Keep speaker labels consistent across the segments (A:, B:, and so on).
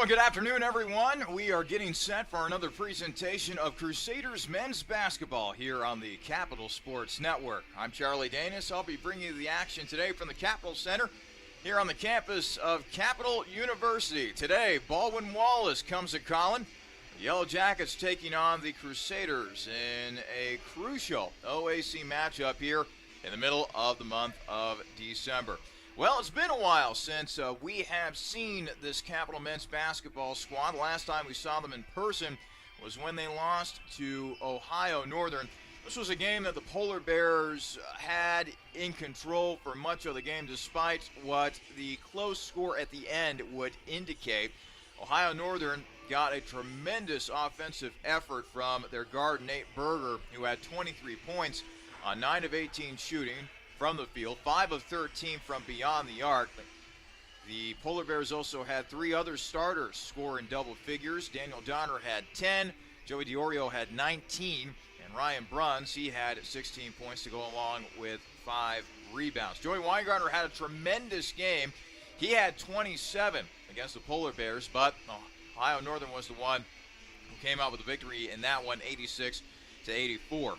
A: and good afternoon, everyone. We are getting set for another presentation of Crusaders men's basketball here on the Capital Sports Network. I'm Charlie Danis. I'll be bringing you the action today from the Capital Center here on the campus of Capital University. Today, Baldwin Wallace comes a calling. The Yellow Jackets taking on the Crusaders in a crucial OAC matchup here in the middle of the month of December. Well, it's been a while since we have seen this Capital men's basketball squad. The last time we saw them in person was when they lost to Ohio Northern. This was a game that the Polar Bears had in control for much of the game, despite what the close score at the end would indicate. Ohio Northern got a tremendous offensive effort from their guard, Nate Berger, who had 23 points on 9 of 18 shooting from the field, 5 of 13 from beyond the arc. The Polar Bears also had 3 other starters score in double figures. Daniel Donner had 10, Joey DiOrio had 19, and Ryan Bruns, he had 16 points to go along with 5 rebounds. Joey Weingartner had a tremendous game. He had 27 against the Polar Bears, but Ohio Northern was the one who came out with the victory in that one, 86-84.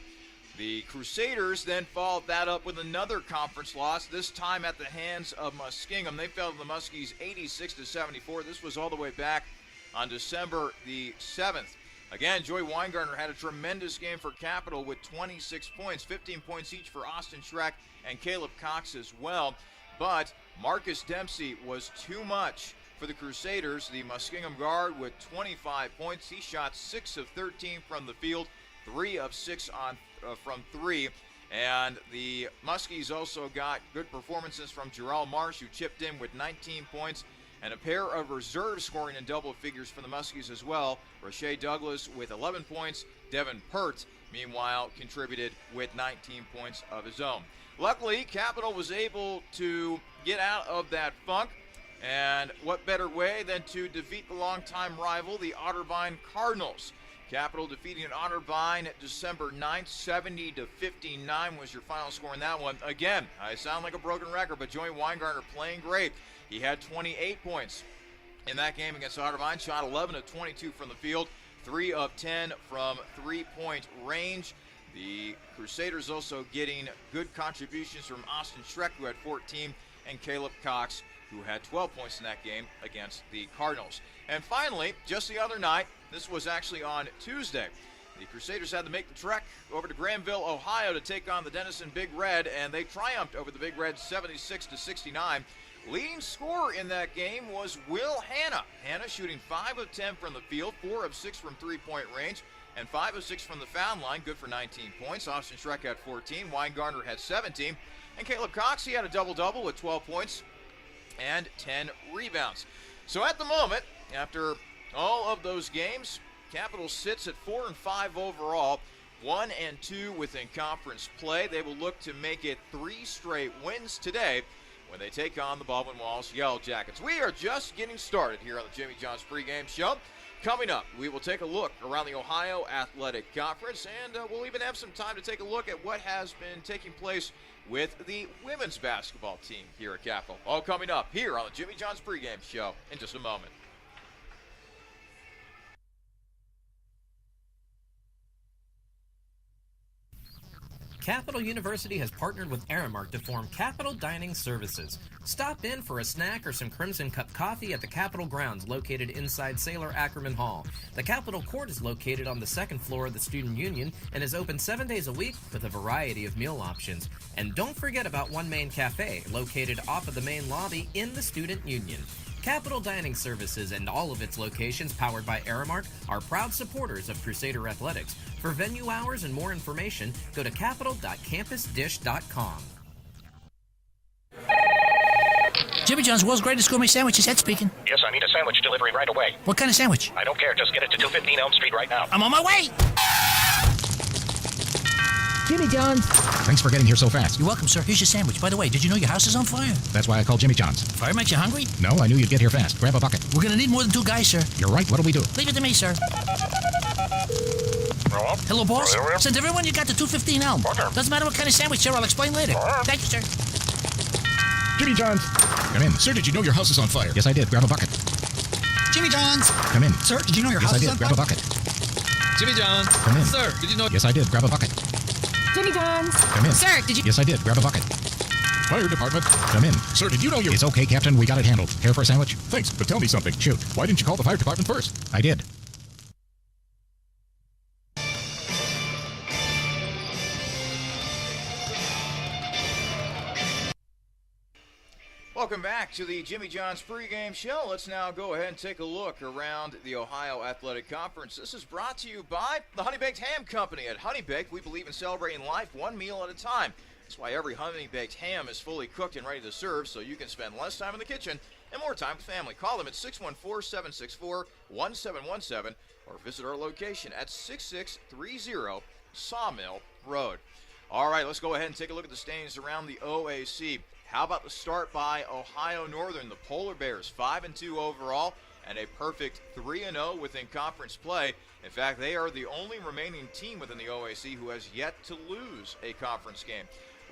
A: The Crusaders then followed that up with another conference loss, this time at the hands of Muskingum. They fell to the Muskies 86-74. This was all the way back on December the 7th. Again, Joey Weingartner had a tremendous game for Capital with 26 points, 15 points each for Austin Schreck and Caleb Cox as well. But Marcus Dempsey was too much for the Crusaders. The Muskingum guard with 25 points. He shot 6 of 13 from the field, 3 of 6 from 3, and the Muskies also got good performances from Jarrell Marsh, who chipped in with 19 points, and a pair of reserves scoring in double figures for the Muskies as well. Rashae Douglas with 11 points, Devin Pert, meanwhile, contributed with 19 points of his own. Luckily, Capital was able to get out of that funk, and what better way than to defeat the longtime rival, the Otterbein Cardinals. Capital defeating Otterbein December 9th, 70-59 was your final score in that one. Again, I sound like a broken record, but Joey Weingartner playing great. He had 28 points in that game against Otterbein, shot 11 of 22 from the field, 3 of 10 from three-point range. The Crusaders also getting good contributions from Austin Schreck, who had 14, and Caleb Cox, who had 12 points in that game against the Cardinals. And finally, just the other night, this was actually on Tuesday, the Crusaders had to make the trek over to Granville, Ohio to take on the Denison Big Red, and they triumphed over the Big Red 76-69. Leading scorer in that game was Will Hanna. Hanna shooting 5 of 10 from the field, 4 of 6 from three-point range, and 5 of 6 from the foul line, good for 19 points. Austin Schreck had 14, Weingartner had 17, and Caleb Cox, he had a double-double with 12 points and 10 rebounds. So at the moment, after all of those games, Capital sits at 4-5 overall, 1-2 within conference play. They will look to make it 3 straight wins today when they take on the Baldwin Wallace Yellow Jackets. We are just getting started here on the Jimmy John's pregame show. Coming up, we will take a look around the Ohio Athletic Conference, and we'll even have some time to take a look at what has been taking place with the women's basketball team here at Capital. All coming up here on the Jimmy John's pregame show in just a moment.
B: Capital University has partnered with Aramark to form Capital Dining Services. Stop in for a snack or some Crimson Cup coffee at the Capital grounds located inside Sailor Ackerman Hall. The Capital Court is located on the second floor of the Student Union and is open 7 days a week with a variety of meal options. And don't forget about One Main Cafe, located off of the main lobby in the Student Union. Capital Dining Services and all of its locations powered by Aramark are proud supporters of Crusader Athletics. For venue hours and more information, go to capital.campusdish.com.
C: Jimmy John's, world's greatest gourmet sandwiches. Ed speaking.
D: Yes, I need a sandwich delivery right away.
C: What kind of sandwich?
D: I don't care. Just get it to 215 Elm Street right now.
C: I'm on my way.
E: Jimmy John's.
F: Thanks for getting here so fast.
C: You're welcome, sir. Here's your sandwich. By the way, did you know your house is on fire?
F: That's why I called Jimmy John's.
C: Fire makes you hungry?
F: No, I knew you'd get here fast. Grab a bucket.
C: We're gonna need more than 2 guys, sir.
F: You're right. What'll we do?
C: Leave it to me, sir. Hello, boss. Send everyone you got to 215 Elm. Doesn't matter what kind of sandwich, sir. I'll explain later. Thank you, sir.
F: Jimmy John's. Come in. Sir, did you know your house is on fire? Yes, I did. Grab a bucket.
C: Jimmy John's.
F: Come in.
C: Sir, did you know your
F: Yes,
C: house
F: I
C: is
F: did.
C: on
F: Grab a
C: fire?
F: bucket.
E: Jimmy John's.
F: Come in.
E: Sir, did you know?
F: Yes, I did. Grab a bucket.
G: Jimmy John's.
F: Come in.
C: Sir, did you...
F: Yes, I did. Grab a bucket. Fire department. Come in.
H: Sir, did you know you...
F: It's okay, Captain. We got it handled. Care for a sandwich?
H: Thanks, but tell me something.
F: Shoot.
H: Why didn't you call the fire department first?
F: I did.
A: Welcome back to the Jimmy John's pregame show. Let's now go ahead and take a look around the Ohio Athletic Conference. This is brought to you by the Honey Baked Ham Company. At Honey Baked, we believe in celebrating life one meal at a time. That's why every Honey Baked ham is fully cooked and ready to serve, so you can spend less time in the kitchen and more time with family. Call them at 614-764-1717 or visit our location at 6630 Sawmill Road. All right, let's go ahead and take a look at the standings around the OAC. How about the start by Ohio Northern? The Polar Bears 5-2 overall and a perfect 3-0 within conference play. In fact, they are the only remaining team within the OAC who has yet to lose a conference game.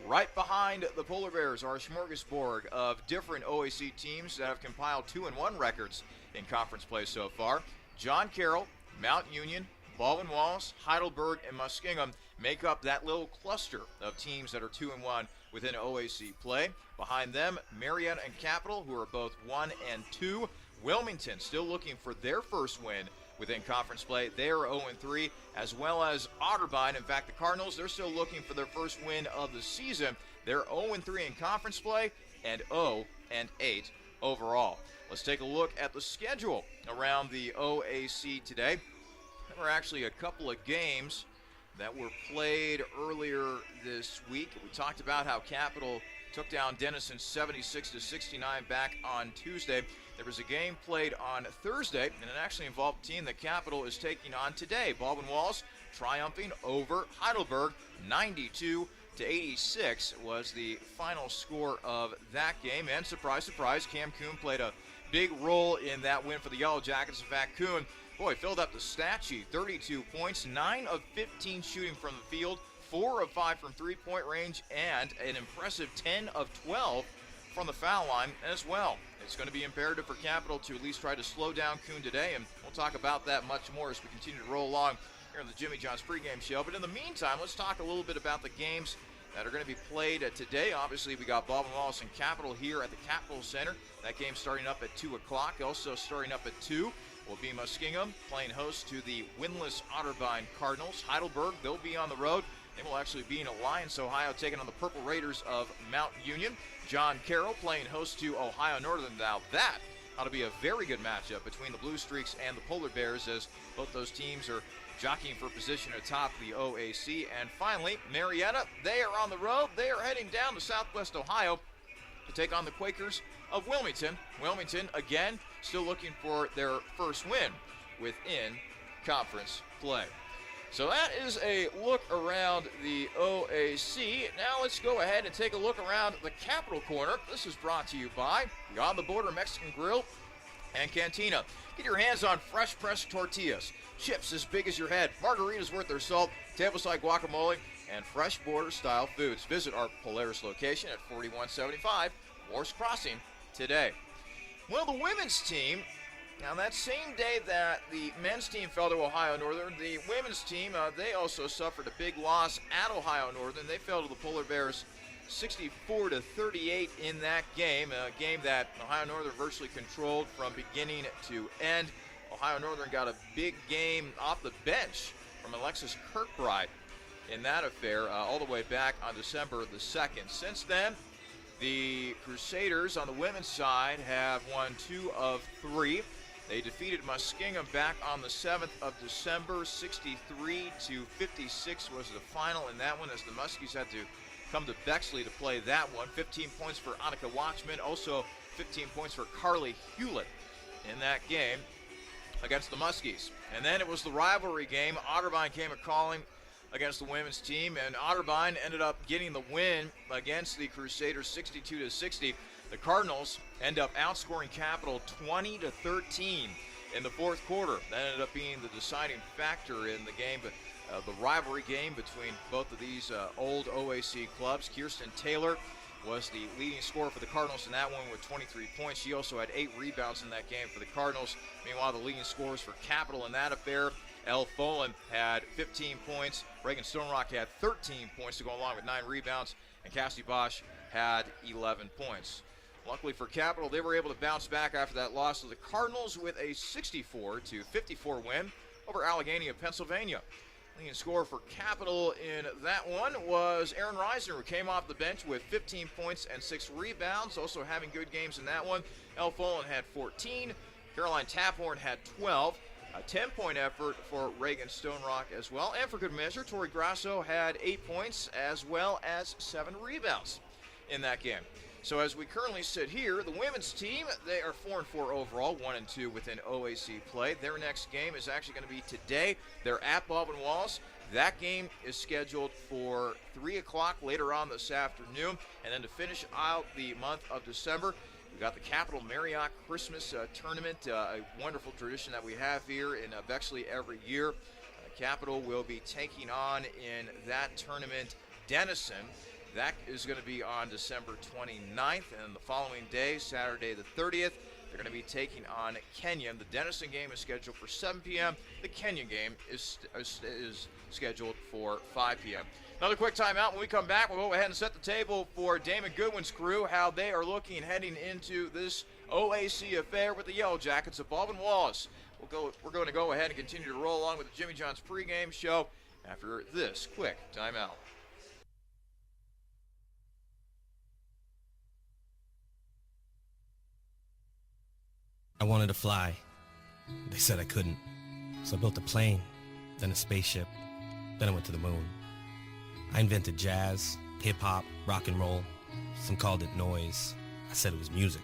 A: Right behind the Polar Bears are a smorgasbord of different OAC teams that have compiled 2-1 records in conference play so far. John Carroll, Mount Union, Baldwin Wallace, Heidelberg, and Muskingum make up that little cluster of teams that are 2-1 within OAC play. Behind them, Marietta and Capital, who are both 1-2. Wilmington still looking for their first win within conference play. They are 0-3, as well as Otterbein. In fact, the Cardinals, they're still looking for their first win of the season. They're 0-3 in conference play and 0-8 overall. Let's take a look at the schedule around the OAC today. There were actually a couple of games that were played earlier this week. We talked about how Capital took down Denison 76-69 back on Tuesday. There was a game played on Thursday, and it actually involved a team that Capital is taking on today. Baldwin Wallace triumphing over Heidelberg, 92-86 was the final score of that game. And surprise, surprise, Cam Kuhn played a big role in that win for the Yellow Jackets. In fact, Kuhn, filled up the stat sheet. 32 points, 9 of 15 shooting from the field, 4 of 5 from three-point range, and an impressive 10 of 12 from the foul line as well. It's going to be imperative for Capital to at least try to slow down Kuhn today, and we'll talk about that much more as we continue to roll along here on the Jimmy John's pregame show. But in the meantime, let's talk a little bit about the games that are going to be played today. Obviously, we got Baldwin Wallace and Capital here at the Capitol Center. That game starting up at 2 o'clock. Also starting up at 2 will be Muskingum playing host to the winless Otterbein Cardinals. Heidelberg, they'll be on the road. They will actually be in Alliance, Ohio, taking on the Purple Raiders of Mount Union. John Carroll playing host to Ohio Northern. Now that ought to be a very good matchup between the Blue Streaks and the Polar Bears, as both those teams are jockeying for position atop the OAC. And finally, Marietta, they are on the road. They are heading down to Southwest Ohio to take on the Quakers of Wilmington. Wilmington, again, still looking for their first win within conference play. So that is a look around the OAC. Now let's go ahead and take a look around the Capital Corner. This is brought to you by the On the Border Mexican Grill and Cantina. Get your hands on fresh pressed tortillas, chips as big as your head, margaritas worth their salt, tableside guacamole, and fresh border style foods. Visit our Polaris location at 4175 Morse Crossing today. Well, the women's team, now that same day that the men's team fell to Ohio Northern, the women's team, they also suffered a big loss at Ohio Northern. They fell to the Polar Bears 64-38 in that game, a game that Ohio Northern virtually controlled from beginning to end. Ohio Northern got a big game off the bench from Alexis Kirkbride in that affair all the way back on December the 2nd. Since then, the Crusaders on the women's side have won 2 of 3. They defeated Muskingum back on the 7th of December. 63-56 was the final in that one, as the Muskies had to come to Bexley to play that one. 15 points for Annika Watchman, also 15 points for Carly Hewlett in that game against the Muskies. And then it was the rivalry game. Otterbein came a-calling against the women's team, and Otterbein ended up getting the win against the Crusaders 62-60. The Cardinals end up outscoring Capital 20-13 in the fourth quarter. That ended up being the deciding factor in the game, the rivalry game between both of these old OAC clubs. Kirsten Taylor was the leading scorer for the Cardinals in that one with 23 points. She also had 8 rebounds in that game for the Cardinals. Meanwhile, the leading scorers for Capital in that affair, Elle Folan had 15 points. Reagan Stonerock had 13 points to go along with 9 rebounds. And Cassie Bosch had 11 points. Luckily for Capital, they were able to bounce back after that loss to the Cardinals with a 64-54 win over Allegheny of Pennsylvania. Leading scorer for Capital in that one was Aaron Reisner, who came off the bench with 15 points and 6 rebounds, also having good games in that one. Elle Folan had 14. Caroline Taphorn had 12. A 10-point effort for Reagan Stonerock as well. And for good measure, Tori Grasso had 8 points as well as 7 rebounds in that game. So as we currently sit here, the women's team, they are 4-4 overall, 1-2 within OAC play. Their next game is actually going to be today. They're at Baldwin Wallace. That game is scheduled for 3 o'clock later on this afternoon. And then to finish out the month of December, we've got the Capital Marriott Christmas Tournament, a wonderful tradition that we have here in Bexley every year. Capital will be taking on in that tournament Denison. That is going to be on December 29th, and the following day, Saturday the 30th, they're going to be taking on Kenyon. The Denison game is scheduled for 7 p.m. The Kenyon game is scheduled for 5 p.m. Another quick timeout. When we come back, we'll go ahead and set the table for Damon Goodwin's crew, how they are looking heading into this OAC affair with the Yellow Jackets of Baldwin Wallace. We're going to go ahead and continue to roll along with the Jimmy John's pregame show after this quick timeout.
E: I wanted to fly. They said I couldn't. So I built a plane, then a spaceship, then I went to the moon. I invented jazz, hip-hop, rock and roll. Some called it noise. I said it was music.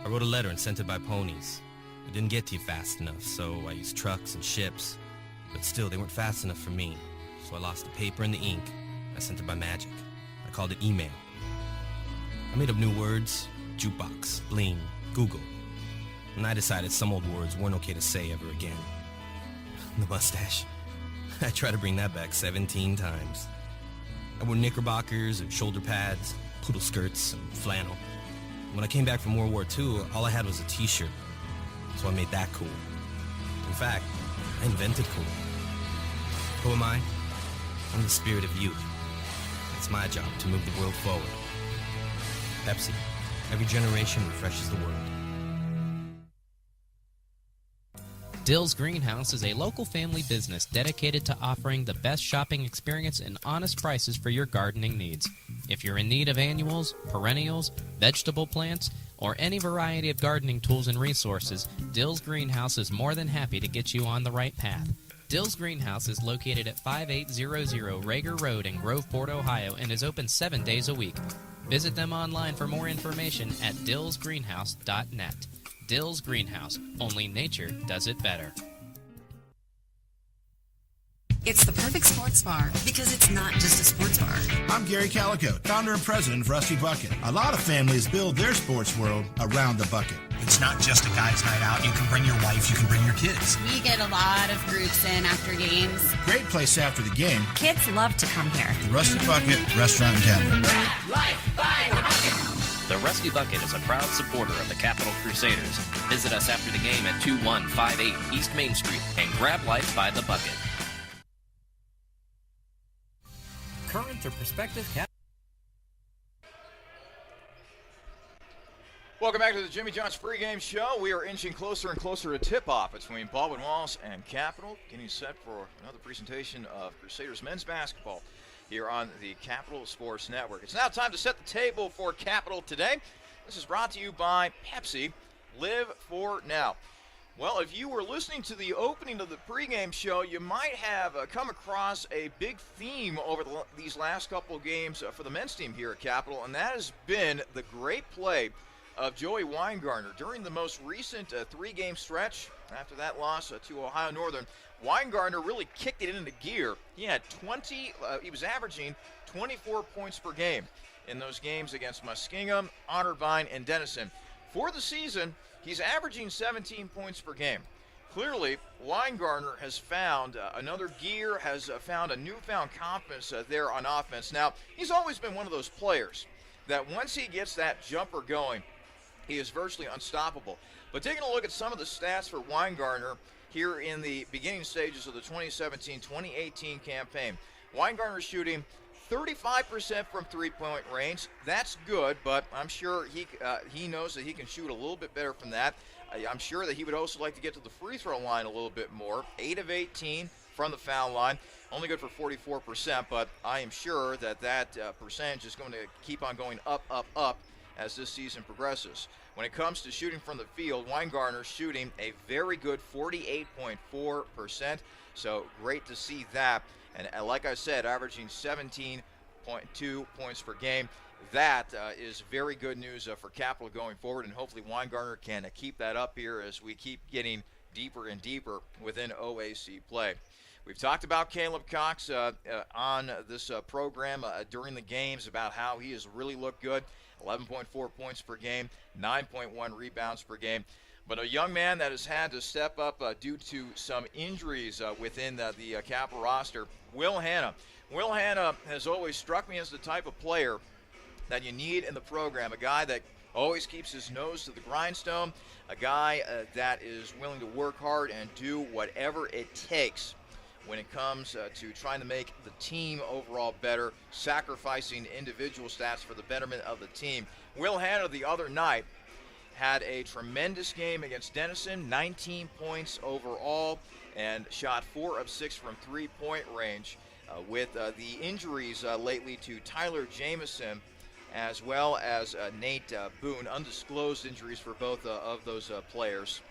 E: I wrote a letter and sent it by ponies. It didn't get to you fast enough, so I used trucks and ships. But still, they weren't fast enough for me. So I lost the paper and the ink. I sent it by magic. I called it email. I made up new words: jukebox, bling, Google. And I decided some old words weren't okay to say ever again. The mustache. I tried to bring that back 17 times. I wore knickerbockers and shoulder pads, poodle skirts and flannel. When I came back from World War II, all I had was a t-shirt. So I made that cool. In fact, I invented cool. Who am I? I'm the spirit of youth. It's my job to move the world forward. Pepsi. Every generation refreshes the world.
B: Dill's Greenhouse is a local family business dedicated to offering the best shopping experience and honest prices for your gardening needs. If you're in need of annuals, perennials, vegetable plants, or any variety of gardening tools and resources, Dill's Greenhouse is more than happy to get you on the right path. Dill's Greenhouse is located at 5800 Rager Road in Groveport, Ohio, and is open 7 days a week. Visit them online for more information at dillsgreenhouse.net. Dill's Greenhouse. Only nature does it better.
G: It's the perfect sports bar because it's not just a sports bar.
I: I'm Gary Calico, founder and president of Rusty Bucket. A lot of families build their sports world around the bucket.
J: It's not just a guy's night out. You can bring your wife, you can bring your kids.
K: We get a lot of groups in after games.
I: Great place after the game.
G: Kids love to come here.
I: The Rusty Bucket Restaurant and Tavern.
K: Life by the bucket.
L: The Rusty Bucket is a proud supporter of the Capital Crusaders. Visit us after the game at 2158 East Main Street and grab life by the bucket.
B: Current or prospective
A: Welcome back to the Jimmy John's pregame show. We are inching closer and closer to tip-off between Baldwin Wallace and Capital, getting set for another presentation of Crusaders men's basketball here on the Capital Sports Network. It's now time to set the table for Capital today. This is brought to you by Pepsi. Live for now. Well, if you were listening to the opening of the pregame show, you might have come across a big theme over these last couple of games for the men's team here at Capital, and that has been the great play of Joey Weingartner. During the most recent three-game stretch after that loss to Ohio Northern, Weingartner really kicked it into gear. He had he was averaging 24 points per game in those games against Muskingum, Otterbein, and Denison. For the season, he's averaging 17 points per game. Clearly, Weingartner has found another gear, has found a newfound confidence there on offense. Now, he's always been one of those players that once he gets that jumper going, he is virtually unstoppable. But taking a look at some of the stats for Weingartner here in the beginning stages of the 2017-2018 campaign. Weingartner shooting 35% from three-point range. That's good, but I'm sure he knows that he can shoot a little bit better from that. I'm sure that he would also like to get to the free throw line a little bit more. 8 of 18 from the foul line. Only good for 44%, but I am sure that percentage is going to keep on going up as this season progresses. When it comes to shooting from the field, Weingartner shooting a very good 48.4%, so great to see that. And like I said, averaging 17.2 points per game. That is very good news for Capital going forward, and hopefully Weingartner can keep that up here as we keep getting deeper and deeper within OAC play. We've talked about Caleb Cox on this program during the games about how he has really looked good. 11.4 points per game, 9.1 rebounds per game. But a young man that has had to step up due to some injuries within the Capital roster, Will Hanna. Will Hanna has always struck me as the type of player that you need in the program, a guy that always keeps his nose to the grindstone, a guy that is willing to work hard and do whatever it takes when it comes to trying to make the team overall better, sacrificing individual stats for the betterment of the team. Will Hanna the other night had a tremendous game against Denison, 19 points overall, and shot 4 of 6 from three-point range. With the injuries lately to Tyler Jamison as well as Nate Boone, undisclosed injuries for both of those players.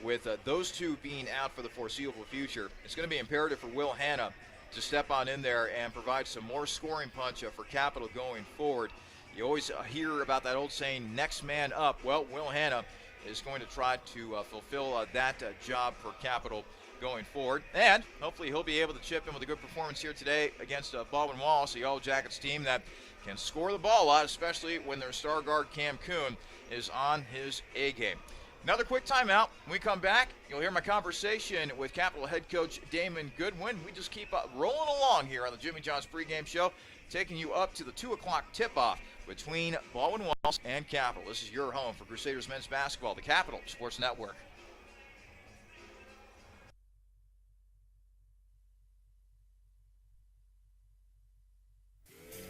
A: With those two being out for the foreseeable future, it's going to be imperative for Will Hanna to step on in there and provide some more scoring punch for Capital going forward. You always hear about that old saying, next man up. Well, Will Hanna is going to try to fulfill that job for Capital going forward. And hopefully he'll be able to chip in with a good performance here today against Baldwin Wallace, the All Jackets team that can score the ball a lot, especially when their star guard Cam Kuhn is on his A game. Another quick timeout. When we come back, you'll hear my conversation with Capital head coach Damon Goodwin. We just keep rolling along here on the Jimmy John's pregame show, taking you up to the 2 o'clock tip-off between Baldwin Wallace and Capital. This is your home for Crusaders men's basketball, the Capital Sports Network.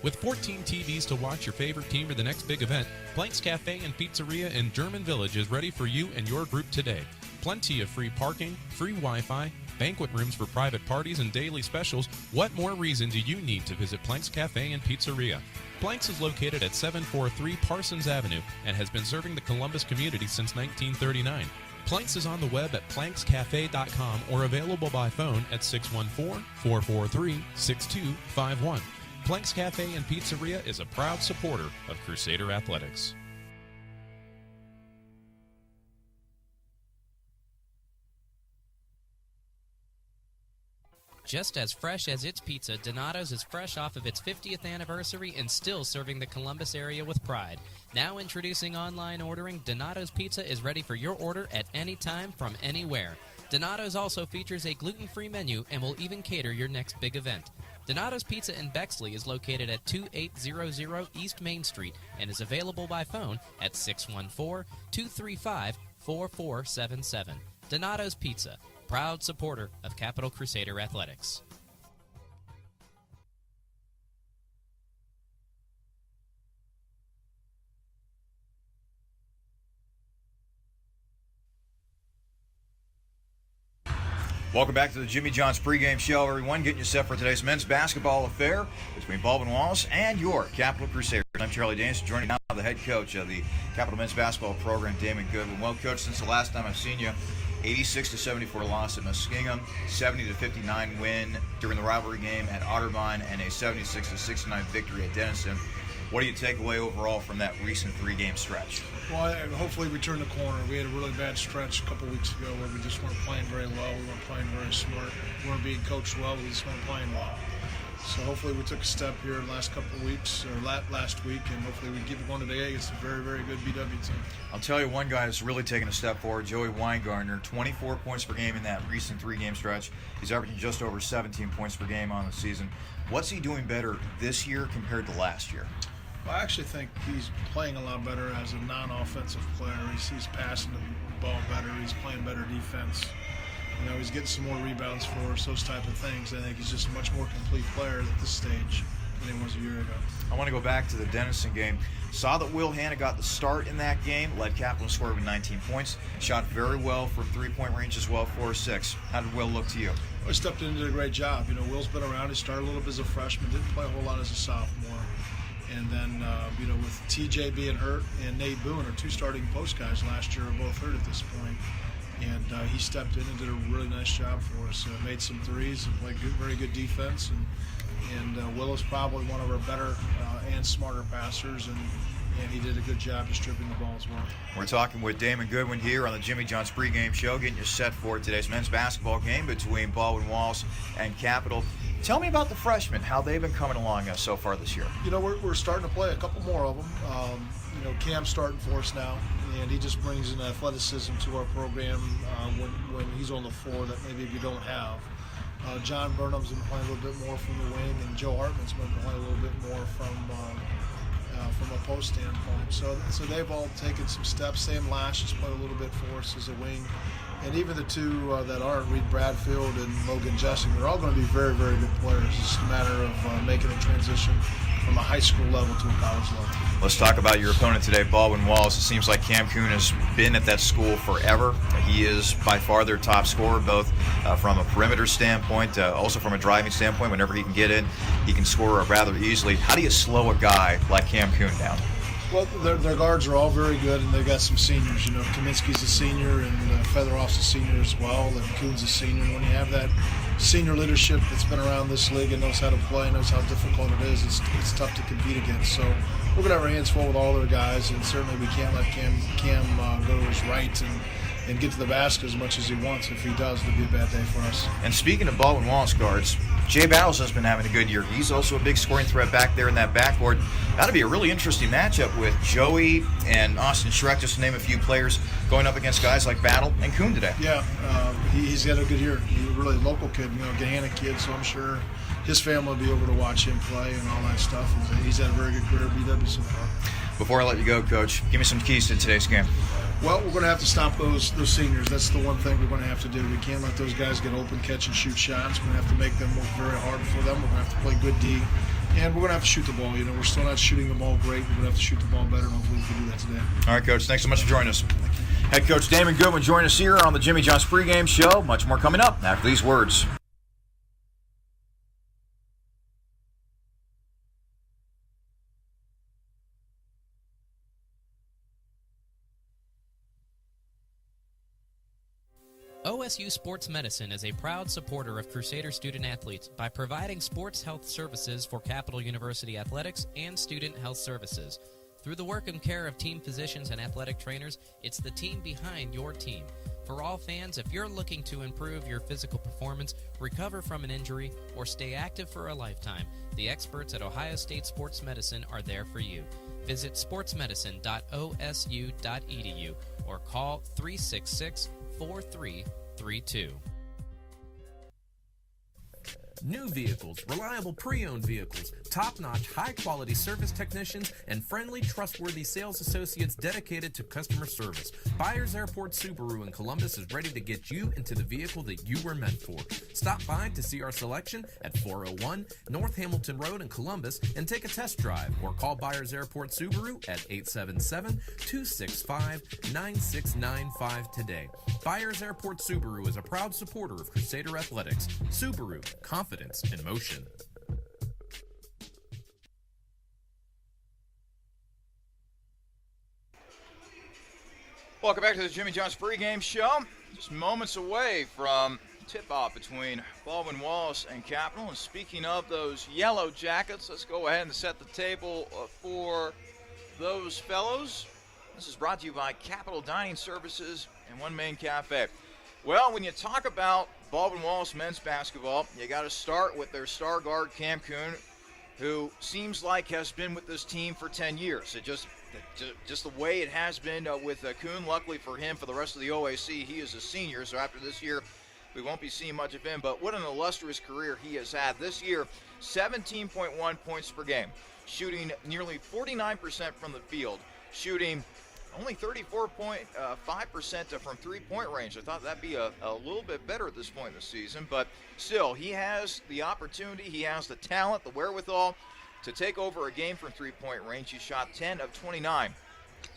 H: With 14 TVs to watch your favorite team or the next big event, Blank's Cafe and Pizzeria in German Village is ready for you and your group today. Plenty of free parking, free Wi-Fi, banquet rooms for private parties, and daily specials. What more reason do you need to visit Plank's Cafe and Pizzeria? Plank's is located at 743 Parsons Avenue and has been serving the Columbus community since 1939. Plank's is on the web at plankscafe.com or available by phone at 614-443-6251. Plank's Cafe and Pizzeria is a proud supporter of Crusader Athletics.
B: Just as fresh as its pizza, Donato's is fresh off of its 50th anniversary and still serving the Columbus area with pride. Now introducing online ordering, Donato's Pizza is ready for your order at any time from anywhere. Donato's also features a gluten-free menu and will even cater your next big event. Donato's Pizza in Bexley is located at 2800 East Main Street and is available by phone at 614-235-4477. Donato's Pizza, proud supporter of Capital Crusader Athletics.
A: Welcome back to the Jimmy John's pregame show, everyone. Getting you set for today's men's basketball affair between Baldwin Wallace and your Capital Crusaders. I'm Charlie Danis, joining now the head coach of the Capital men's basketball program, Damon Goodwin. Well, coach, since the last time I've seen you, 86-74 loss at Muskingum, 70-59 win during the rivalry game at Otterbein, and a 76-69 victory at Denison. What do you take away overall from that recent three-game stretch?
M: Well, hopefully we turn the corner. We had a really bad stretch a couple weeks ago where we just weren't playing very well. We weren't playing very smart. We weren't being coached well. We just weren't playing well. So hopefully we took a step here the last couple of weeks, or last week, and hopefully we keep it going today against a very, very good BW team.
A: I'll tell you one guy that's really taken a step forward, Joey Weingartner, 24 points per game in that recent three-game stretch. He's averaging just over 17 points per game on the season. What's he doing better this year compared to last year?
M: Well, I actually think he's playing a lot better as a non-offensive player. He's passing the ball better. He's playing better defense. He's getting some more rebounds for us, those type of things. I think he's just a much more complete player at this stage than he was a year ago.
A: I want to go back to the Denison game. Saw that Will Hanna got the start in that game, led Capital score with 19 points, shot very well from three-point range as well, 4-6. How did Will look to you?
M: Well, he stepped in and did a great job. Will's been around. He started a little bit as a freshman, didn't play a whole lot as a sophomore. And then, with TJ being hurt and Nate Boone, our two starting post guys last year, are both hurt at this point. And he stepped in and did a really nice job for us. Made some threes and played very good defense. And Will is probably one of our better and smarter passers, and he did a good job distributing the ball as well.
A: We're talking with Damon Goodwin here on the Jimmy John's pregame show, getting you set for today's men's basketball game between Baldwin Wallace and Capital. Tell me about the freshmen, how they've been coming along so far this year.
M: We're starting to play a couple more of them. Cam's starting for us now, and he just brings an athleticism to our program when he's on the floor that maybe we don't have. John Burnham's been playing a little bit more from the wing, and Joe Hartman's been playing a little bit more from a post standpoint. So they've all taken some steps. Sam Lash has played a little bit for us as a wing. And even the two that aren't, Reed Bradfield and Logan Jessing, they're all going to be very, very good players. It's just a matter of making a transition from a high school level to a college level.
A: Let's talk about your opponent today, Baldwin Wallace. It seems like Cam Kuhn has been at that school forever. He is by far their top scorer, both from a perimeter standpoint, also from a driving standpoint. Whenever he can get in, he can score rather easily. How do you slow a guy like Cam Kuhn down?
M: Well, their guards are all very good, and they've got some seniors. Kaminsky's a senior, and Featheroff's a senior as well, and Kuhn's a senior. And when you have that senior leadership that's been around this league and knows how to play, knows how difficult it is, it's tough to compete against. So we're going to have our hands full with all their guys, and certainly we can't let Cam go to his right and get to the basket as much as he wants. If he does, it'll be a bad day for us.
A: And speaking of Baldwin Wallace guards, Jay Battles has been having a good year. He's also a big scoring threat back there in that backcourt. That'll be a really interesting matchup with Joey and Austin Schreck, just to name a few players, going up against guys like Battle and Kuhn today.
M: Yeah, he's had a good year. He's a really local kid, Gahanna kid, so I'm sure his family will be able to watch him play and all that stuff. He's had a very good career at BW so far.
A: Before I let you go, Coach, give me some keys to today's game.
M: Well, we're going to have to stop those seniors. That's the one thing we're going to have to do. We can't let those guys get open, catch and shoot shots. We're going to have to make them work very hard for them. We're going to have to play good D. And we're going to have to shoot the ball. We're still not shooting the ball great. We're going to have to shoot the ball better, and hopefully we can do that today.
A: All right, Coach. Thanks so much for joining us. Head Coach Damon Goodwin joining us here on the Jimmy John's pregame show. Much more coming up after these words.
B: OSU Sports Medicine is a proud supporter of Crusader student-athletes by providing sports health services for Capital University athletics and student health services. Through the work and care of team physicians and athletic trainers, it's the team behind your team. For all fans, if you're looking to improve your physical performance, recover from an injury, or stay active for a lifetime, the experts at Ohio State Sports Medicine are there for you. Visit sportsmedicine.osu.edu or call 366-4332. New vehicles, reliable pre-owned vehicles, top-notch, high-quality service technicians, and friendly, trustworthy sales associates dedicated to customer service. Byers Airport Subaru in Columbus is ready to get you into the vehicle that you were meant for. Stop by to see our selection at 401 North Hamilton Road in Columbus and take a test drive, or call Byers Airport Subaru at 877-265-9695 today. Byers Airport Subaru is a proud supporter of Crusader Athletics. Subaru, confidence in motion.
A: Welcome back to the Jimmy John's pregame show. Just moments away from tip-off between Baldwin Wallace and Capital. And speaking of those yellow jackets, let's go ahead and set the table for those fellows. This is brought to you by Capital Dining Services and One Main Cafe. Well, when you talk about Baldwin Wallace men's basketball, you got to start with their star guard, Cam Kuhn, who seems like has been with this team for 10 years. It just the way it has been with Kuhn. Luckily for him, for the rest of the OAC, he is a senior, so after this year, we won't be seeing much of him. But what an illustrious career he has had this year. 17.1 points per game, shooting nearly 49% from the field, shooting only 34.5% from three-point range. I thought that'd be a little bit better at this point in the season, but still, he has the opportunity, he has the talent, the wherewithal to take over a game from three-point range. He shot 10 of 29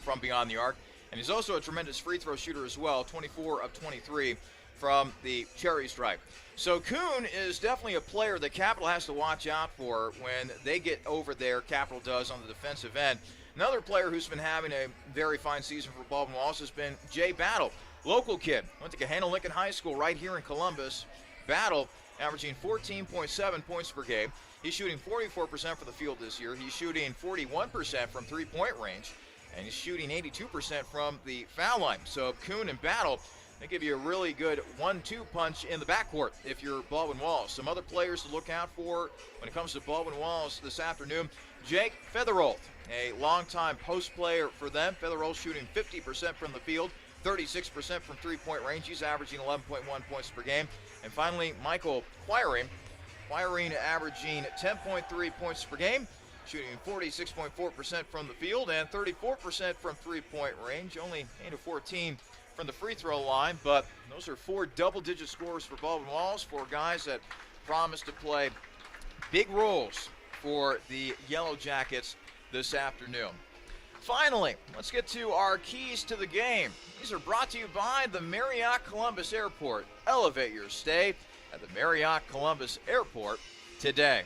A: from beyond the arc, and he's also a tremendous free throw shooter as well, 24 of 23 from the cherry stripe. So Kuhn is definitely a player that Capital has to watch out for when they get over there. Capital does on the defensive end. Another player who's been having a very fine season for Baldwin Wallace has been Jay Battle, local kid. Went to Gahanna Lincoln High School right here in Columbus. Battle averaging 14.7 points per game. He's shooting 44% for the field this year. He's shooting 41% from three-point range, and he's shooting 82% from the foul line. So Kuhn and Battle, they give you a really good 1-2 punch in the backcourt if you're Baldwin Wallace. Some other players to look out for when it comes to Baldwin Wallace this afternoon. Jake Featherolt, a longtime post player for them. Featherolt shooting 50% from the field, 36% from three-point range. He's averaging 11.1 points per game. And finally, Michael Quiring averaging 10.3 points per game, shooting 46.4% from the field and 34% from three-point range. Only 8 of 14 from the free throw line, but those are 4 double-digit scores for Baldwin Wallace, 4 guys that promise to play big roles for the Yellow Jackets this afternoon. Finally, let's get to our keys to the game. These are brought to you by the Marriott Columbus Airport. Elevate your stay at the Marriott Columbus Airport today.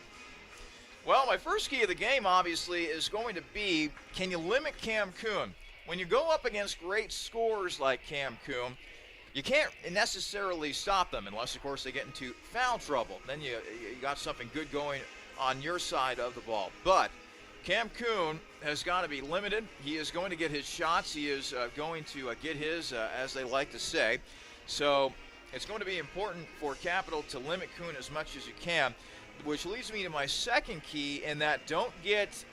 A: Well, my first key of the game, obviously, is going to be, can you limit Cam Kuhn? When you go up against great scorers like Cam Kuhn, you can't necessarily stop them unless, of course, they get into foul trouble. Then you got something good going on your side of the ball. But Cam Kuhn has got to be limited. He is going to get his shots. He is going to get his, as they like to say. So it's going to be important for Capital to limit Kuhn as much as you can, which leads me to my second key, in that don't get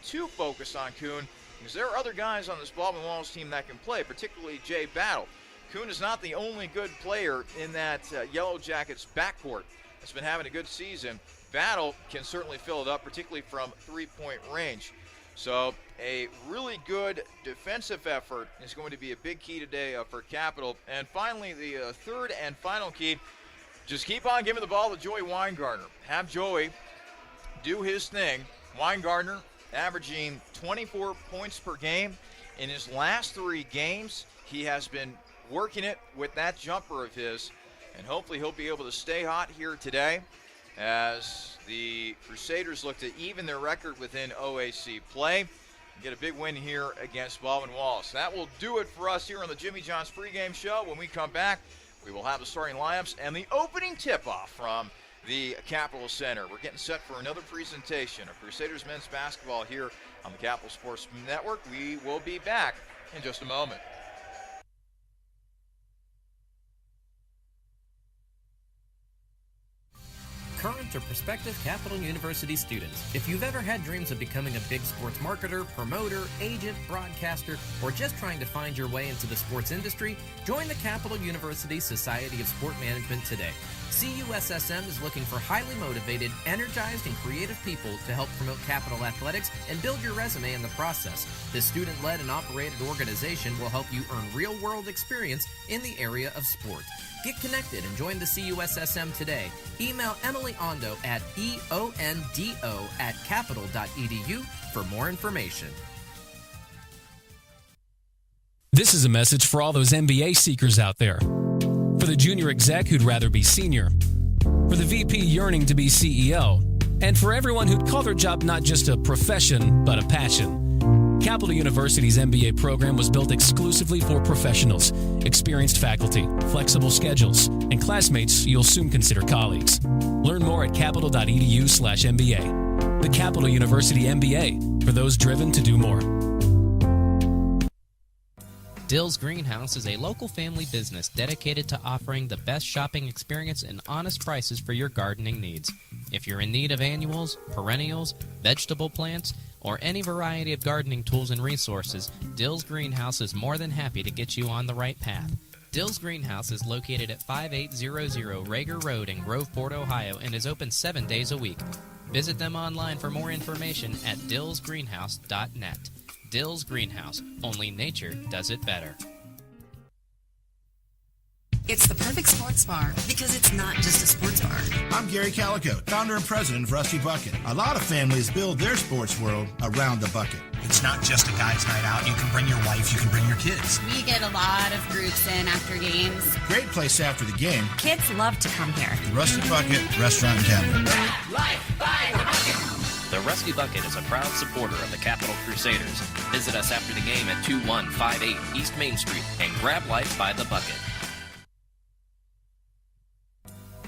A: too focused on Kuhn, because there are other guys on this Baldwin Wallace team that can play, particularly Jay Battle. Kuhn is not the only good player in that Yellow Jackets backcourt that's been having a good season. Battle can certainly fill it up, particularly from three-point range. So a really good defensive effort is going to be a big key today for Capital. And finally, the third and final key, just keep on giving the ball to Joey Weingartner. Have Joey do his thing. Weingartner averaging 24 points per game. In his last 3 games, he has been working it with that jumper of his, and hopefully he'll be able to stay hot here today as the Crusaders look to even their record within OAC play and get a big win here against Baldwin Wallace. That will do it for us here on the Jimmy John's pregame show. When we come back, we will have the starting lineups and the opening tip-off from the Capitol Center. We're getting set for another presentation of Crusaders men's basketball here on the Capital Sports Network. We will be back in just a moment.
B: Current or prospective Capital University students, if you've ever had dreams of becoming a big sports marketer, promoter, agent, broadcaster, or just trying to find your way into the sports industry, join the Capital University Society of Sport Management today. CUSSM is looking for highly motivated, energized, and creative people to help promote Capital athletics and build your resume in the process. This student-led and operated organization will help you earn real-world experience in the area of sport. Get connected and join the CUSSM today. Email Emily Ondo at eondo@capital.edu for more information.
N: This is a message for all those MBA seekers out there. For the junior exec who'd rather be senior. For the VP yearning to be CEO. And for everyone who'd call their job not just a profession, but a passion. Capital University's MBA program was built exclusively for professionals, experienced faculty, flexible schedules, and classmates you'll soon consider colleagues. Learn more at capital.edu/MBA. The Capital University MBA, for those driven to do more.
B: Dill's Greenhouse is a local family business dedicated to offering the best shopping experience and honest prices for your gardening needs. If you're in need of annuals, perennials, vegetable plants, or any variety of gardening tools and resources, Dill's Greenhouse is more than happy to get you on the right path. Dill's Greenhouse is located at 5800 Rager Road in Groveport, Ohio, and is open 7 days a week. Visit them online for more information at dillsgreenhouse.net. Dill's Greenhouse. Only nature does it better.
G: It's the perfect sports bar because it's not just a sports bar.
I: I'm Gary Calico, founder and president of Rusty Bucket. A lot of families build their sports world around the bucket.
J: It's not just a guy's night out. You can bring your wife, you can bring your kids.
K: We get a lot of groups in after games.
I: Great place after the game.
G: Kids love to come here.
I: The Rusty Bucket Restaurant and Tavern.
K: Life by the bucket.
L: The Rusty Bucket is a proud supporter of the Capital Crusaders. Visit us after the game at 2158 East Main Street and grab life by the bucket.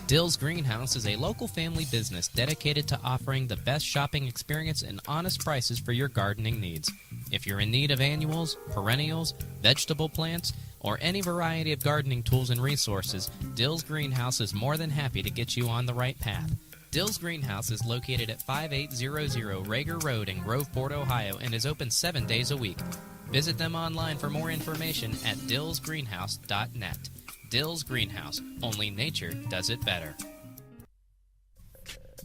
B: Dill's Greenhouse is a local family business dedicated to offering the best shopping experience and honest prices for your gardening needs. If you're in need of annuals, perennials, vegetable plants, or any variety of gardening tools and resources, Dill's Greenhouse is more than happy to get you on the right path. Dill's Greenhouse is located at 5800 Rager Road in Groveport, Ohio, and is open 7 days a week. Visit them online for more information at dillsgreenhouse.net. Dill's Greenhouse. Only nature does it better.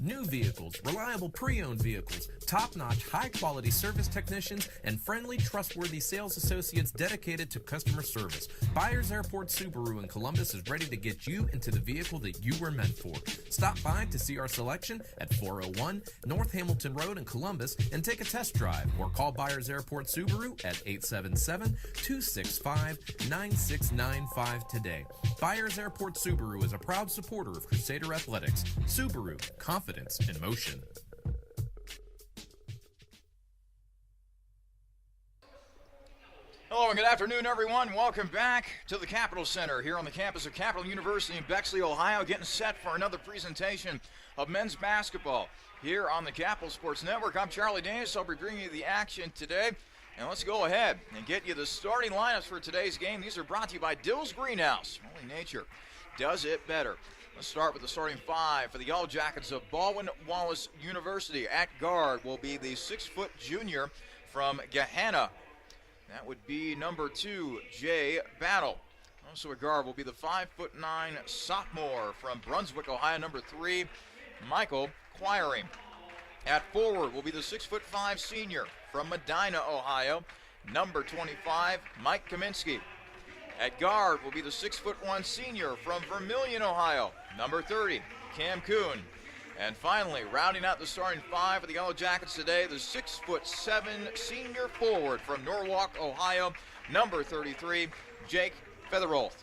O: New vehicles, reliable pre-owned vehicles, top-notch, high-quality service technicians, and friendly, trustworthy sales associates dedicated to customer service. Byers Airport Subaru in Columbus is ready to get you into the vehicle that you were meant for. Stop by to see our selection at 401 North Hamilton Road in Columbus and take a test drive, or call Byers Airport Subaru at 877-265-9695 today. Byers Airport Subaru is a proud supporter of Crusader Athletics. Subaru, confidence in motion.
A: Hello and good afternoon, everyone. Welcome back to the Capital Center here on the campus of Capital University in Bexley, Ohio, getting set for another presentation of men's basketball here on the Capital Sports Network. I'm Charlie Danis. I'll be bringing you the action today. And let's go ahead and get you the starting lineups for today's game. These are brought to you by Dill's Greenhouse. Only nature does it better. Let's start with the starting five for the Yellow Jackets of Baldwin Wallace University. At guard will be the 6-foot junior from Gahanna. That would be number 2, Jay Battle. Also at guard will be the 5'9" sophomore from Brunswick, Ohio, number 3, Michael Quiring. At forward will be the 6'5" senior from Medina, Ohio, number 25, Mike Kaminsky. At guard will be the 6'1" senior from Vermilion, Ohio, number 30, Cam Kuhn. And finally, rounding out the starting five for the Yellow Jackets today, the 6'7" senior forward from Norwalk, Ohio, number 33, Jake Featherolf.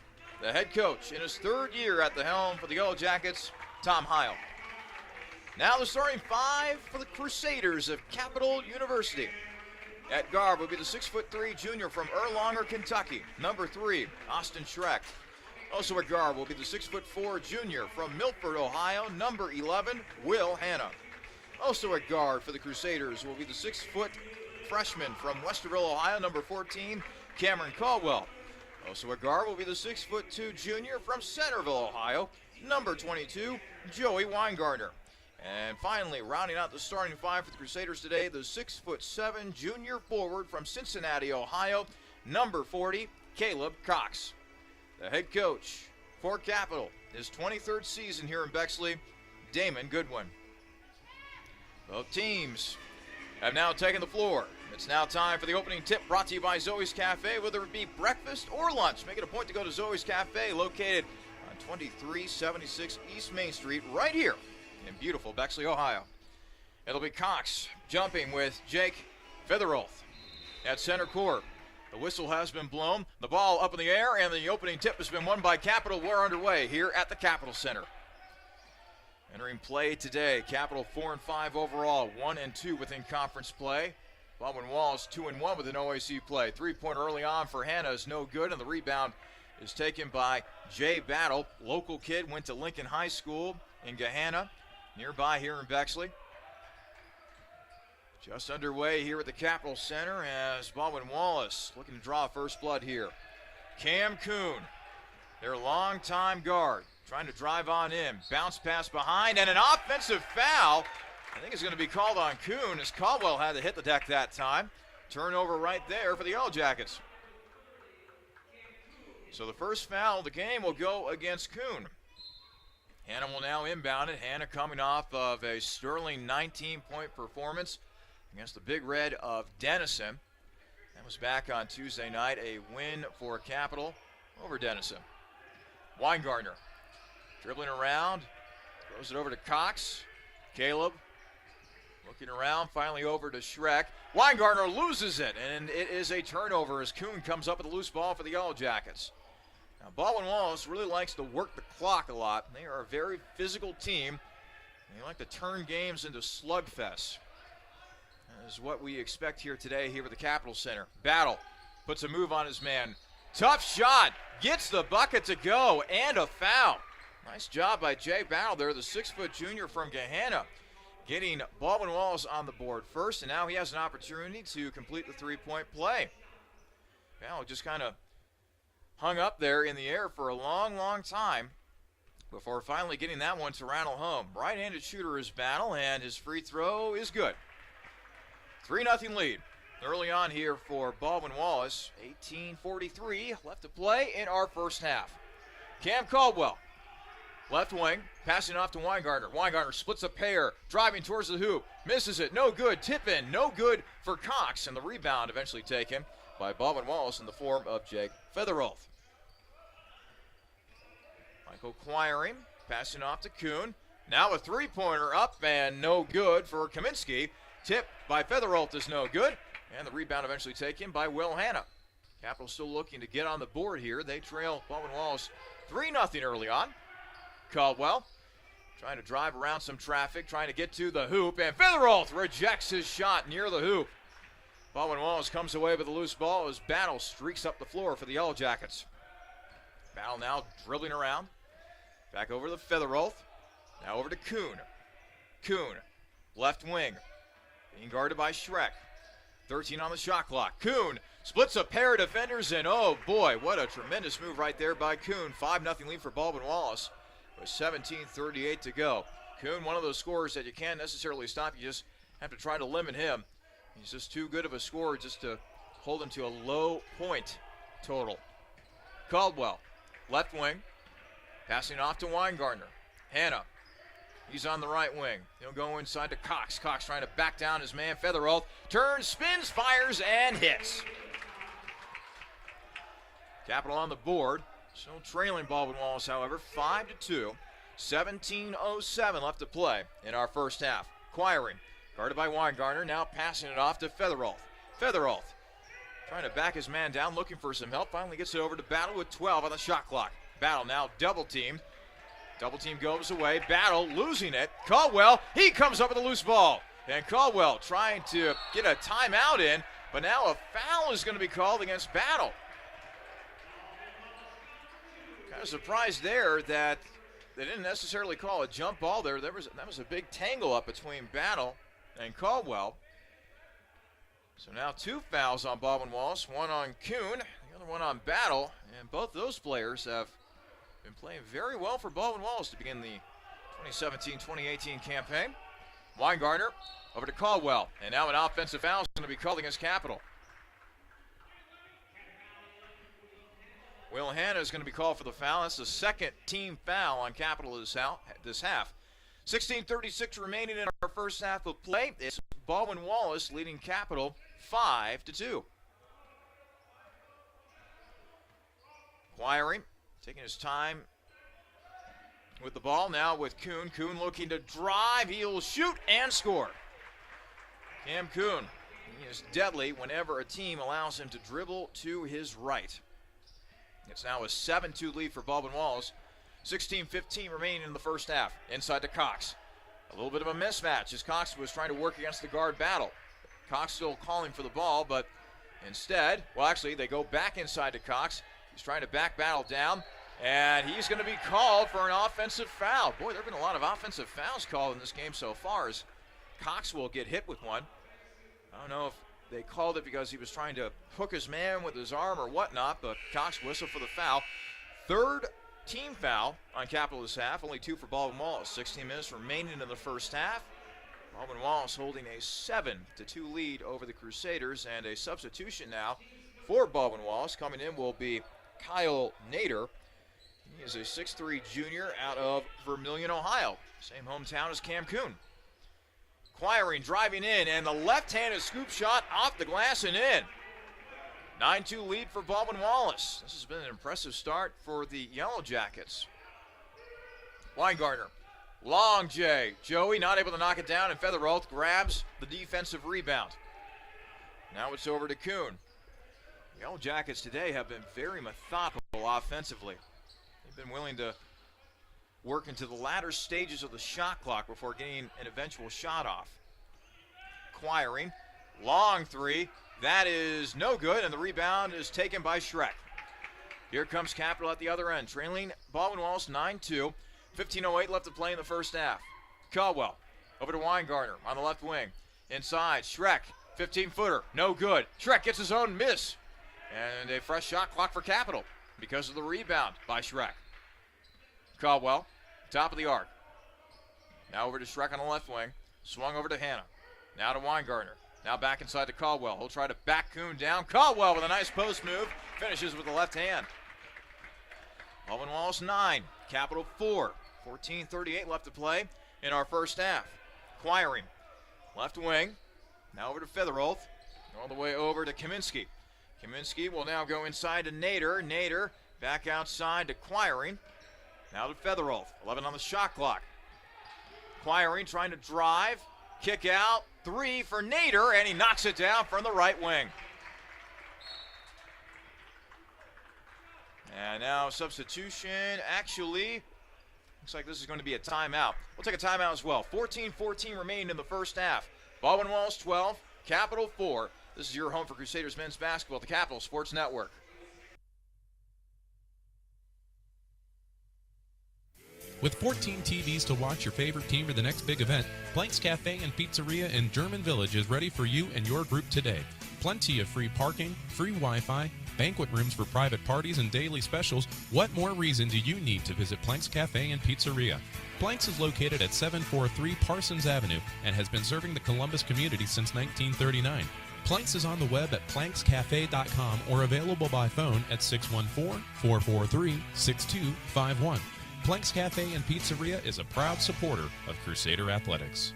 A: The head coach in his third year at the helm for the Yellow Jackets, Tom Heil. Now the starting five for the Crusaders of Capital University. At guard will be the 6'3" junior from Erlanger, Kentucky, number 3, Austin Schreck. Also at guard will be the 6'4" junior from Milford, Ohio, number 11, Will Hanna. Also at guard for the Crusaders will be the 6-foot freshman from Westerville, Ohio, number 14, Cameron Caldwell. Also at guard will be the 6'2" junior from Centerville, Ohio, number 22, Joey Weingartner. And finally, rounding out the starting five for the Crusaders today, the 6'7" junior forward from Cincinnati, Ohio, number 40, Caleb Cox. The head coach for Capital, his 23rd season here in Bexley, Damon Goodwin. Both teams have now taken the floor. It's now time for the opening tip brought to you by Zoe's Cafe, whether it be breakfast or lunch. Make it a point to go to Zoe's Cafe, located on 2376 East Main Street, right here in beautiful Bexley, Ohio. It'll be Cox jumping with Jake Featherolf at center court. The whistle has been blown, the ball up in the air, and the opening tip has been won by Capital. We're underway here at the Capital Center. Entering play today, Capital 4-5 overall, 1-2 within conference play. Baldwin Wallace 2-1 within OAC play. 3-pointer early on for Hanna is no good, and the rebound is taken by Jay Battle. Local kid, went to Lincoln High School in Gahanna, nearby here in Bexley. Just underway here at the Capital Center as Baldwin Wallace looking to draw first blood here. Cam Kuhn, their longtime guard, trying to drive on in. Bounce pass behind, and an offensive foul. I think it's going to be called on Kuhn as Caldwell had to hit the deck that time. Turnover right there for the Yellow Jackets. So the first foul of the game will go against Kuhn. Hannah will now inbound it. Hannah coming off of a sterling 19-point performance against the Big Red of Denison. That was back on Tuesday night, a win for Capital over Denison. Weingartner dribbling around, throws it over to Cox. Caleb looking around, finally over to Schreck. Weingartner loses it, and it is a turnover as Kuhn comes up with a loose ball for the Yellow Jackets. Now, Baldwin Wallace really likes to work the clock a lot. They are a very physical team. They like to turn games into slugfests. That is what we expect here today here at the Capitol Center. Battle puts a move on his man. Tough shot, gets the bucket to go, and a foul. Nice job by Jay Battle there, the 6-foot junior from Gahanna, getting Baldwin Wallace on the board first, and now he has an opportunity to complete the three-point play. Battle just kind of hung up there in the air for a long, long time before finally getting that one to rattle home. Right-handed shooter is Battle, and his free throw is good. 3-0 lead early on here for Baldwin Wallace. 18:43 left to play in our first half. Cam Caldwell, left wing, passing off to Weingartner. Weingartner splits a pair, driving towards the hoop, misses it, no good. Tip in, no good for Cox, and the rebound eventually taken by Baldwin Wallace in the form of Jake Featherolf. Michael Quiring passing off to Kuhn. Now a three-pointer up and no good for Kaminsky. Tip by Featherolf is no good, and the rebound eventually taken by Will Hanna. Capital still looking to get on the board here. They trail Baldwin Wallace 3-0 early on. Caldwell trying to drive around some traffic, trying to get to the hoop, and Featherolf rejects his shot near the hoop. Baldwin Wallace comes away with a loose ball as Battle streaks up the floor for the Yellow Jackets. Battle now dribbling around. Back over to Featherolf. Now over to Kuhn. Kuhn, left wing, being guarded by Schreck. 13 on the shot clock. Kuhn splits a pair of defenders, and oh boy, what a tremendous move right there by Kuhn. 5-0 lead for Baldwin Wallace with 17:38 to go. Kuhn, one of those scorers that you can't necessarily stop. You just have to try to limit him. He's just too good of a scorer just to hold him to a low point total. Caldwell, left wing, passing off to Weingartner. Hanna, he's on the right wing. He'll go inside to Cox. Cox trying to back down his man. Featherolf turns, spins, fires, and hits. Capital on the board. Still trailing Baldwin Wallace, however, 5-2. 17:07 left to play in our first half. Quiring, guarded by Weingartner, now passing it off to Featherolf. Featherolf trying to back his man down, looking for some help. Finally gets it over to Battle with 12 on the shot clock. Battle now double-teamed. Double team goes away. Battle losing it. Caldwell, he comes up with a loose ball. And Caldwell trying to get a timeout in, but now a foul is going to be called against Battle. Kind of surprised there that they didn't necessarily call a jump ball there. That was a big tangle up between Battle and Caldwell. So now two fouls on Baldwin Wallace, one on Kuhn, the other one on Battle, and both those players have been playing very well for Baldwin Wallace to begin the 2017-2018 campaign. Weingartner over to Caldwell, and now an offensive foul is going to be called against Capital. Will Hanna is going to be called for the foul. That's the second team foul on Capital this half. 16:36 remaining in our first half of play. It's Baldwin Wallace leading Capital 5-2. Quiring taking his time with the ball now with Kuhn. Kuhn looking to drive. He'll shoot and score. Cam Kuhn, he is deadly whenever a team allows him to dribble to his right. It's now a 7-2 lead for Baldwin Wallace. 16:15 remaining in the first half. Inside to Cox. A little bit of a mismatch as Cox was trying to work against the guard Battle. Cox still calling for the ball, but instead, well, actually, they go back inside to Cox. He's trying to back Battle down, and he's going to be called for an offensive foul. Boy, there have been a lot of offensive fouls called in this game so far, as Cox will get hit with one. I don't know if they called it because he was trying to hook his man with his arm or whatnot, but Cox whistled for the foul. Third team foul on Capital this half, only two for Baldwin Wallace. 16 minutes remaining in the first half. Baldwin Wallace holding a 7-2 lead over the Crusaders, and a substitution now for Baldwin Wallace. Coming in will be Kyle Nader. He is a 6'3 junior out of Vermilion, Ohio. Same hometown as Cam Kuhn. Quiring, driving in, and the left-handed scoop shot off the glass and in. 9-2 lead for Baldwin Wallace. This has been an impressive start for the Yellow Jackets. Weingartner, long J. Joey not able to knock it down, and Featheroth grabs the defensive rebound. Now it's over to Kuhn. The Yellow Jackets today have been very methodical offensively. They've been willing to work into the latter stages of the shot clock before getting an eventual shot off. Quiring, long three. That is no good, and the rebound is taken by Schreck. Here comes Capital at the other end, trailing Baldwin Wallace 9-2. 15:08 left to play in the first half. Caldwell over to Weingartner on the left wing. Inside, Schreck, 15-footer, no good. Schreck gets his own miss, and a fresh shot clock for Capital because of the rebound by Schreck. Caldwell, top of the arc. Now over to Schreck on the left wing. Swung over to Hanna. Now to Weingartner. Now back inside to Caldwell. He'll try to back Kuhn down. Caldwell with a nice post move. Finishes with the left hand. Baldwin Wallace 9. Capital 4. 14:38 left to play in our first half. Quiring. Left wing. Now over to Featheroth. All the way over to Kaminsky. Kaminsky will now go inside to Nader. Nader back outside to Quiring. Now to Featheroth. 11 on the shot clock. Quiring trying to drive. Kick out. 3 for Nader, and he knocks it down from the right wing. And now substitution. Actually, looks like this is going to be a timeout. We'll take a timeout as well. 14:14 remaining in the first half. Baldwin Wallace 12, Capital 4. This is your home for Crusaders men's basketball at the Capital Sports Network.
H: With 14 TVs to watch your favorite team or the next big event, Blank's Cafe and Pizzeria in German Village is ready for you and your group today. Plenty of free parking, free Wi-Fi, banquet rooms for private parties, and daily specials. What more reason do you need to visit Plank's Cafe and Pizzeria? Plank's is located at 743 Parsons Avenue and has been serving the Columbus community since 1939. Plank's is on the web at plankscafe.com or available by phone at 614-443-6251. Plank's Cafe and Pizzeria is a proud supporter of Crusader Athletics.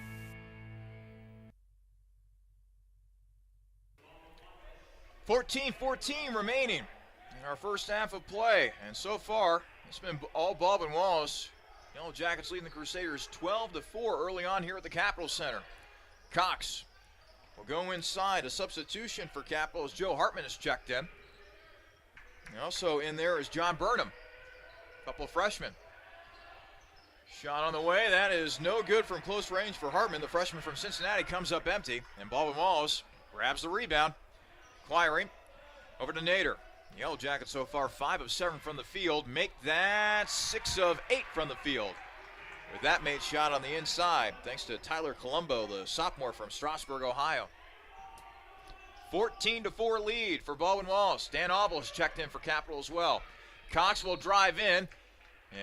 A: $14-14 remaining in our first half of play. And so far, it's been all Baldwin Wallace. Yellow Jackets leading the Crusaders 12-4 early on here at the Capitol Center. Cox will go inside. A substitution for Capital as Joe Hartman is checked in. And also in there is John Burnham, a couple of freshmen. Shot on the way. That is no good from close range for Hartman. The freshman from Cincinnati comes up empty, and Baldwin Wallace grabs the rebound. Quiring over to Nader. Yellow Jackets so far 5 of 7 from the field. Make that 6 of 8 from the field. With that made shot on the inside, thanks to Tyler Colombo, the sophomore from Strasburg, Ohio. 14-4 lead for Baldwin Wallace. Dan Auble is checked in for Capital as well. Cox will drive in,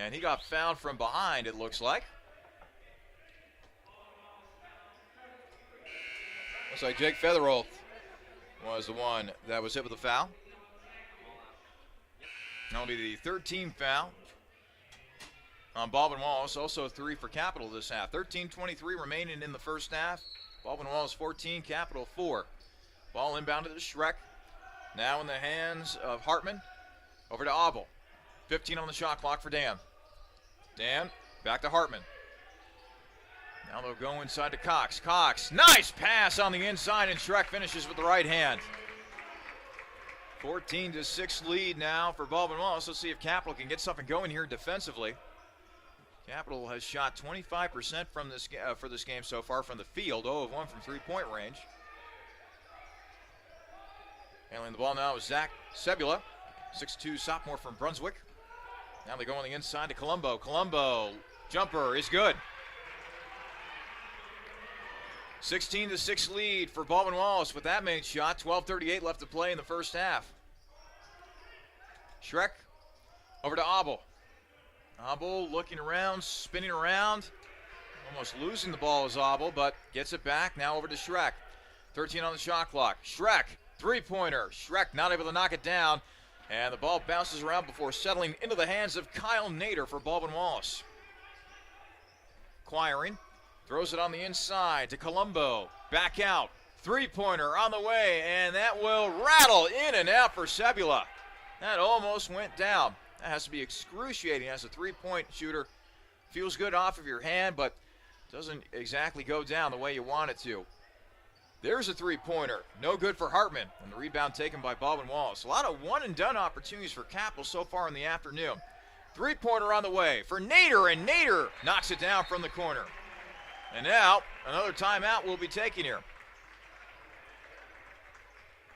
A: and he got fouled from behind, it looks like. Looks like Jake Featheroth was the one that was hit with a foul. That'll be the 13th foul on Baldwin Wallace. Also 3 for Capital this half. 13:23 remaining in the first half. Baldwin Wallace 14, Capital 4. Ball inbounded to Schreck. Now in the hands of Hartman. Over to Auble. 15 on the shot clock for Dan. Dan, back to Hartman. Now they'll go inside to Cox. Cox, nice pass on the inside, and Schreck finishes with the right hand. 14-6 lead now for Baldwin Wallace. Let's see if Capital can get something going here defensively. Capital has shot 25% from this for this game so far from the field, 0 of 1 from three-point range. Handling the ball now is Zach Sebula, 6'2 sophomore from Brunswick. Now they go on the inside to Colombo. Colombo, jumper is good. 16-6 lead for Baldwin Wallace with that main shot. 12:38 left to play in the first half. Schreck over to Auble. Auble looking around, spinning around. Almost losing the ball is Auble, but gets it back. Now over to Schreck. 13 on the shot clock. Schreck, three-pointer. Schreck not able to knock it down. And the ball bounces around before settling into the hands of Kyle Nader for Baldwin Wallace. Acquiring, throws it on the inside to Colombo. Back out, three-pointer on the way, and that will rattle in and out for Sebula. That almost went down. That has to be excruciating as a three-point shooter. Feels good off of your hand, but doesn't exactly go down the way you want it to. There's a three-pointer. No good for Hartman. And the rebound taken by Baldwin Wallace. A lot of one-and-done opportunities for Capital so far in the afternoon. Three-pointer on the way for Nader, and Nader knocks it down from the corner. And now, another timeout will be taken here.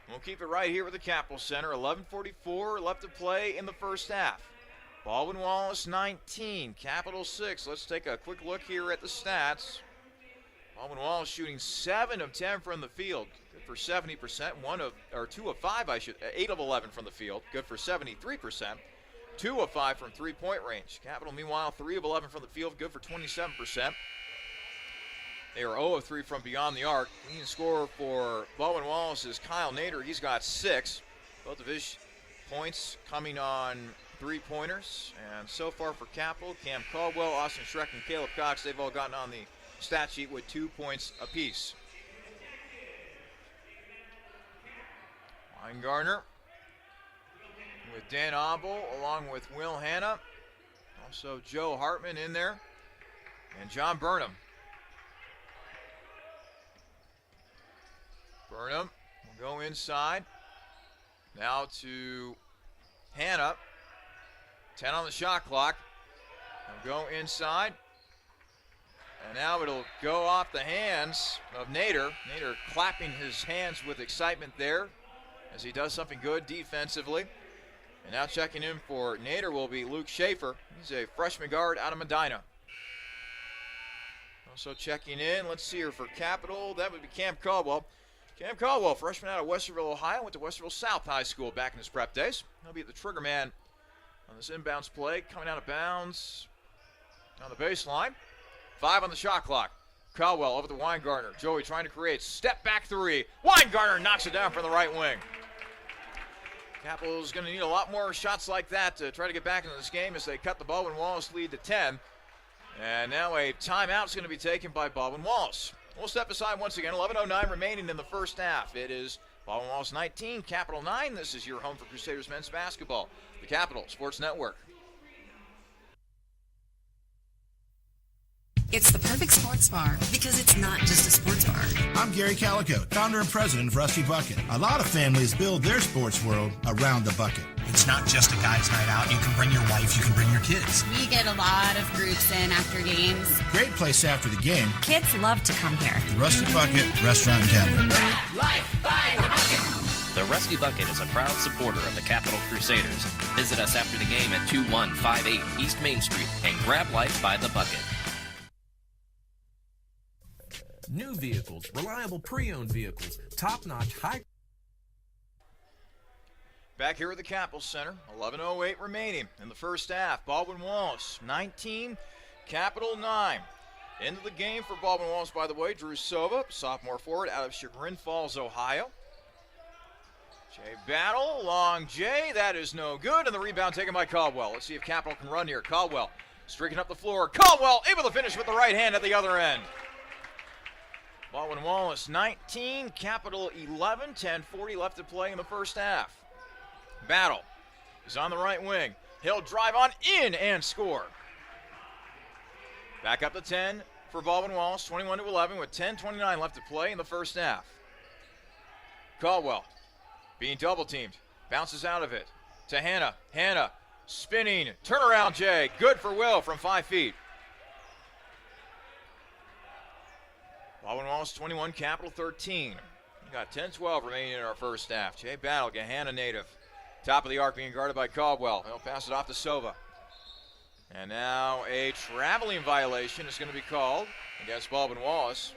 A: We'll keep it right here with the Capital Center. 11:44 left to play in the first half. Baldwin Wallace 19, Capital 6. Let's take a quick look here at the stats. Baldwin Wallace shooting 7 of 10 from the field, good for 70%. 2 of 5, 8 of 11 from the field, good for 73%. 2 of 5 from three-point range. Capital, meanwhile, 3 of 11 from the field, good for 27%. They are 0 of 3 from beyond the arc. Leading scorer for Baldwin Wallace is Kyle Nader. He's got 6. Both of his points coming on three-pointers. And so far for Capital, Cam Caldwell, Austin Schreck, and Caleb Cox, they've all gotten on the stat sheet with 2 points apiece. Weingartner with Dan Abel along with Will Hanna. Also Joe Hartman in there. And John Burnham. Burnham will go inside. Now to Hanna. 10 on the shot clock. He'll go inside. And now it'll go off the hands of Nader. Nader clapping his hands with excitement there as he does something good defensively. And now checking in for Nader will be Luke Schaefer. He's a freshman guard out of Medina. Also checking in, let's see here for Capital, that would be Cam Caldwell. Cam Caldwell, freshman out of Westerville, Ohio, went to Westerville South High School back in his prep days. He'll be the trigger man on this inbounds play, coming out of bounds on the baseline. 5 on the shot clock. Caldwell over to Weingartner. Joey trying to create step back three. Weingartner knocks it down from the right wing. Capital's going to need a lot more shots like that to try to get back into this game as they cut the Baldwin Wallace lead to 10. And now a timeout is going to be taken by Baldwin Wallace. We'll step aside once again. 11:09 remaining in the first half. It is Baldwin Wallace 19, Capital 9. This is your home for Crusaders men's basketball. The Capital Sports Network.
G: It's the perfect sports bar because it's not just a sports bar.
I: I'm Gary Calico, founder and president of Rusty Bucket. A lot of families build their sports world around the bucket.
J: It's not just a guy's night out. You can bring your wife, you can bring your kids.
K: We get a lot of groups in after games.
I: Great place after the game.
G: Kids love to come here.
I: The Rusty Bucket Restaurant and Tavern.
K: Life by the bucket.
L: The Rusty Bucket is a proud supporter of the Capital Crusaders. Visit us after the game at 2158 East Main Street and grab life by the bucket.
O: New vehicles, reliable pre-owned vehicles, top-notch high...
A: Back here at the Capital Center, 11:08 remaining in the first half. Baldwin Wallace, 19, Capital 9. Into the game for Baldwin Wallace, by the way, Drew Sova, sophomore forward out of Chagrin Falls, Ohio. Jay Battle, long Jay, that is no good, and the rebound taken by Caldwell. Let's see if Capital can run here. Caldwell streaking up the floor. Caldwell able to finish with the right hand at the other end. Baldwin Wallace 19, Capital 11, 10:40 left to play in the first half. Battle is on the right wing. He'll drive on in and score. Back up to 10 for Baldwin Wallace, 21-11 with 10:29 left to play in the first half. Caldwell being double teamed, bounces out of it to Hanna. Hanna spinning, turnaround Jay, good for Will from 5 feet. Baldwin Wallace 21, Capital 13. We got 10-12 remaining in our first half. Jay Battle, Gahanna native. Top of the arc being guarded by Caldwell. He'll pass it off to Sova. And now a traveling violation is going to be called against Baldwin Wallace.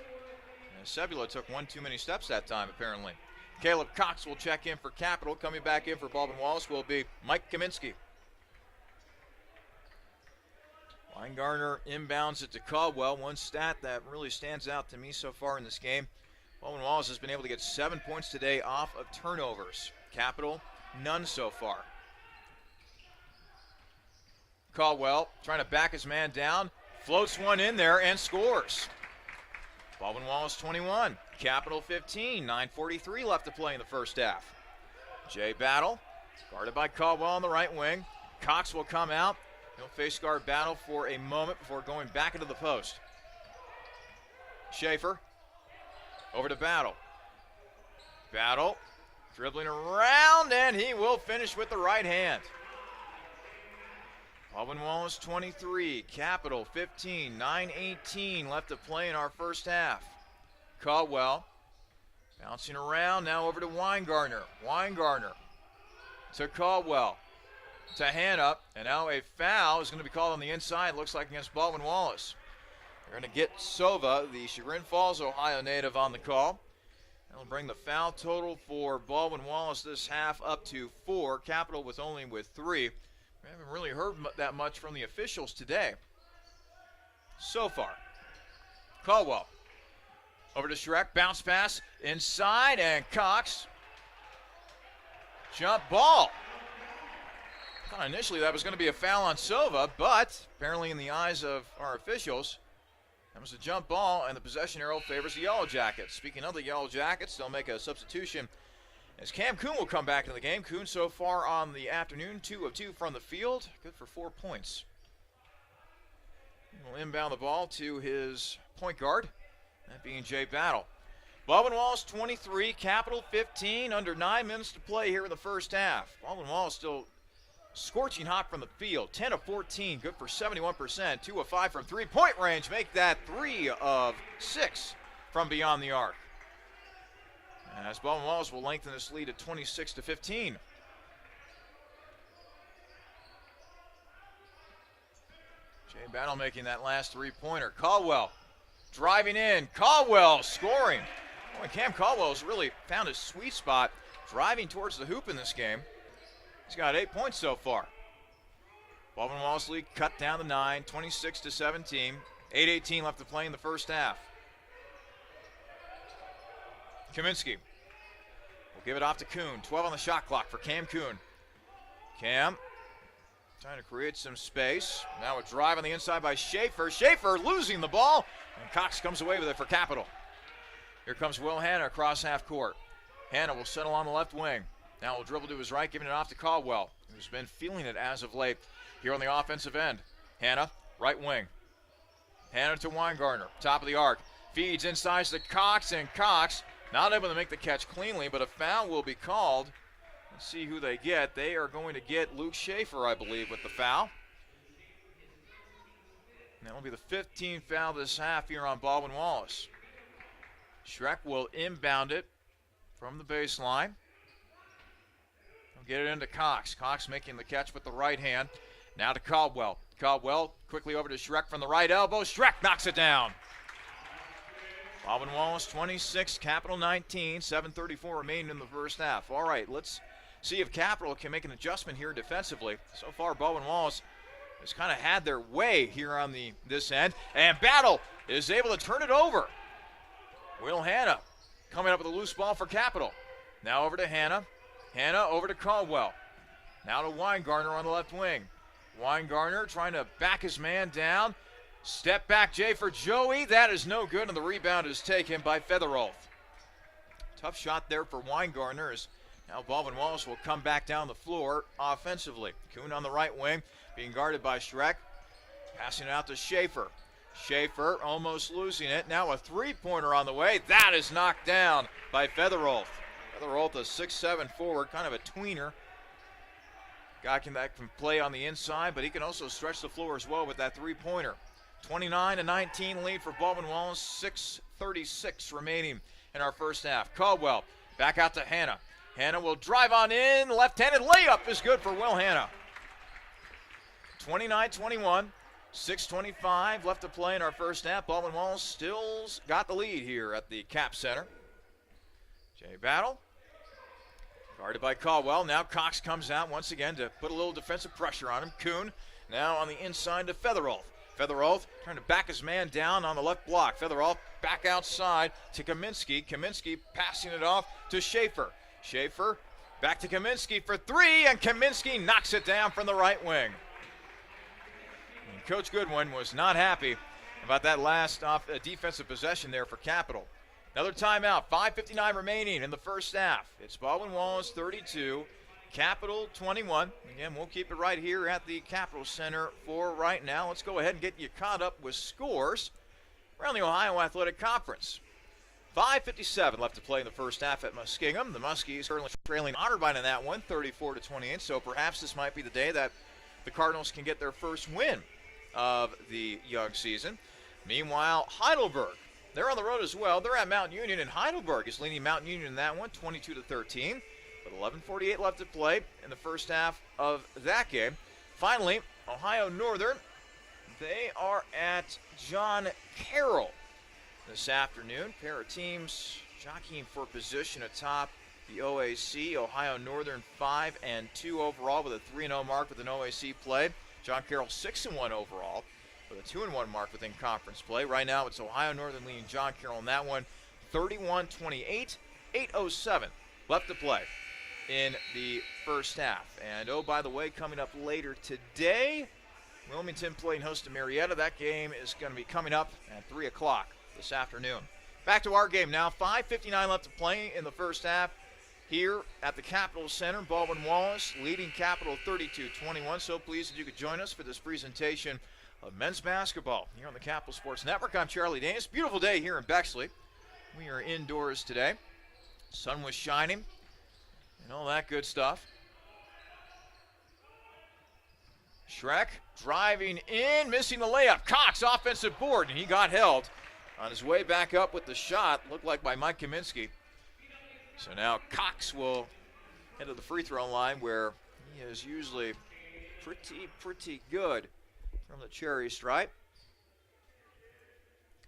A: And Sebula took one too many steps that time, apparently. Caleb Cox will check in for Capital. Coming back in for Baldwin Wallace will be Mike Kaminsky. Weingartner inbounds it to Caldwell. One stat that really stands out to me so far in this game. Baldwin Wallace has been able to get 7 points today off of turnovers. Capital, none so far. Caldwell trying to back his man down, floats one in there and scores. Baldwin Wallace 21, Capital 15, 9:43 left to play in the first half. Jay Battle, guarded by Caldwell on the right wing. Cox will come out. He'll face guard Battle for a moment before going back into the post. Schaefer, over to Battle. Battle, dribbling around, and he will finish with the right hand. Baldwin Wallace 23, Capital 15, 9:18 left to play in our first half. Caldwell bouncing around, now over to Weingartner. Weingartner to Caldwell, to Hannah, and now a foul is going to be called on the inside, looks like against Baldwin Wallace. They're going to get Sova, the Chagrin Falls, Ohio native, on the call. That'll bring the foul total for Baldwin Wallace this half up to 4. Capital with only 3. We haven't really heard that much from the officials today so far. Caldwell over to Schreck, bounce pass inside, and Cox. Jump ball. Thought initially that was going to be a foul on Sova, but apparently in the eyes of our officials, that was a jump ball, and the possession arrow favors the Yellow Jackets. Speaking of the Yellow Jackets, they'll make a substitution as Cam Kuhn will come back into the game. Kuhn so far on the afternoon, 2 of 2 from the field, good for 4 points. He'll inbound the ball to his point guard, that being Jay Battle. Baldwin Wallace 23, Capital 15, under 9 minutes to play here in the first half. Baldwin Wallace still scorching hot from the field, 10 of 14, good for 71%, 2 of 5 from three-point range, make that 3 of 6 from beyond the arc. As Baldwin Wallace will lengthen this lead at 26-15. Jay Battle making that last three-pointer. Caldwell driving in. Caldwell scoring. Boy, Cam Caldwell's really found his sweet spot driving towards the hoop in this game. He's got 8 points so far. Baldwin Wallace lead cut down to 9, 26-17. 8:18 left to play in the first half. Kaminsky will give it off to Kuhn. 12 on the shot clock for Cam Kuhn. Cam trying to create some space. Now a drive on the inside by Schaefer. Schaefer losing the ball, and Cox comes away with it for Capital. Here comes Will Hannah across half court. Hannah will settle on the left wing. Now will dribble to his right, giving it off to Caldwell, who's been feeling it as of late here on the offensive end. Hannah, right wing. Hannah to Weingartner, top of the arc. Feeds inside to Cox, and Cox not able to make the catch cleanly, but a foul will be called. Let's see who they get. They are going to get Luke Schaefer, I believe, with the foul. And that will be the 15th foul this half here on Baldwin Wallace. Schreck will inbound it from the baseline. He'll get it into Cox. Cox making the catch with the right hand. Now to Caldwell. Caldwell quickly over to Schreck from the right elbow. Schreck knocks it down. Baldwin Wallace 26, Capital 19, 7:34 remaining in the first half. All right, let's see if Capital can make an adjustment here defensively. So far, Baldwin Wallace has kind of had their way here on this end, and Battle is able to turn it over. Will Hannah coming up with a loose ball for Capital. Now over to Hannah. Hannah over to Caldwell. Now to Weingartner on the left wing. Weingartner trying to back his man down. Step back Jay for Joey. That is no good, and the rebound is taken by Featherolf. Tough shot there for Weingartner as now Baldwin Wallace will come back down the floor offensively. Kuhn on the right wing, being guarded by Schreck. Passing it out to Schaefer. Schaefer almost losing it. Now a three-pointer on the way. That is knocked down by Featherolf. Featherolf, a 6'7" forward, kind of a tweener. Guy that can play on the inside, but he can also stretch the floor as well with that three-pointer. 29-19 lead for Baldwin Wallace, 6:36 remaining in our first half. Caldwell back out to Hannah. Hannah will drive on in. Left-handed layup is good for Will Hannah. 29-21, 6:25 left to play in our first half. Baldwin Wallace still got the lead here at the Cap Center. Jay Battle, guarded by Caldwell. Now Cox comes out once again to put a little defensive pressure on him. Kuhn now on the inside to Featherolf. Featherolf trying to back his man down on the left block. Featherolf back outside to Kaminsky. Kaminsky passing it off to Schaefer. Schaefer back to Kaminsky for three, and Kaminsky knocks it down from the right wing. Coach Goodwin was not happy about that last defensive possession there for Capital. Another timeout, 5:59 remaining in the first half. It's Baldwin Wallace 32, Capital 21. Again, we'll keep it right here at the Capital Center for right now. Let's go ahead and get you caught up with scores around the Ohio Athletic Conference. 5:57 left to play in the first half at Muskingum. The Muskies certainly trailing Otterbein in that one, 34-28. So perhaps this might be the day that the Cardinals can get their first win of the young season. Meanwhile, Heidelberg, they're on the road as well. They're at Mount Union, and Heidelberg is leading Mount Union in that one, 22-13. With 11:48 left to play in the first half of that game. Finally, Ohio Northern, they are at John Carroll this afternoon. Pair of teams jockeying for position atop the OAC. Ohio Northern 5-2 overall with a 3-0 mark with an OAC play. John Carroll 6-1 overall with a 2-1 mark within conference play. Right now it's Ohio Northern leading John Carroll in that one, 31-28, 8:07 left to play in the first half. And oh, by the way, coming up later today, Wilmington playing host to Marietta. That game is going to be coming up at 3 o'clock this afternoon. Back to our game now. 5:59 left to play in the first half here at the Capital Center. Baldwin Wallace leading Capital 32-21. So pleased that you could join us for this presentation of men's basketball here on the Capital Sports Network. I'm Charlie Danis. Beautiful day here in Bexley. We are indoors today. Sun was shining and all that good stuff. Schreck driving in, missing the layup. Cox offensive board, and he got held on his way back up with the shot, looked like by Mike Kaminsky. So now Cox will head to the free throw line where he is usually pretty good from the cherry stripe.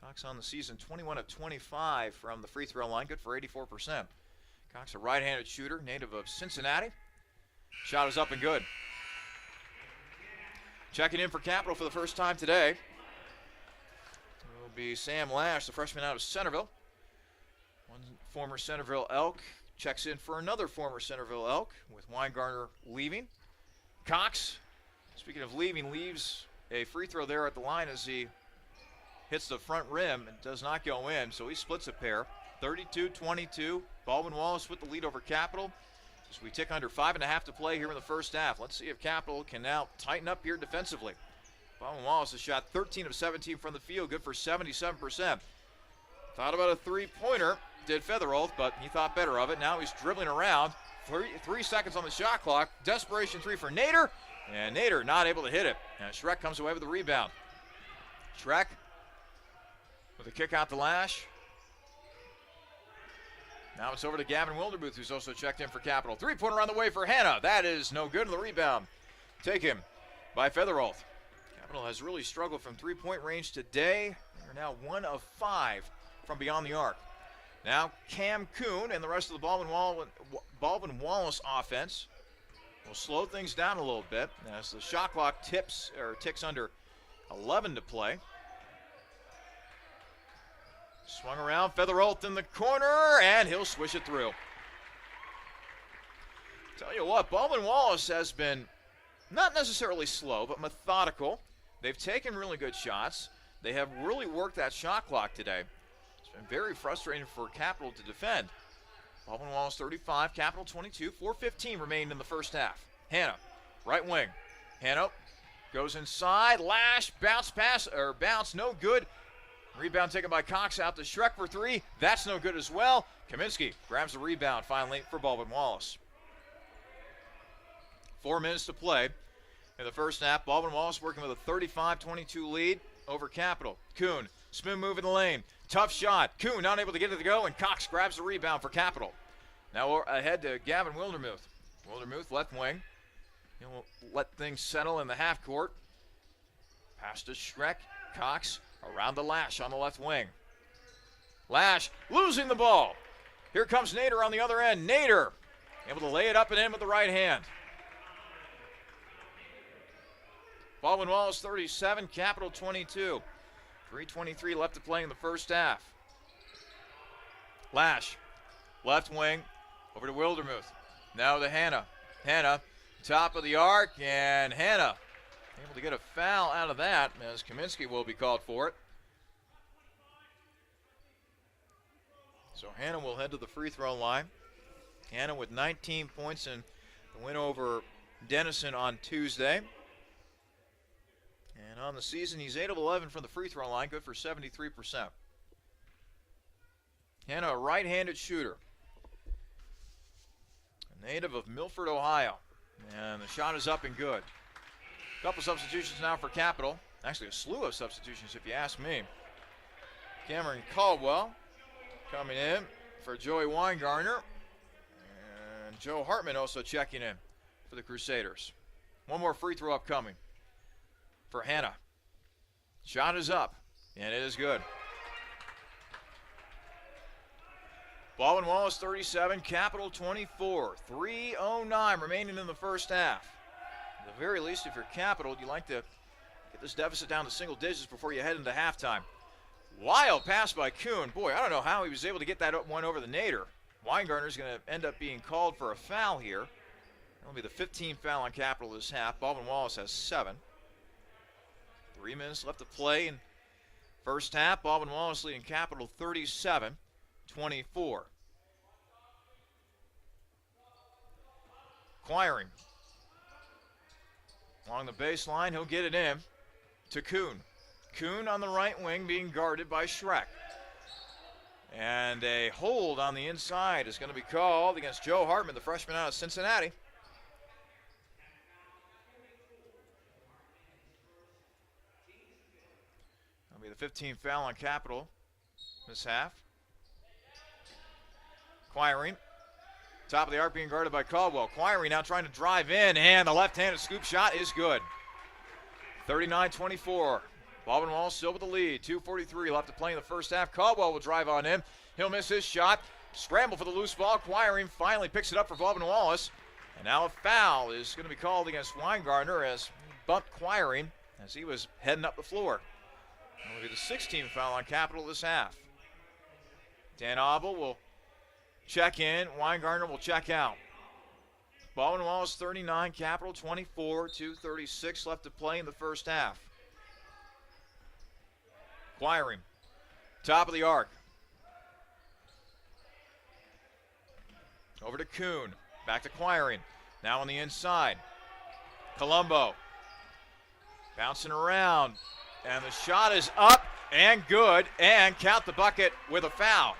A: Cox on the season 21 of 25 from the free throw line, good for 84%. Cox, a right-handed shooter, native of Cincinnati. Shot is up and good. Checking in for Capital for the first time today will be Sam Lash, the freshman out of Centerville. One former Centerville Elk checks in for another former Centerville Elk with Weingartner leaving. Cox, speaking of leaving, leaves a free throw there at the line as he hits the front rim and does not go in, so he splits a pair. 32-22, Baldwin Wallace with the lead over Capital. As we tick under 5.5 to play here in the first half. Let's see if Capital can now tighten up here defensively. Baldwin Wallace has shot 13 of 17 from the field, good for 77%. Thought about a three-pointer, did Featherolf, but he thought better of it. Now he's dribbling around. 3 seconds on the shot clock. Desperation three for Nader, and Nader not able to hit it. And Schreck comes away with the rebound. Schreck with a kick out to Lash. Now it's over to Gavin Wildermuth, who's also checked in for Capital. Three-pointer on the way for Hanna. That is no good. The rebound taken by Featherolf. Capital has really struggled from three-point range today. They're now 1 of 5 from beyond the arc. Now Cam Kuhn and the rest of the Baldwin Wallace offense will slow things down a little bit as the shot clock ticks under 11 to play. Swung around, Featherolf in the corner, and he'll swish it through. Tell you what, Baldwin Wallace has been not necessarily slow, but methodical. They've taken really good shots. They have really worked that shot clock today. It's been very frustrating for Capital to defend. Baldwin Wallace 35, Capital 22, 4:15 remained in the first half. Hanna, right wing. Hanna goes inside, Lash, bounce, no good. Rebound taken by Cox out to Schreck for 3. That's no good as well. Kaminsky grabs the rebound finally for Baldwin Wallace. 4 minutes to play in the first half. Baldwin Wallace working with a 35-22 lead over Capital. Kuhn, spin move in the lane. Tough shot. Kuhn not able to get it to go, and Cox grabs the rebound for Capital. Now we're ahead to Gavin Wildermuth. Wildermuth, left wing. He'll let things settle in the half court. Pass to Schreck. Cox around the Lash on the left wing. Lash losing the ball. Here comes Nader on the other end. Nader able to lay it up and in with the right hand. Baldwin Wallace 37, Capital 22. 3:23 left to play in the first half. Lash, left wing, over to Wildermuth. Now to Hanna. Hanna, top of the arc, and Hanna Able to get a foul out of that as Kaminsky will be called for it. So Hannah will head to the free throw line. Hannah with 19 points in the win over Denison on Tuesday. And on the season, he's 8 of 11 from the free throw line, good for 73%. Hannah, a right-handed shooter. A native of Milford, Ohio. And the shot is up and good. A couple substitutions now for Capital. Actually, a slew of substitutions if you ask me. Cameron Caldwell coming in for Joey Weingartner. And Joe Hartman also checking in for the Crusaders. One more free throw upcoming for Hannah. Shot is up, and it is good. Baldwin Wallace 37, Capital 24. 3:09 remaining in the first half. At the very least, if you're Capital, you'd like to get this deficit down to single digits before you head into halftime. Wild pass by Kuhn. Boy, I don't know how he was able to get that one over the nadir. Weingartner's going to end up being called for a foul here. That'll be the 15th foul on Capital this half. Baldwin Wallace has 7. 3 minutes left to play in first half. Baldwin Wallace leading Capital 37-24. Quiring. Along the baseline, he'll get it in to Kuhn. Kuhn on the right wing being guarded by Schreck. And a hold on the inside is going to be called against Joe Hartman, the freshman out of Cincinnati. That'll be the 15th foul on Capital this half. Quiring. Top of the arc being guarded by Caldwell. Quiring now trying to drive in, and the left-handed scoop shot is good. 39-24. Baldwin Wallace still with the lead. 2:43 left to play in the first half. Caldwell will drive on in. He'll miss his shot. Scramble for the loose ball. Quiring finally picks it up for Baldwin Wallace. And now a foul is going to be called against Weingartner as he bumped Quiring as he was heading up the floor. That'll be the 16th foul on Capital this half. Dan Abel will check in. Weingartner will check out. Baldwin Wallace 39, Capital 24, 2:36 left to play in the first half. Quiring. Top of the arc. Over to Kuhn. Back to Quiring. Now on the inside. Colombo. Bouncing around. And the shot is up and good. And count the bucket with a foul.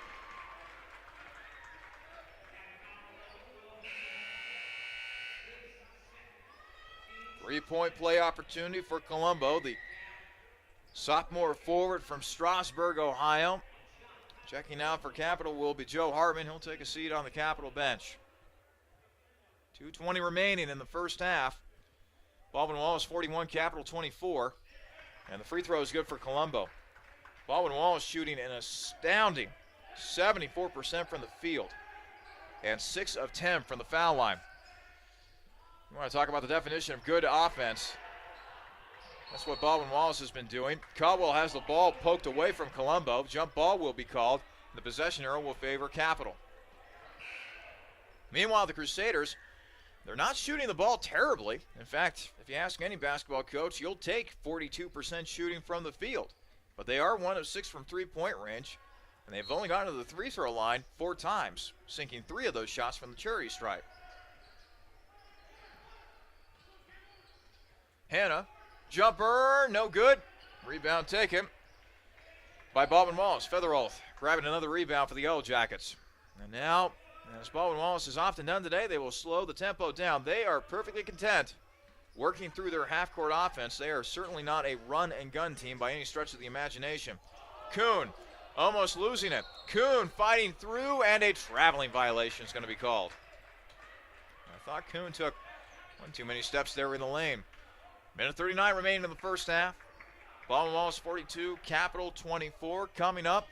A: Three-point play opportunity for Colombo, the sophomore forward from Strasburg, Ohio. Checking out for Capital will be Joe Hartman. He'll take a seat on the Capital bench. 2:20 remaining in the first half. Baldwin Wallace 41, Capital 24. And the free throw is good for Colombo. Baldwin Wallace shooting an astounding 74% from the field and 6 of 10 from the foul line. You want to talk about the definition of good offense. That's what Baldwin Wallace has been doing. Caldwell has the ball poked away from Colombo. Jump ball will be called. The possession arrow will favor Capital. Meanwhile, the Crusaders, they're not shooting the ball terribly. In fact, if you ask any basketball coach, you'll take 42% shooting from the field. But they are 1 of 6 from three-point range, and they've only gotten to the free throw line 4 times, sinking 3 of those shots from the charity stripe. Hannah, jumper, no good. Rebound taken by Baldwin Wallace. Featheroth grabbing another rebound for the Yellow Jackets. And now, as Baldwin Wallace has often done today, they will slow the tempo down. They are perfectly content working through their half-court offense. They are certainly not a run-and-gun team by any stretch of the imagination. Kuhn almost losing it. Kuhn fighting through, and a traveling violation is going to be called. I thought Kuhn took one too many steps there in the lane. Minute 39 remaining in the first half. Baldwin Wallace 42, Capital 24. Coming up,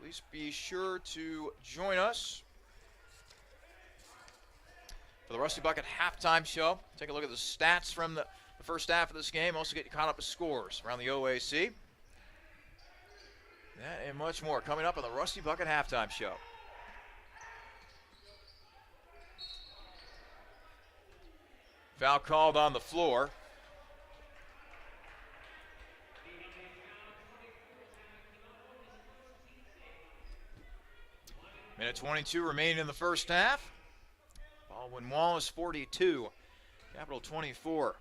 A: please be sure to join us for the Rusty Bucket halftime show. Take a look at the stats from the first half of this game. Also get you caught up with scores around the OAC. That and much more coming up on the Rusty Bucket halftime show. Foul called on the floor. Minute 22 remaining in the first half. Baldwin Wallace 42, Capital 24.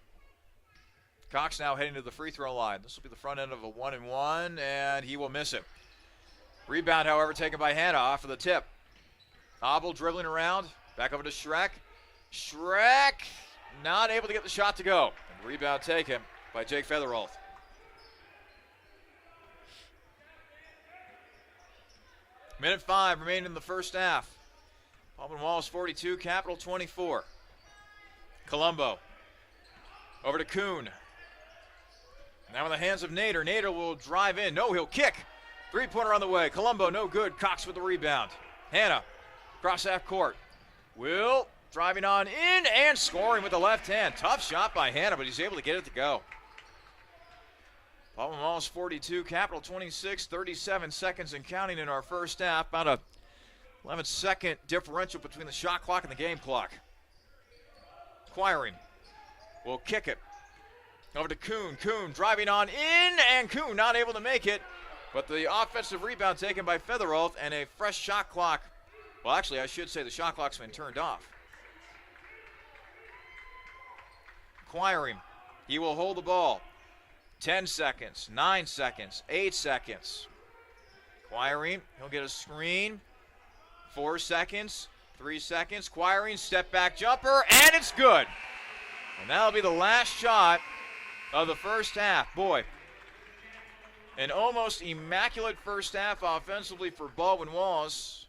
A: Cox now heading to the free throw line. This will be the front end of a 1-and-1, and he will miss it. Rebound, however, taken by Hannah off of the tip. Hobble dribbling around, back over to Schreck. Schreck not able to get the shot to go. And rebound taken by Jake Featherolf. Minute 5 remaining in the first half. Baldwin Wallace 42, Capital 24. Colombo over to Kuhn. Now in the hands of Nader. Nader will drive in. No, he'll kick. Three-pointer on the way. Colombo, no good. Cox with the rebound. Hannah, cross half court. Will driving on in and scoring with the left hand. Tough shot by Hannah, but he's able to get it to go. Baldwin Wallace 42, Capital 26, 37 seconds and counting in our first half. About a 11-second differential between the shot clock and the game clock. Quiring will kick it over to Kuhn. Kuhn driving on in, and Kuhn not able to make it. But the offensive rebound taken by Featherolf and a fresh shot clock. Well, actually, I should say the shot clock's been turned off. Quiring, he will hold the ball. 10 seconds, 9 seconds, 8 seconds. Quiring, he'll get a screen. 4 seconds, 3 seconds. Quiring, step back jumper, and it's good. And that'll be the last shot of the first half. Boy, an almost immaculate first half offensively for Baldwin Wallace.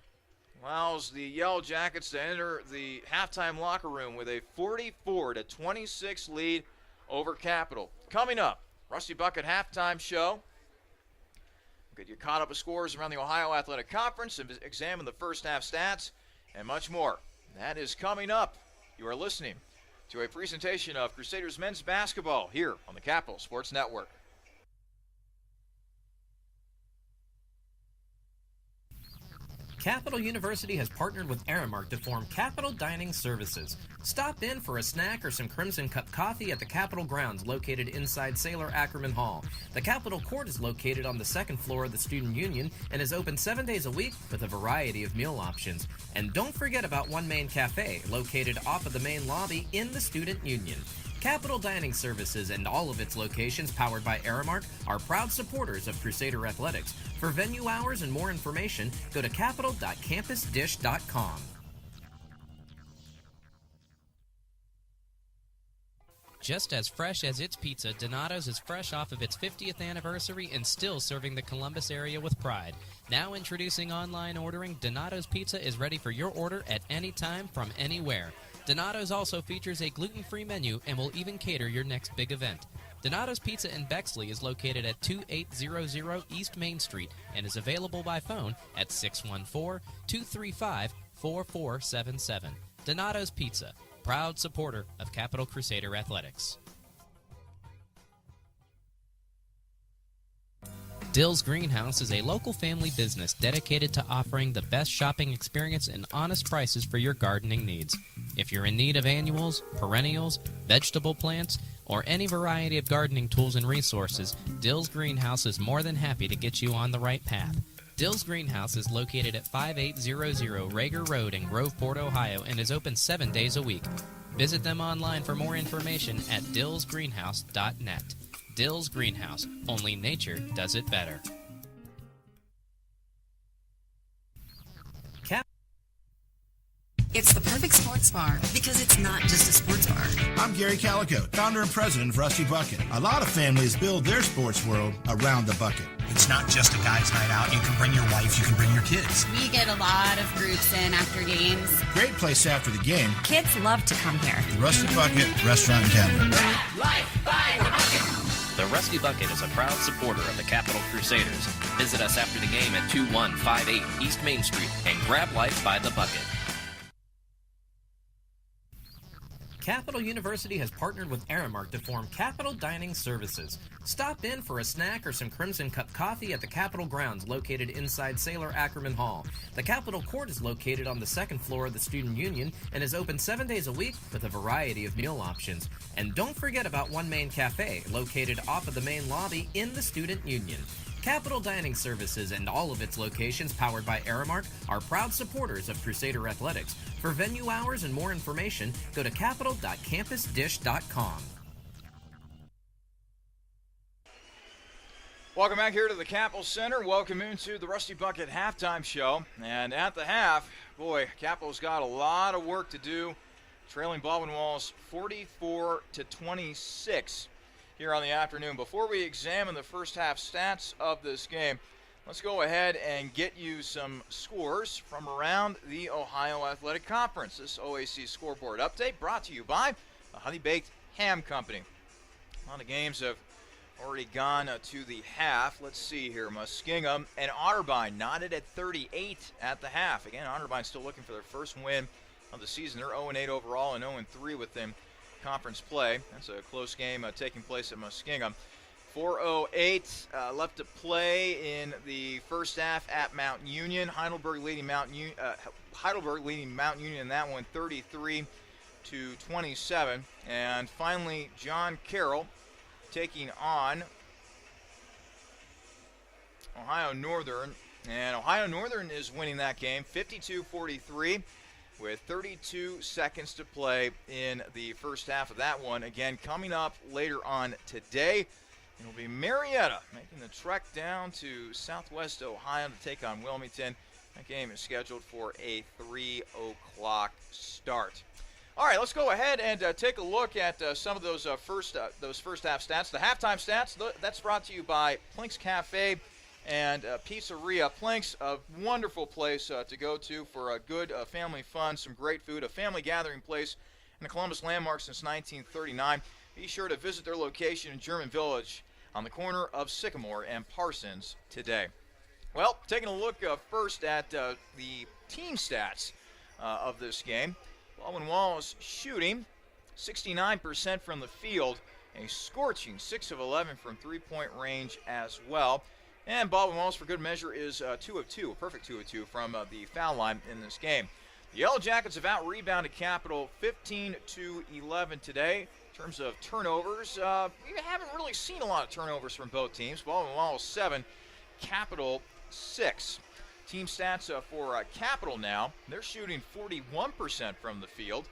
A: Allows the Yellow Jackets to enter the halftime locker room with a 44-26 lead over Capital. Coming up, Rusty Bucket halftime show. Get you caught up with scores around the Ohio Athletic Conference and examine the first half stats and much more. That is coming up. You are listening to a presentation of Crusaders men's basketball here on the Capital Sports Network.
B: Capital University has partnered with Aramark to form Capital Dining Services. Stop in for a snack or some Crimson Cup coffee at the Capitol grounds located inside Sailor Ackerman Hall. The Capitol Court is located on the second floor of the Student Union and is open 7 days a week with a variety of meal options. And don't forget about One Main Cafe, located off of the main lobby in the Student Union. Capital Dining Services and all of its locations powered by Aramark are proud supporters of Crusader Athletics. For venue hours and more information, go to capital.campusdish.com.
P: Just as fresh as its pizza, Donato's is fresh off of its 50th anniversary and still serving the Columbus area with pride. Now introducing online ordering, Donato's Pizza is ready for your order at any time from anywhere. Donato's also features a gluten-free menu and will even cater your next big event. Donato's Pizza in Bexley is located at 2800 East Main Street and is available by phone at 614-235-4477. Donato's Pizza, proud supporter of Capital Crusader Athletics. Dill's Greenhouse is a local family business dedicated to offering the best shopping experience and honest prices for your gardening needs. If you're in need of annuals, perennials, vegetable plants, or any variety of gardening tools and resources, Dill's Greenhouse is more than happy to get you on the right path. Dill's Greenhouse is located at 5800 Rager Road in Groveport, Ohio, and is open 7 days a week. Visit them online for more information at dillsgreenhouse.net. Dill's Greenhouse. Only nature does it better.
G: It's the perfect sports bar because it's not just a sports bar.
I: I'm Gary Calico, founder and president of Rusty Bucket. A lot of families build their sports world around the bucket.
J: It's not just a guy's night out. You can bring your wife, you can bring your kids.
K: We get a lot of groups in after games.
I: Great place after the game.
G: Kids love to come here.
I: The Rusty Bucket Restaurant and Tavern.
K: Life by the bucket.
L: The Rusty Bucket is a proud supporter of the Capital Crusaders. Visit us after the game at 2158 East Main Street and grab life by the bucket.
B: Capital University has partnered with Aramark to form Capital Dining Services. Stop in for a snack or some Crimson Cup coffee at the Capitol grounds located inside Sailor Ackerman Hall. The Capitol Court is located on the second floor of the Student Union and is open 7 days a week with a variety of meal options. And don't forget about One Main Cafe, located off of the main lobby in the Student Union. Capital Dining Services and all of its locations powered by Aramark are proud supporters of Crusader Athletics. For venue hours and more information, go to capital.campusdish.com.
A: Welcome back here to the Capital Center. Welcome into the Rusty Bucket halftime show. And at the half, boy, Capital's got a lot of work to do, trailing Baldwin Wallace 44-26 here on the afternoon. Before we examine the first half stats of this game, let's go ahead and get you some scores from around the Ohio Athletic Conference. This OAC scoreboard update brought to you by the Honey Baked Ham Company. A lot of games have already gone to the half. Let's see here. Muskingum and Otterbein knotted at 38 at the half. Again, Otterbein still looking for their first win of the season. They're 0-8 overall and 0-3 within conference play. That's a close game taking place at Muskingum. 4:08 left to play in the first half at Mount Union. Heidelberg leading Mount Union in that one 33-27. And finally, John Carroll taking on Ohio Northern, and Ohio Northern is winning that game 52-43 with 32 seconds to play in the first half of that one. Again, coming up later on today, it'll be Marietta making the trek down to Southwest Ohio to take on Wilmington. That game is scheduled for a 3 o'clock start. All right, let's go ahead and take a look at some of those first half stats. The halftime stats, that's brought to you by Plink's Cafe and Pizzeria. Plink's, a wonderful place to go to for good family fun, some great food, a family gathering place in the Columbus landmark since 1939. Be sure to visit their location in German Village on the corner of Sycamore and Parsons today. Well, taking a look first at the team stats of this game. Baldwin Wallace shooting 69% from the field, a scorching 6 of 11 from three-point range as well. And Baldwin Wallace, for good measure, is 2 of 2, a perfect 2 of 2 from the foul line in this game. The Yellow Jackets have out-rebounded Capital 15-11 today. In terms of turnovers, we haven't really seen a lot of turnovers from both teams. Baldwin Wallace 7, Capital 6. Team stats for Capital now. They're shooting 41% from the field.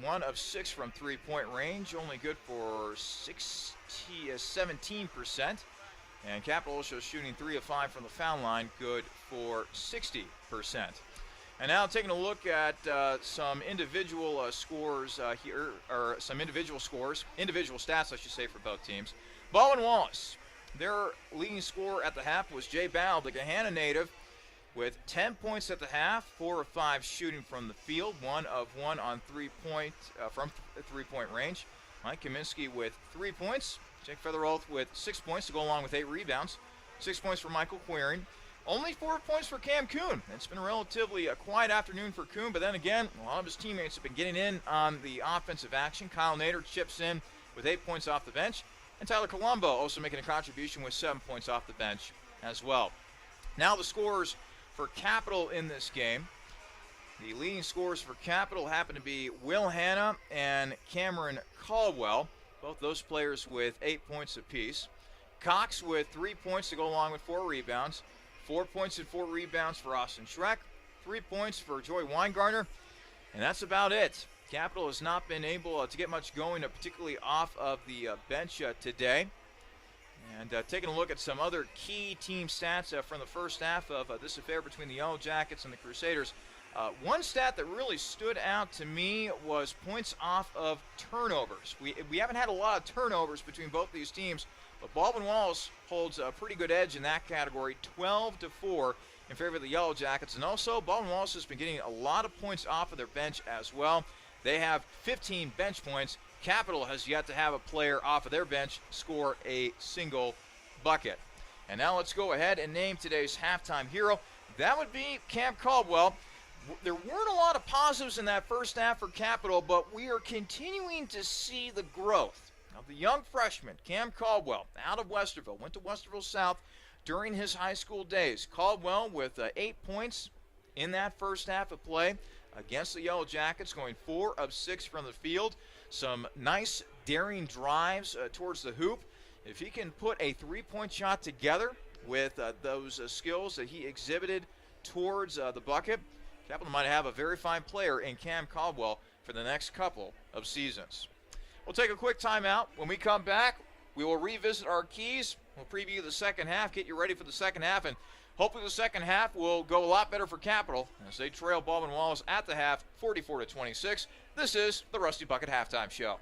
A: 1 of 6 from three-point range, only good for 17%. And Capital also shooting 3 of 5 from the foul line, good for 60%. And now taking a look at some individual scores here, or some individual stats, I should say, for both teams. Baldwin Wallace, their leading scorer at the half was Jay Bowell, the Gahanna native, with 10 points at the half, 4 of 5 shooting from the field, 1 of 1 on from three-point range. Mike Kaminsky with 3 points. Jake Featherwolf with 6 points to go along with 8 rebounds. 6 points for Michael Queering. Only 4 points for Cam Kuhn. It's been a relatively quiet afternoon for Kuhn, but then again, a lot of his teammates have been getting in on the offensive action. Kyle Nader chips in with 8 points off the bench, and Tyler Colombo also making a contribution with 7 points off the bench as well. Now the scores for Capital in this game. The leading scorers for Capital happen to be Will Hanna and Cameron Caldwell, both those players with 8 points apiece. Cox with 3 points to go along with 4 rebounds. 4 points and 4 rebounds for Austin Schreck. 3 points for Joy Weingartner. And that's about it. Capital has not been able to get much going, particularly off of the bench today. And taking a look at some other key team stats from the first half of this affair between the Yellow Jackets and the Crusaders. One stat that really stood out to me was points off of turnovers. We haven't had a lot of turnovers between both these teams, but Baldwin Wallace holds a pretty good edge in that category, 12-4 in favor of the Yellow Jackets. And also, Baldwin Wallace has been getting a lot of points off of their bench as well. They have 15 bench points. Capital has yet to have a player off of their bench score a single bucket. And now let's go ahead and name today's halftime hero. That would be Cam Caldwell. There weren't a lot of positives in that first half for Capital, but we are continuing to see the growth of the young freshman, Cam Caldwell, out of Westerville. Went to Westerville South during his high school days. Caldwell with 8 points in that first half of play against the Yellow Jackets, going 4 of 6 from the field. Some nice, daring drives towards the hoop. If he can put a three-point shot together with those skills that he exhibited towards the bucket, Capital might have a very fine player in Cam Caldwell for the next couple of seasons. We'll take a quick timeout. When we come back, we will revisit our keys. We'll preview the second half, get you ready for the second half, and hopefully the second half will go a lot better for Capital as they trail Baldwin Wallace at the half, 44-26. This is the Rusty Bucket Halftime Show.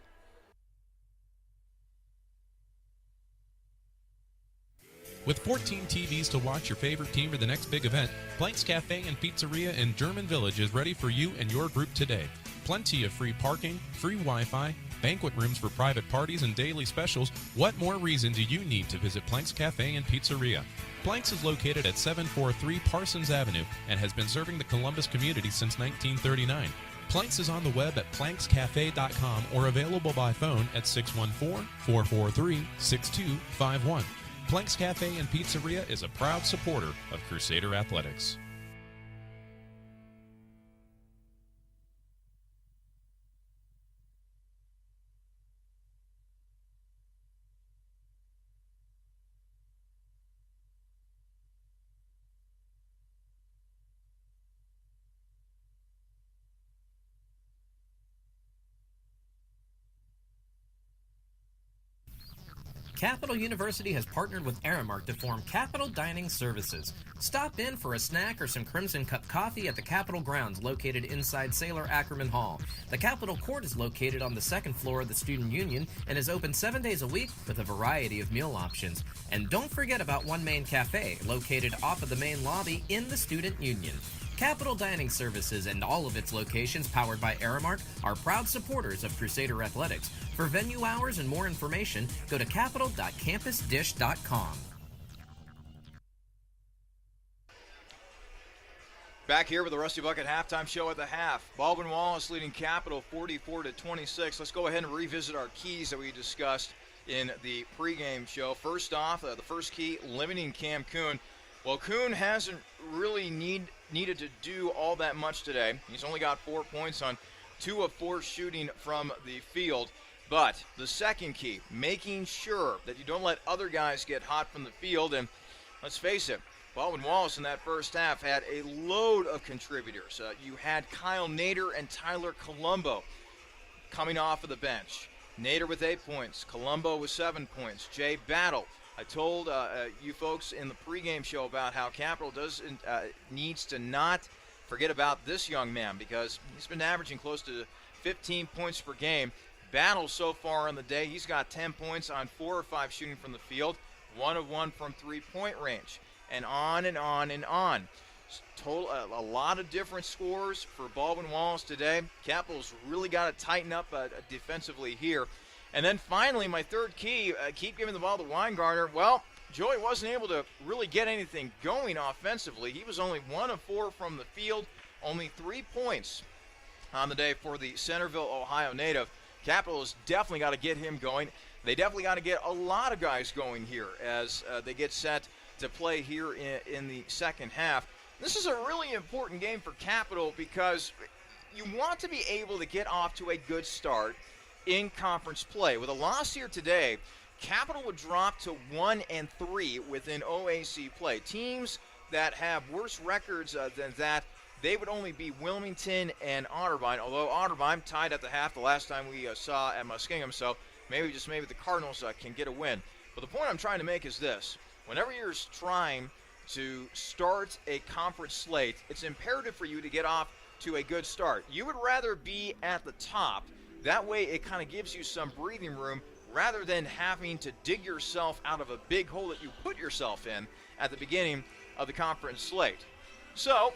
H: With 14 TVs to watch your favorite team for the next big event, Blank's Cafe and Pizzeria in German Village is ready for you and your group today. Plenty of free parking, free Wi-Fi, banquet rooms for private parties, and daily specials. What more reason do you need to visit Blank's Cafe and Pizzeria? Blank's is located at 743 Parsons Avenue and has been serving the Columbus community since 1939. Planks is on the web at plankscafe.com or available by phone at 614-443-6251. Planks Cafe and Pizzeria is a proud supporter of Crusader Athletics.
B: Capital University has partnered with Aramark to form Capital Dining Services. Stop in for a snack or some Crimson Cup coffee at the Capitol grounds located inside Sailor Ackerman Hall. The Capitol Court is located on the second floor of the Student Union and is open 7 days a week with a variety of meal options. And don't forget about One Main Cafe, located off of the main lobby in the Student Union. Capital Dining Services and all of its locations powered by Aramark are proud supporters of Crusader Athletics. For venue hours and more information, go to capital.campusdish.com.
A: Back here with the Rusty Bucket Halftime Show at the half. Baldwin Wallace leading Capital 44-26. Let's go ahead and revisit our keys that we discussed in the pregame show. First off, the first key, limiting Cam Kuhn. Well, Kuhn hasn't really needed to do all that much today. He's only got 4 points on 2 of 4 shooting from the field. But the second key, making sure that you don't let other guys get hot from the field. And let's face it, Baldwin Wallace in that first half had a load of contributors. You had Kyle Nader and Tyler Colombo coming off of the bench. Nader with 8 points, Colombo with 7 points, Jay Battle. I told you folks in the pregame show about how Capital needs to not forget about this young man because he's been averaging close to 15 points per game. Battle so far on the day, he's got 10 points on 4 or 5 shooting from the field, 1 of 1 from three-point range, and on and on and on. Total, a lot of different scores for Baldwin Wallace today. Capital's really got to tighten up defensively here. And then finally, my third key, keep giving the ball to Weingartner. Well, Joey wasn't able to really get anything going offensively. He was only 1 of 4 from the field, only 3 points on the day for the Centerville, Ohio native. Capital has definitely got to get him going. They definitely got to get a lot of guys going here as they get set to play here in the second half. This is a really important game for Capital because you want to be able to get off to a good start in conference play. With a loss here today, Capital would drop to 1-3 within OAC play. Teams that have worse records than that, they would only be Wilmington and Otterbein, although Otterbein tied at the half the last time we saw at Muskingum, so maybe the Cardinals can get a win. But the point I'm trying to make is this. Whenever you're trying to start a conference slate, it's imperative for you to get off to a good start. You would rather be at the top. That way it kind of gives you some breathing room rather than having to dig yourself out of a big hole that you put yourself in at the beginning of the conference slate. So,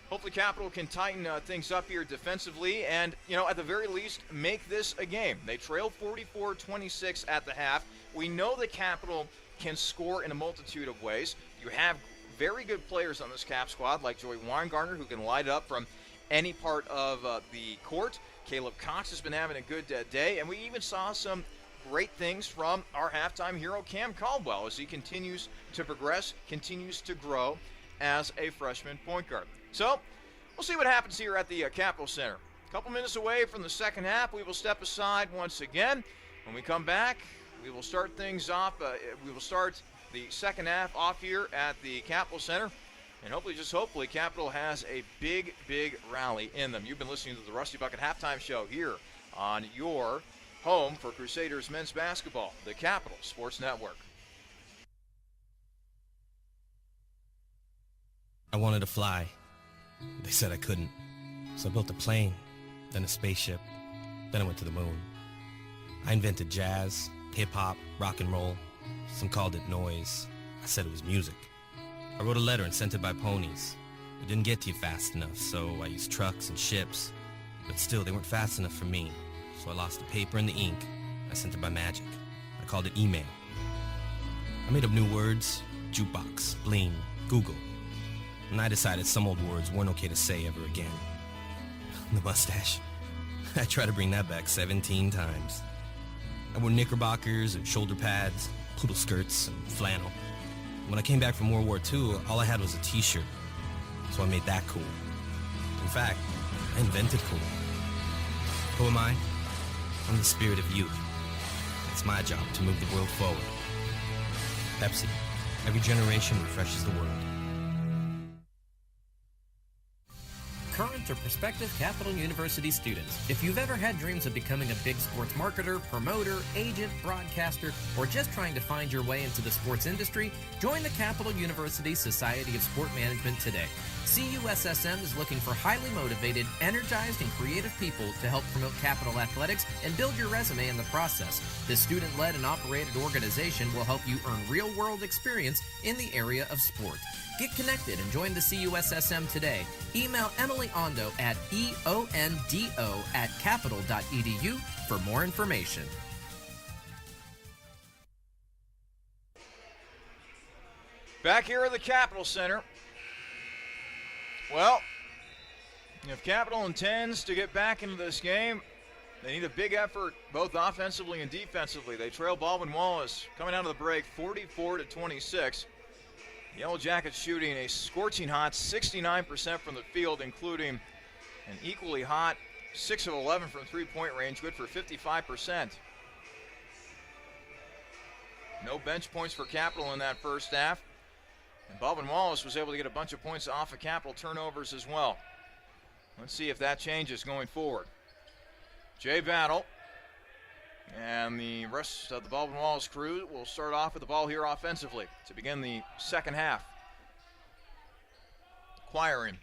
A: hopefully Capital can tighten things up here defensively and, at the very least, make this a game. They trail 44-26 at the half. We know that Capital can score in a multitude of ways. You have very good players on this Cap squad like Joey Weingartner who can light it up from any part of the court. Caleb Cox has been having a good day, and we even saw some great things from our halftime hero Cam Caldwell as he continues to progress, continues to grow as a freshman point guard. So, we'll see what happens here at the Capitol Center. A couple minutes away from the second half, we will step aside once again. When we come back, we will start things off. We will start the second half off here at the Capitol Center. And hopefully, Capitol has a big, big rally in them. You've been listening to the Rusty Bucket Halftime Show here on your home for Crusaders men's basketball, the Capitol Sports Network.
E: I wanted to fly. They said I couldn't. So I built a plane, then a spaceship, then I went to the moon. I invented jazz, hip-hop, rock and roll. Some called it noise. I said it was music. I wrote a letter and sent it by ponies. It didn't get to you fast enough, so I used trucks and ships. But still, they weren't fast enough for me. So I lost the paper and the ink. I sent it by magic. I called it email. I made up new words: jukebox, bling, Google. And I decided some old words weren't okay to say ever again. The mustache. I tried to bring that back 17 times. I wore knickerbockers and shoulder pads, poodle skirts and flannel. When I came back from World War II, all I had was a t-shirt. So I made that cool. In fact, I invented cool. Who am I? I'm the spirit of youth. It's my job to move the world forward. Pepsi. Every generation refreshes the world.
B: Current or prospective Capital University students, if you've ever had dreams of becoming a big sports marketer, promoter, agent, broadcaster, or just trying to find your way into the sports industry, join the Capital University Society of Sport Management today. CUSSM is looking for highly motivated, energized, and creative people to help promote Capital athletics and build your resume in the process. This student-led and operated organization will help you earn real-world experience in the area of sport. Get connected and join the CUSSM today. Email Emily Ondo at eondo@capital.edu for more information.
A: Back here at the Capitol Center. Well, if Capitol intends to get back into this game, they need a big effort both offensively and defensively. They trail Baldwin Wallace coming out of the break 44-26. Yellow Jackets shooting a scorching hot 69% from the field, including an equally hot 6 of 11 from three-point range, good for 55%. No bench points for Capitol in that first half. And Baldwin Wallace was able to get a bunch of points off of Capitol turnovers as well. Let's see if that changes going forward. Jay Battle and the rest of the Baldwin Wallace crew will start off with the ball here offensively to begin the second half. Acquiring.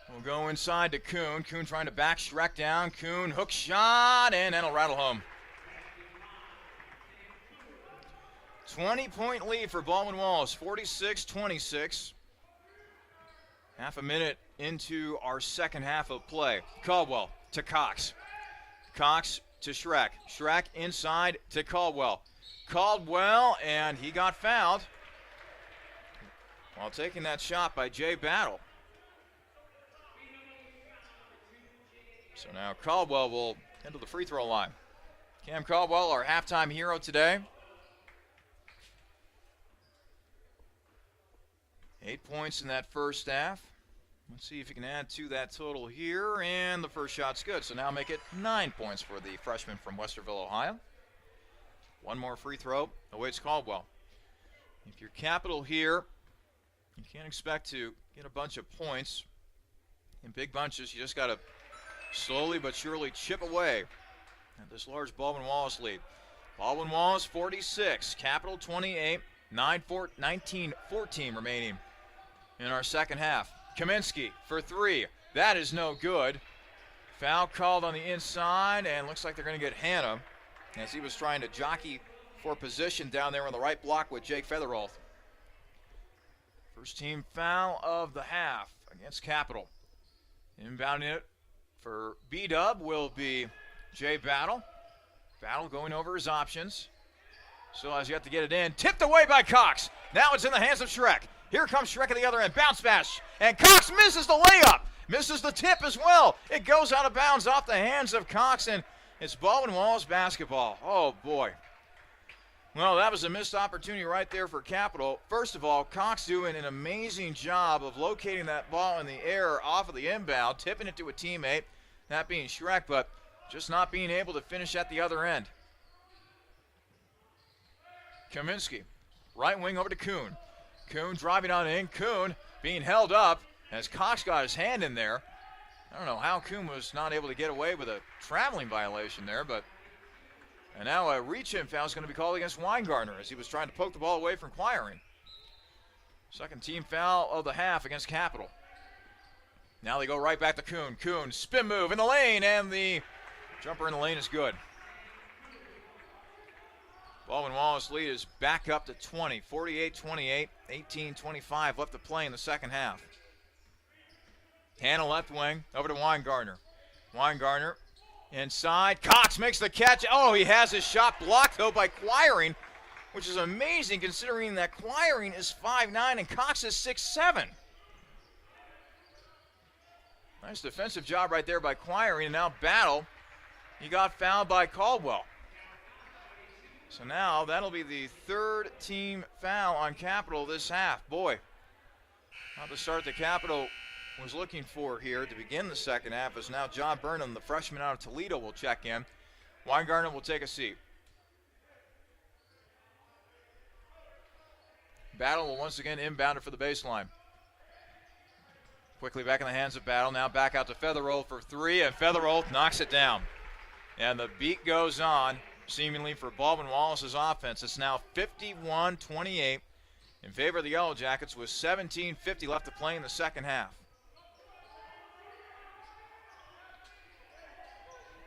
A: We'll go inside to Kuhn. Kuhn trying to back Schreck down. Kuhn hook shot, and that'll rattle home. 20-point lead for Baldwin Wallace, 46-26. Half a minute into our second half of play. Caldwell to Cox. Cox to Schreck. Schreck inside to Caldwell. Caldwell, and he got fouled while taking that shot by Jay Battle. So now Caldwell will head to the free throw line. Cam Caldwell, our halftime hero today. 8 points in that first half. Let's see if he can add to that total here, and the first shot's good. So now make it 9 points for the freshman from Westerville, Ohio. One more free throw awaits Caldwell. If you're Capitol here, you can't expect to get a bunch of points in big bunches. You just got to slowly but surely chip away at this large Baldwin Wallace lead. Baldwin Wallace 46, Capitol 28, 19-14 remaining in our second half. Kaminsky for three. That is no good. Foul called on the inside, and looks like they're going to get Hanna as he was trying to jockey for position down there on the right block with Jake Featherolf. First team foul of the half against Capitol. Inbounding it for B-Dub will be Jay Battle. Battle going over his options. Still has yet to get it in. Tipped away by Cox. Now it's in the hands of Schreck. Here comes Schreck at the other end. Bounce pass. And Cox misses the layup. Misses the tip as well. It goes out of bounds off the hands of Cox, and it's Baldwin Wallace basketball. Oh, boy. Well, that was a missed opportunity right there for Capitol. First of all, Cox doing an amazing job of locating that ball in the air off of the inbound, tipping it to a teammate, that being Schreck, but just not being able to finish at the other end. Kaminsky Right wing over to Kuhn. Kuhn driving on in. Kuhn being held up as Cox got his hand in there. I don't know how Kuhn was not able to get away with a traveling violation there, but and now a reach-in foul is going to be called against Weingartner as he was trying to poke the ball away from Quiring. Second team foul of the half against Capital. Now they go right back to Kuhn. Kuhn, spin move in the lane, and the jumper in the lane is good. Baldwin Wallace lead is back up to 20, 48-28, 18-25 left to play in the second half. Hanna left wing, over to Weingartner. Weingartner inside. Cox makes the catch. Oh, he has his shot blocked, though, by Quiring, which is amazing considering that Quiring is 5'9" and Cox is 6'7". Nice defensive job right there by Quiring, and now Battle. He got fouled by Caldwell. So now that'll be the third team foul on Capital this half. Boy, not the start the Capital was looking for here to begin the second half is now John Burnham, the freshman out of Toledo, will check in. Weingartner will take a seat. Battle will once again inbound it for the baseline. Quickly back in the hands of Battle. Now back out to Featherroll for three, and Featherroll knocks it down. And the beat goes on, seemingly for Baldwin Wallace's offense. It's now 51-28 in favor of the Yellow Jackets with 17:50 left to play in the second half.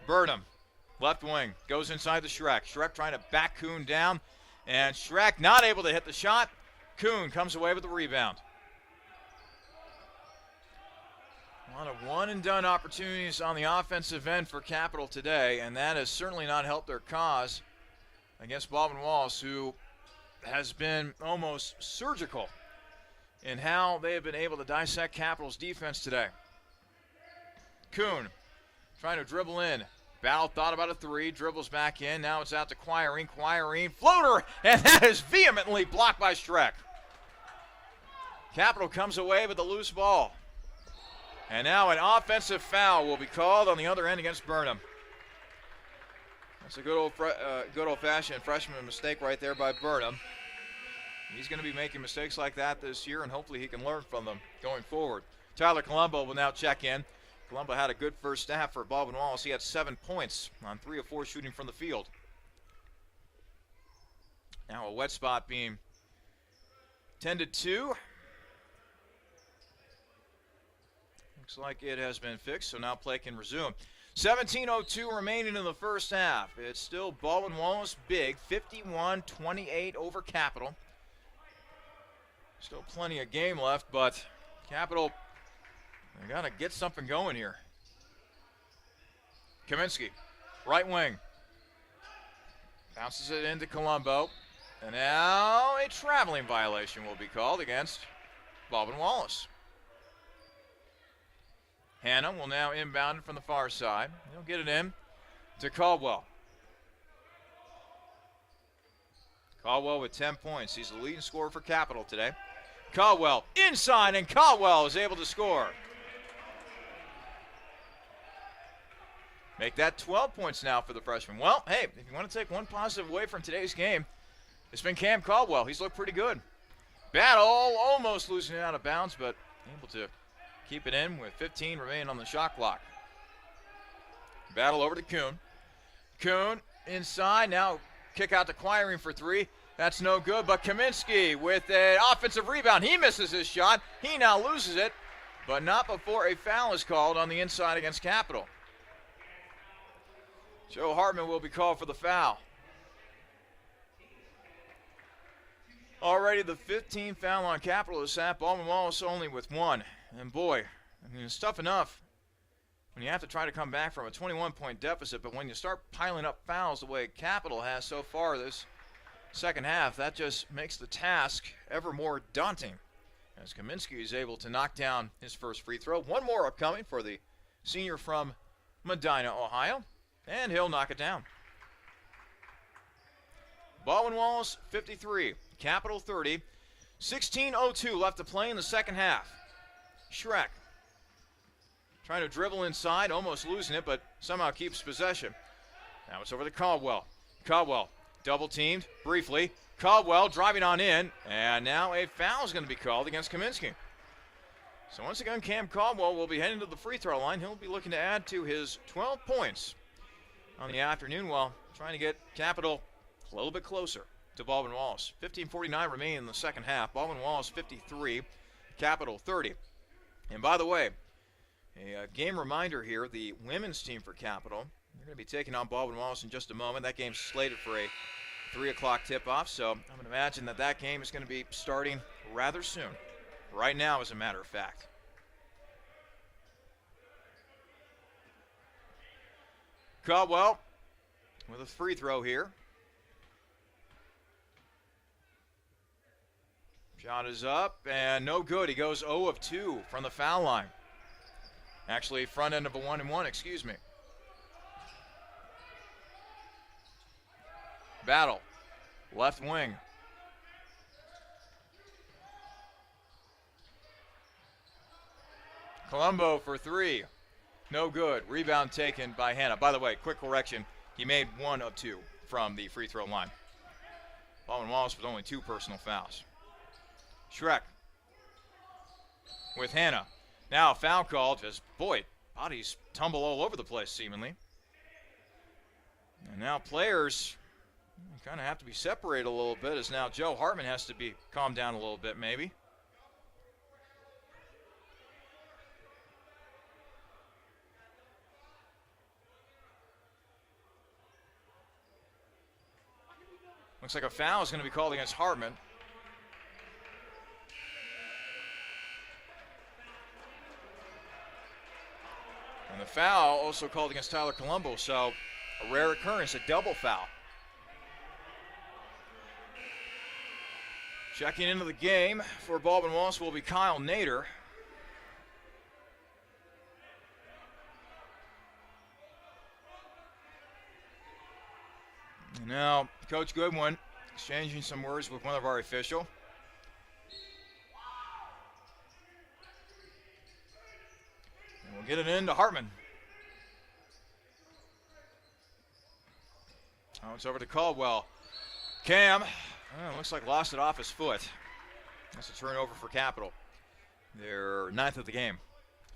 A: Burnham, left wing, goes inside the Schreck. Schreck trying to back Kuhn down, and Schreck not able to hit the shot. Kuhn comes away with the rebound. A lot of one-and-done opportunities on the offensive end for Capital today, and that has certainly not helped their cause against Baldwin Wallace, who has been almost surgical in how they have been able to dissect Capital's defense today. Kuhn trying to dribble in. Battle thought about a three, dribbles back in. Now it's out to Quiring. Quiring, floater, and that is vehemently blocked by Schreck. Capital comes away with the loose ball. And now an offensive foul will be called on the other end against Burnham. That's a good old-fashioned freshman mistake right there by Burnham. He's going to be making mistakes like that this year, and hopefully he can learn from them going forward. Tyler Colombo will now check in. Colombo had a good first half for Baldwin Wallace. He had 7 points on 3 of 4 shooting from the field. Now a wet spot being tended to. Looks like it has been fixed, so now play can resume. 17:02 remaining in the first half. It's still Baldwin Wallace big, 51-28 over Capital. Still plenty of game left, but Capital, they got to get something going here. Kaminsky, right wing. Bounces it into Colombo. And now a traveling violation will be called against Baldwin Wallace. Hanna will now inbound it from the far side. He'll get it in to Caldwell. Caldwell with 10 points. He's the leading scorer for Capital today. Caldwell inside, and Caldwell is able to score. Make that 12 points now for the freshman. Well, hey, if you want to take one positive away from today's game, it's been Cam Caldwell. He's looked pretty good. Battle almost losing it out of bounds, but able to keep it in with 15 remaining on the shot clock. Battle over to Kuhn. Kuhn inside, now kick out to Quiring for three. That's no good, but Kaminsky with an offensive rebound. He misses his shot. He now loses it, but not before a foul is called on the inside against Capital. Joe Hartman will be called for the foul. Already the 15th foul on Capital this half. Baldwin Wallace only with one. And boy, I mean, it's tough enough when you have to try to come back from a 21-point deficit, but when you start piling up fouls the way Capital has so far this second half, that just makes the task ever more daunting as Kaminsky is able to knock down his first free throw. One more upcoming for the senior from Medina, Ohio, and he'll knock it down. Baldwin Wallace 53, Capital 30, 16:02 left to play in the second half. Schreck trying to dribble inside, almost losing it, but somehow keeps possession. Now it's over to Caldwell. Caldwell double teamed briefly. Caldwell driving on in, and now a foul is going to be called against Kaminsky. So once again, Cam Caldwell will be heading to the free throw line. He'll be looking to add to his 12 points on the afternoon while trying to get Capital a little bit closer to Baldwin Wallace. 15:49 remaining in the second half. Baldwin Wallace 53, Capital 30. And by the way, a game reminder here, the women's team for Capital, they're going to be taking on Baldwin Wallace in just a moment. That game's slated for a 3 o'clock tip-off, so I'm going to imagine that game is going to be starting rather soon. Right now, as a matter of fact. Caldwell with a free throw here. Shot is up and no good. He goes 0 of 2 from the foul line. Actually, front end of a 1-and-1, excuse me. Battle, left wing. Colombo for 3. No good. Rebound taken by Hanna. By the way, quick correction. He made 1 of 2 from the free throw line. Baldwin Wallace with only 2 personal fouls. Schreck with Hanna. Now a foul called as, boy, bodies tumble all over the place seemingly. And now players kind of have to be separated a little bit as now Joe Hartman has to be calmed down a little bit maybe. Looks like a foul is going to be called against Hartman. And the foul also called against Tyler Colombo, so a rare occurrence, a double foul. Checking into the game for Baldwin Wallace will be Kyle Nader. And now, Coach Goodwin exchanging some words with one of our officials. And we'll get it into Hartman. Oh, it's over to Caldwell. Cam, looks like lost it off his foot. That's a turnover for Capital. They're 9th of the game.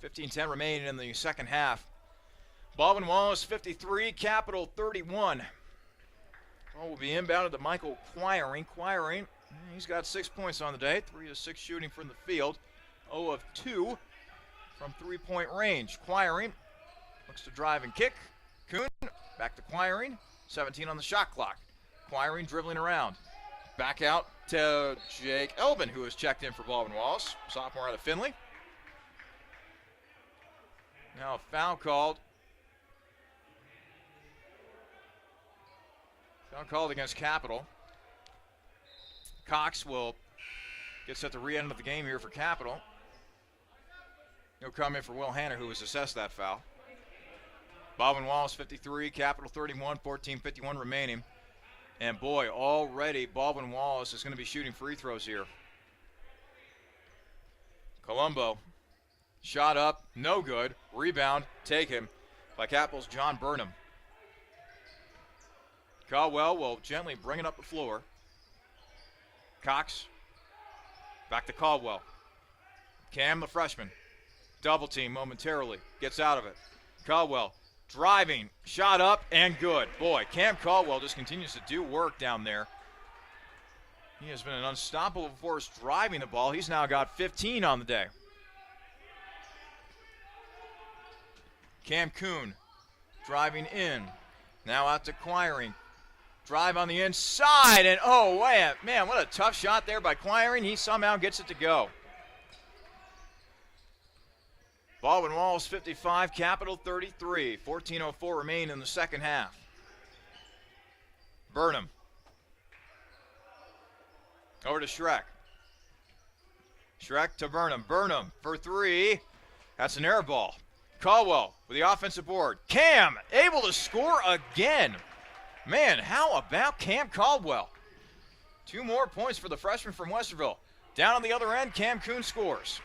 A: 15:10 remaining in the second half. Baldwin Wallace 53, Capital 31. Ball will be inbounded to Michael Quiring. Quiring, he's got 6 points on the day. 3 of 6 shooting from the field. 0 of 2 from three-point range. Quiring looks to drive and kick. Kuhn back to Quiring. 17 on the shot clock. Quiring dribbling around. Back out to Jake Elvin, who has checked in for Baldwin Wallace, sophomore out of Findlay. Now a foul called. Foul called against Capital. Cox will get set to re-end of the game here for Capital. He'll come in for Will Hanna, who has assessed that foul. Baldwin Wallace 53, Capital 31, 14:51 remaining. And boy, already Baldwin Wallace is going to be shooting free throws here. Colombo, shot up, no good. Rebound taken by Capital's John Burnham. Caldwell will gently bring it up the floor. Cox, back to Caldwell. Cam, the freshman, double team momentarily, gets out of it. Caldwell driving, shot up, and good. Boy, Cam Caldwell just continues to do work down there. He has been an unstoppable force driving the ball. He's now got 15 on the day. Cam Kuhn driving in. Now out to Quiring. Drive on the inside, and oh, man, what a tough shot there by Quiring. He somehow gets it to go. Baldwin Wallace 55, Capital 33. 14:04 remain in the second half. Burnham. Over to Schreck. Schreck to Burnham. Burnham for 3. That's an air ball. Caldwell with the offensive board. Cam able to score again. Man, how about Cam Caldwell? 2 more points for the freshman from Westerville. Down on the other end, Cam Kuhn scores.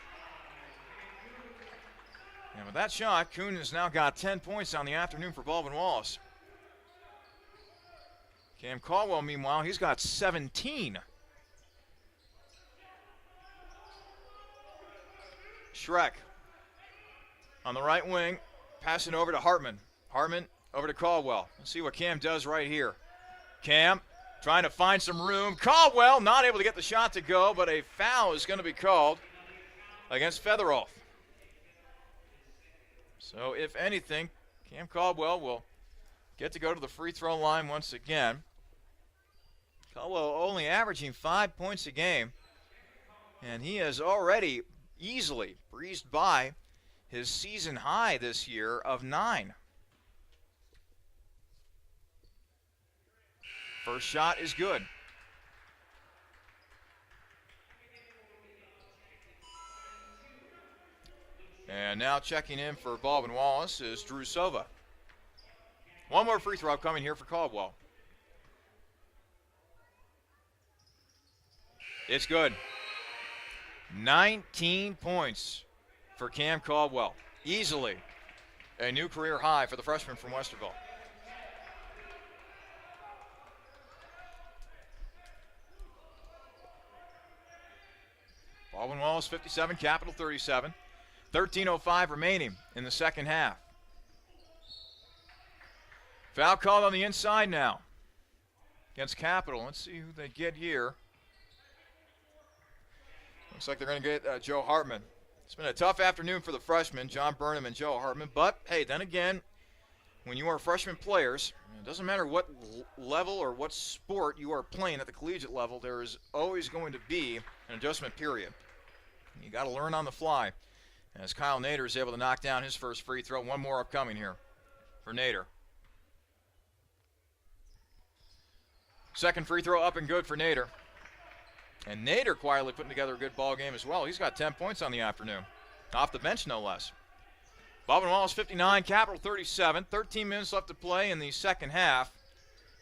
A: And with that shot, Kuhn has now got 10 points on the afternoon for Baldwin Wallace. Cam Caldwell, meanwhile, he's got 17. Schreck on the right wing, passing over to Hartman. Hartman over to Caldwell. Let's see what Cam does right here. Cam trying to find some room. Caldwell not able to get the shot to go, but a foul is going to be called against Featheroff. So if anything, Cam Caldwell will get to go to the free throw line once again. Caldwell only averaging 5 points a game, and he has already easily breezed by his season high this year of 9. First shot is good. And now checking in for Baldwin Wallace is Drew Sova. One more free throw coming here for Caldwell. It's good. 19 points for Cam Caldwell. Easily a new career high for the freshman from Westerville. Baldwin Wallace 57, Capital 37. 13:05 remaining in the second half. Foul called on the inside now against Capital. Let's see who they get here. Looks like they're going to get Joe Hartman. It's been a tough afternoon for the freshmen, John Burnham and Joe Hartman. But, hey, then again, when you are freshman players, it doesn't matter what level or what sport you are playing at the collegiate level, there is always going to be an adjustment period. You got to learn on the fly. As Kyle Nader is able to knock down his first free throw. One more upcoming here for Nader. Second free throw up and good for Nader. And Nader quietly putting together a good ball game as well. He's got 10 points on the afternoon. Off the bench, no less. Baldwin Wallace 59, Capital 37. 13 minutes left to play in the second half.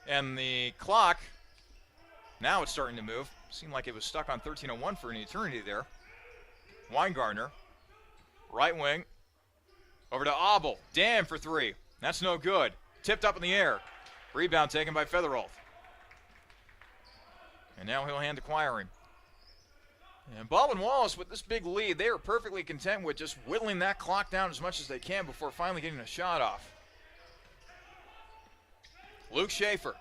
A: And the clock, now it's starting to move. Seemed like it was stuck on 13:01 for an eternity there. Weingartner, right wing, over to Abel. Damn for three. That's no good. Tipped up in the air. Rebound taken by Featherolf. And now he'll hand to Quiring. And Baldwin Wallace, with this big lead, they are perfectly content with just whittling that clock down as much as they can before finally getting a shot off. Luke Schaefer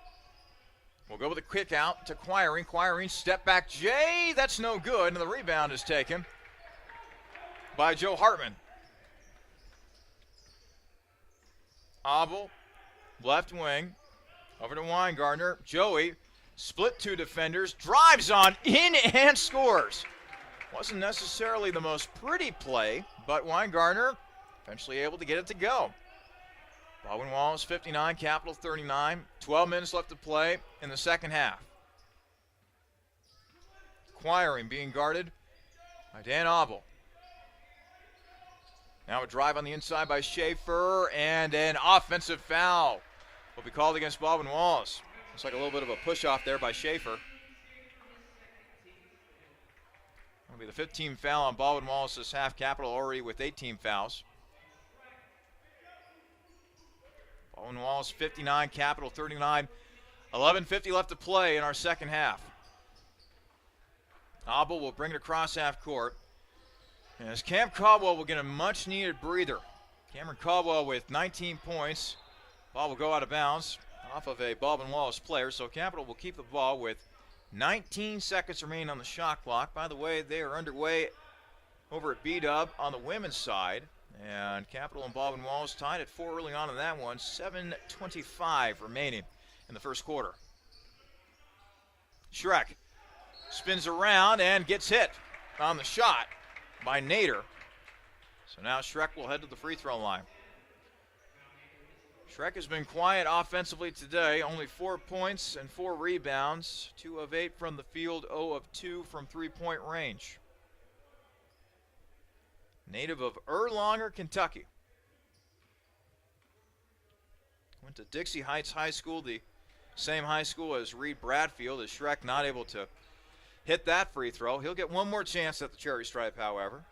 A: will go with a quick out to Quiring. Quiring, step back, Jay. That's no good, and the rebound is taken by Joe Hartman. Abel, left wing, over to Weingartner. Joey, split two defenders, drives on in and scores. Wasn't necessarily the most pretty play, but Weingartner eventually able to get it to go. Baldwin Wallace 59, Capital 39. 12 minutes left to play in the second half. Quiring being guarded by Dan Abel. Now a drive on the inside by Schaefer, and an offensive foul will be called against Baldwin Wallace. Looks like a little bit of a push-off there by Schaefer. That'll be the 15th foul on Baldwin Wallace this half. Capital already with 18 fouls. Baldwin Wallace 59, Capital 39. 11:50 left to play in our second half. Abel will bring it across half court. As Cam Caldwell will get a much-needed breather. Cameron Caldwell with 19 points. Ball will go out of bounds off of a Baldwin Wallace player, so Capital will keep the ball with 19 seconds remaining on the shot clock. By the way, they are underway over at B-Dub on the women's side, and Capital and Baldwin Wallace tied at 4 early on in that one. 7:25 remaining in the first quarter. Schreck spins around and gets hit on the shot by Nader. So now Schreck will head to the free throw line. Schreck has been quiet offensively today. Only 4 points and 4 rebounds. 2 of 8 from the field, 0 of 2 from three-point range. Native of Erlanger, Kentucky. Went to Dixie Heights High School, the same high school as Reed Bradfield. As Schreck not able to hit that free throw. He'll get one more chance at the cherry stripe, however.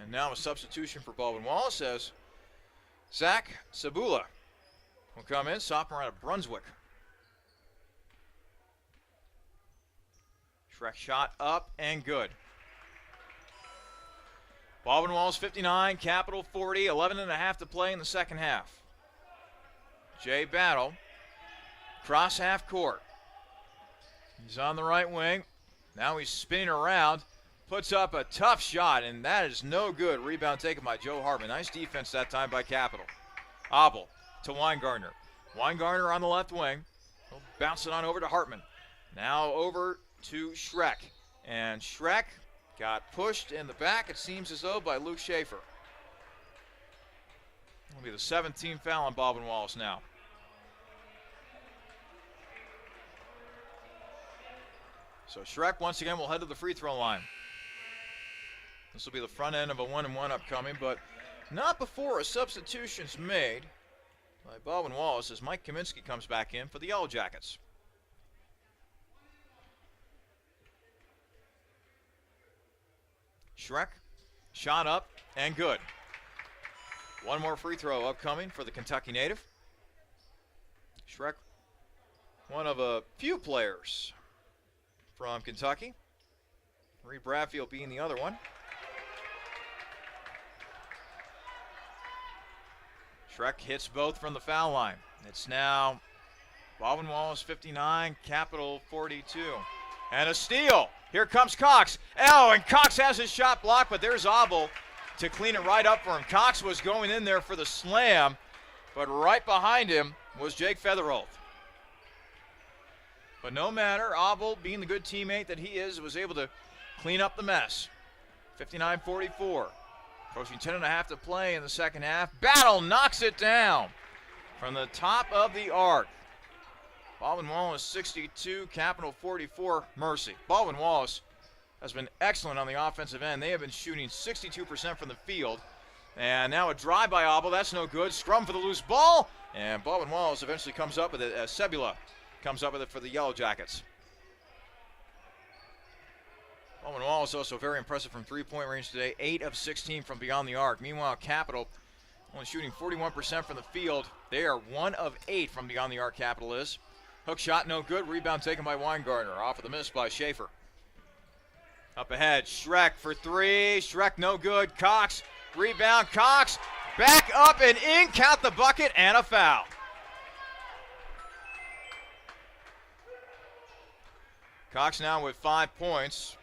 A: And now a substitution for Baldwin Wallace as Zach Sabula will come in, sophomore out of Brunswick. Shrek shot up and good. Baldwin Wallace 59, Capital 40, 11.5 to play in the second half. Jay Battle, cross half court. He's on the right wing. Now he's spinning around, puts up a tough shot, and that is no good. Rebound taken by Joe Hartman. Nice defense that time by Capital. Abel to Weingartner. Weingartner on the left wing. He'll bounce it on over to Hartman. Now over to Shrek. And Shrek got pushed in the back, it seems as though, by Luke Schaefer. It'll be the 17th foul on Baldwin Wallace now. So Shrek once again will head to the free throw line. This will be the front end of a 1-and-1 upcoming, but not before a substitution's made by Baldwin Wallace as Mike Kaminsky comes back in for the Yellow Jackets. Shrek, shot up and good. One more free throw upcoming for the Kentucky native. Shrek, one of a few players from Kentucky. Reed Bradfield being the other one. Shrek hits both from the foul line. It's now Baldwin Wallace 59, Capital 42. And a steal. Here comes Cox. Oh, and Cox has his shot blocked, but there's Abel to clean it right up for him. Cox was going in there for the slam, but right behind him was Jake Featherholt. But no matter, Abel, being the good teammate that he is, was able to clean up the mess. 59-44. Approaching 10.5 to play in the second half. Battle knocks it down from the top of the arc. Baldwin Wallace 62, Capital 44, Mercy. Baldwin Wallace has been excellent on the offensive end. They have been shooting 62% from the field. And now a drive by Abel. That's no good. Scrum for the loose ball. And Baldwin Wallace eventually comes up with it as Sebula comes up with it for the Yellow Jackets. Baldwin Wallace also very impressive from three-point range today. 8 of 16 from beyond the arc. Meanwhile, Capital only shooting 41% from the field. They are 1 of 8 from beyond the arc, Capital is. Hook shot no good. Rebound taken by Weingartner. Off of the miss by Schaefer. Up ahead, Shrek for three. Shrek no good. Cox, rebound. Cox, back up and in. Count the bucket and a foul. Cox now with 5 points.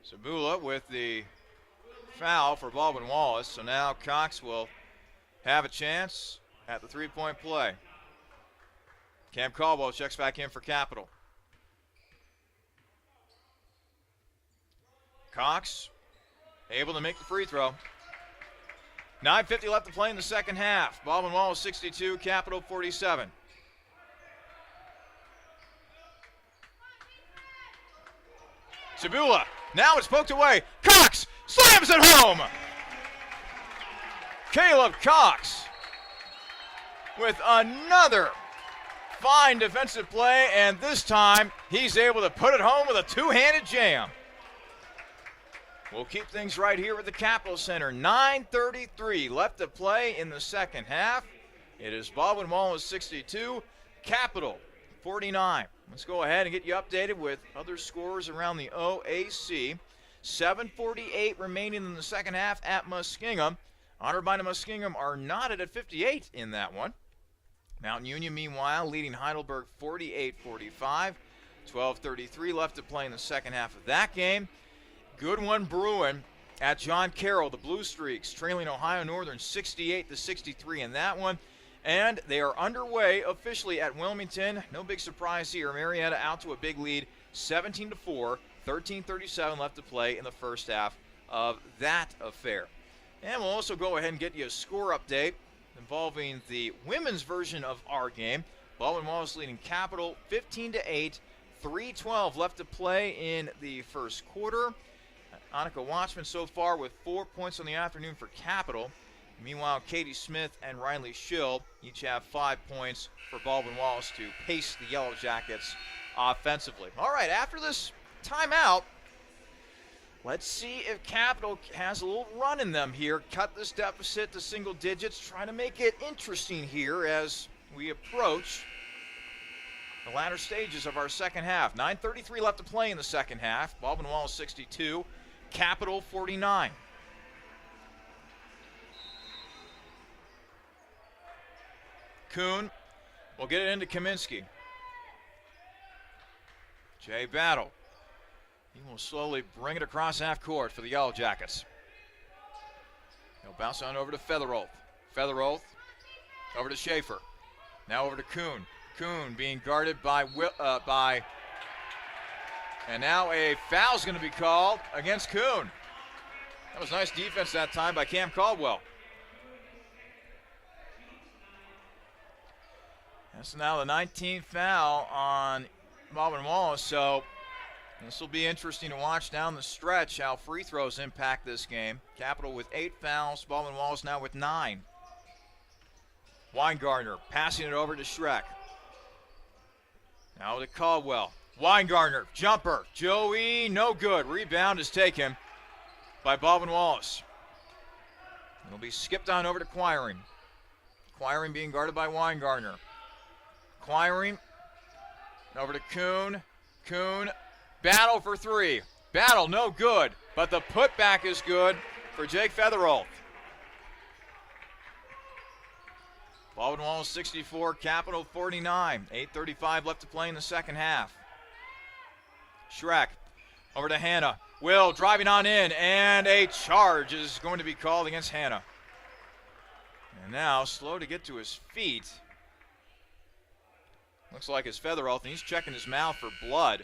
A: Sabula with the foul for Baldwin Wallace. So now Cox will have a chance at the three-point play. Cam Caldwell checks back in for Capital. Cox able to make the free throw. 9:50 left to play in the second half. Baldwin Wallace 62, Capital 47. Sabula, now it's poked away. Cox slams it home. Caleb Cox with another fine defensive play, and this time he's able to put it home with a two-handed jam. We'll keep things right here at the Capitol Center. 9:33 left to play in the second half. It is Baldwin Wallace 62, Capital 49. Let's go ahead and get you updated with other scores around the OAC. 7:48 remaining in the second half at Muskingum. Honored by Muskingum are knotted at 58 in that one. Mount Union, meanwhile, leading Heidelberg 48-45. 12:33 left to play in the second half of that game. Good one brewing at John Carroll. The Blue Streaks trailing Ohio Northern 68-63 in that one. And they are underway officially at Wilmington. No big surprise here. Marietta out to a big lead, 17-4. 13:37 left to play in the first half of that affair. And we'll also go ahead and get you a score update involving the women's version of our game. Baldwin Wallace leading Capital 15-8. 3:12 left to play in the first quarter. Annika Watchman so far with 4 points on the afternoon for Capital. Meanwhile, Katie Smith and Riley Schill each have 5 points for Baldwin Wallace to pace the Yellow Jackets offensively. All right, after this timeout, Let's see if Capital has a little run in them here. Cut this deficit to single digits. Trying to make it interesting here as we approach the latter stages of our second half. 9:33 left to play in the second half. Baldwin Wallace 62, Capital 49. Kuhn will get it into Kaminsky. Jay Battle. He will slowly bring it across half court for the Yellow Jackets. He'll bounce on over to Featheroth. Featheroth over to Schaefer. Now over to Kuhn. Kuhn being guarded by and now a foul's going to be called against Kuhn. That was nice defense that time by Cam Caldwell. That's now the 19th foul on Baldwin Wallace, so this will be interesting to watch down the stretch how free throws impact this game. Capital with 8 fouls, Baldwin Wallace now with 9. Weingartner passing it over to Schreck. Now to Caldwell. Weingartner, jumper. Joey, no good. Rebound is taken by Baldwin Wallace. It'll be skipped on over to Quiring. Quiring being guarded by Weingartner. Quiring over to Kuhn. Kuhn, battle for 3. Battle, no good, but the putback is good for Jake Featheroth. Baldwin Wallace 64, Capital 49. 8:35 left to play in the second half. Schreck over to Hanna. Will driving on in, and a charge is going to be called against Hanna. And now slow to get to his feet. Looks like it's Featheroth, and he's checking his mouth for blood.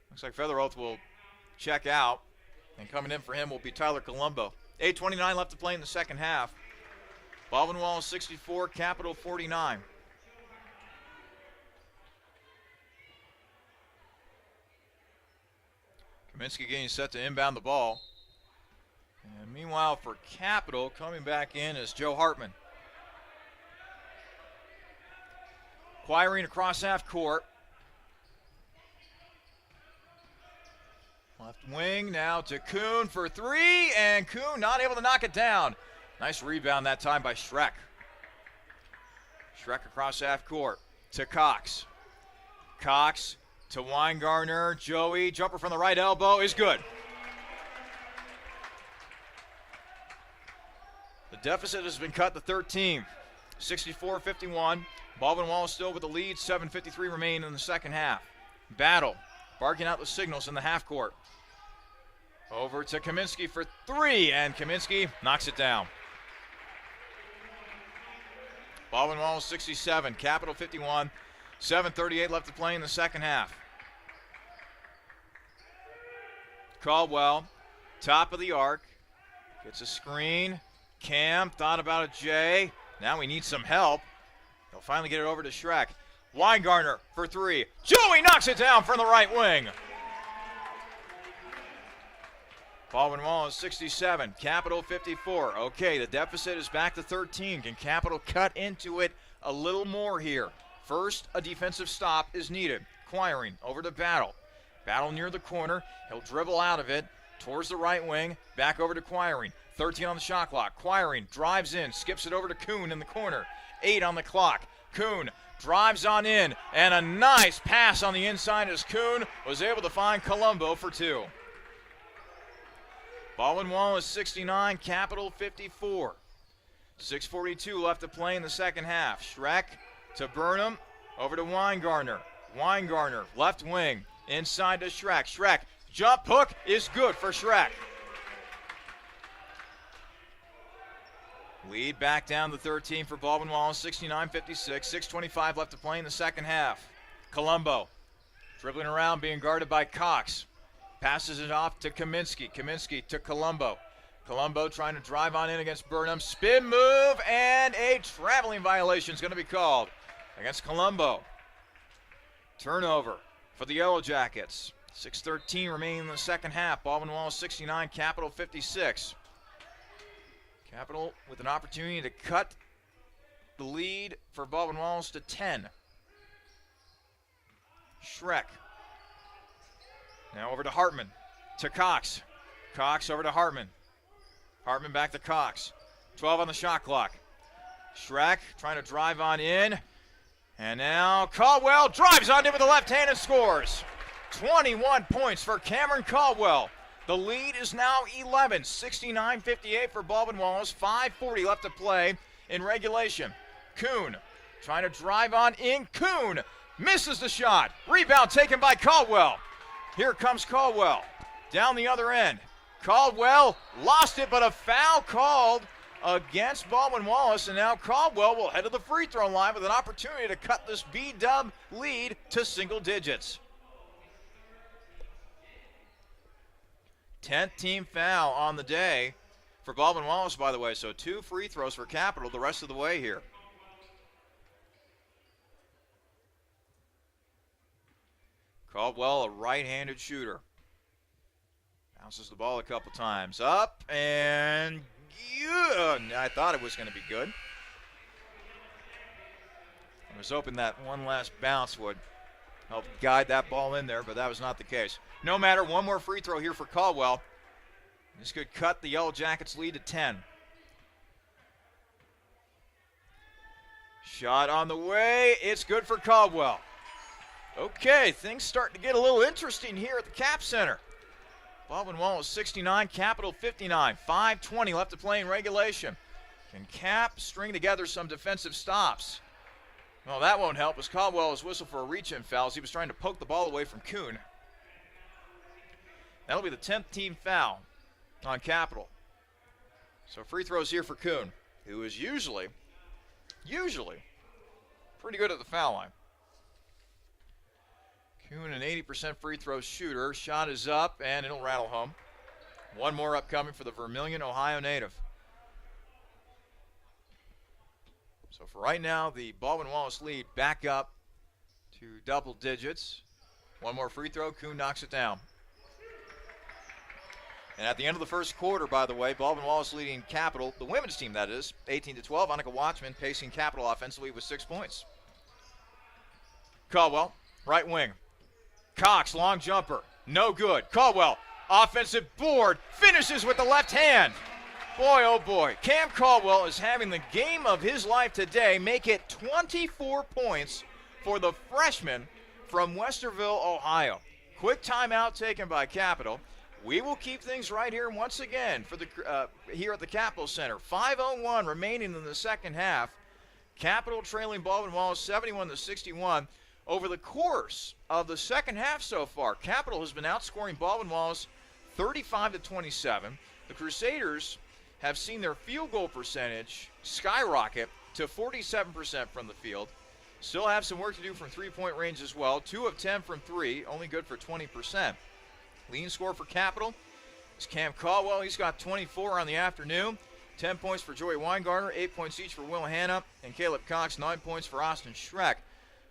A: Looks like Featheroth will check out, and coming in for him will be Tyler Colombo. 8:29 left to play in the second half. Baldwin Wallace 64, Capital 49. Kaminsky getting set to inbound the ball. And meanwhile for Capital, coming back in is Joe Hartman. Quiring across half court. Left wing now to Kuhn for 3, and Kuhn not able to knock it down. Nice rebound that time by Schreck. Schreck across half court to Cox. Cox to Weingartner. Joey, jumper from the right elbow is good. The deficit has been cut to 13. 64-51. Baldwin Wallace still with the lead. 7:53 remain in the second half. Battle, barking out the signals in the half court. Over to Kaminsky for 3, and Kaminsky knocks it down. Baldwin Wallace 67, Capital 51. 7:38 left to play in the second half. Caldwell, top of the arc, gets a screen. Cam thought about a J. Now we need some help. He'll finally get it over to Schreck. Weingartner for 3. Joey knocks it down from the right wing. Baldwin Wallace 67, Capital 54. Okay, the deficit is back to 13. Can Capital cut into it a little more here? First, a defensive stop is needed. Quiring over to Battle. Battle near the corner. He'll dribble out of it towards the right wing. Back over to Quiring. 13 on the shot clock. Quiring drives in, skips it over to Kuhn in the corner. 8 on the clock. Kuhn drives on in, and a nice pass on the inside as Kuhn was able to find Colombo for 2. Baldwin Wallace 69, Capital 54. 6:42 left to play in the second half. Schreck to Burnham, over to Weingartner. Weingartner, left wing, inside to Schreck. Schreck, jump hook is good for Schreck. Lead back down to 13 for Baldwin Wallace, 69-56. 6:25 left to play in the second half. Colombo, dribbling around, being guarded by Cox. Passes it off to Kaminsky. Kaminsky to Colombo. Colombo trying to drive on in against Burnham. Spin move, and a traveling violation is going to be called against Colombo. Turnover for the Yellow Jackets. 6:13 remaining in the second half. Baldwin Wallace 69, Capital 56. Capital with an opportunity to cut the lead for Baldwin Wallace to 10. Schreck. Now over to Hartman. to Cox. Cox over to Hartman. Hartman back to Cox. 12 on the shot clock. Schreck trying to drive on in. And now Caldwell drives on in with the left hand and scores. 21 points for Cameron Caldwell. The lead is now 11, 69-58 for Baldwin Wallace. 5:40 left to play in regulation. Kuhn trying to drive on in. Kuhn misses the shot. Rebound taken by Caldwell. Here comes Caldwell down the other end. Caldwell lost it, but a foul called against Baldwin Wallace, and now Caldwell will head to the free throw line with an opportunity to cut this B-Dub lead to single digits. 10th team foul on the day for Baldwin Wallace, by the way, so 2 free throws for Capital the rest of the way here. Caldwell, a right-handed shooter. Bounces the ball a couple times. Up, and I thought it was going to be good. I was hoping that one last bounce would help guide that ball in there, but that was not the case. No matter, one more free throw here for Caldwell. This could cut the Yellow Jackets' lead to 10. Shot on the way. It's good for Caldwell. Okay, things starting to get a little interesting here at the Cap Center. Baldwin Wallace 69, Capital 59. 5:20 left to play in regulation. Can Cap string together some defensive stops? Well, that won't help as Caldwell is whistled for a reach-in foul as he was trying to poke the ball away from Kuhn. That'll be the 10th team foul on Capital. So free throws here for Kuhn, who is usually pretty good at the foul line. Kuhn, an 80% free throw shooter. Shot is up, and it'll rattle home. One more upcoming for the Vermilion, Ohio native. So for right now, the Baldwin Wallace lead back up to double digits. One more free throw, Kuhn knocks it down. And at the end of the first quarter, by the way, Baldwin Wallace leading Capital, the women's team that is, 18-12. Annika Watchman pacing Capital offensively with 6 points. Caldwell, right wing. Cox, long jumper, no good. Caldwell, offensive board, finishes with the left hand. Boy, oh boy, Cam Caldwell is having the game of his life today. Make it 24 points for the freshman from Westerville, Ohio. Quick timeout taken by Capital. We will keep things right here once again for the here at the Capitol Center. 5:01 remaining in the second half. Capital trailing Baldwin Wallace 71-61. Over the course of the second half so far, Capital has been outscoring Baldwin Wallace 35-27. The Crusaders have seen their field goal percentage skyrocket to 47% from the field. Still have some work to do from three-point range as well. 2 of 10 from 3, only good for 20%. Leading scorer for Capital is Cam Caldwell. He's got 24 on the afternoon. 10 points for Joey Weingartner, 8 points each for Will Hanna and Caleb Cox, 9 points for Austin Schreck.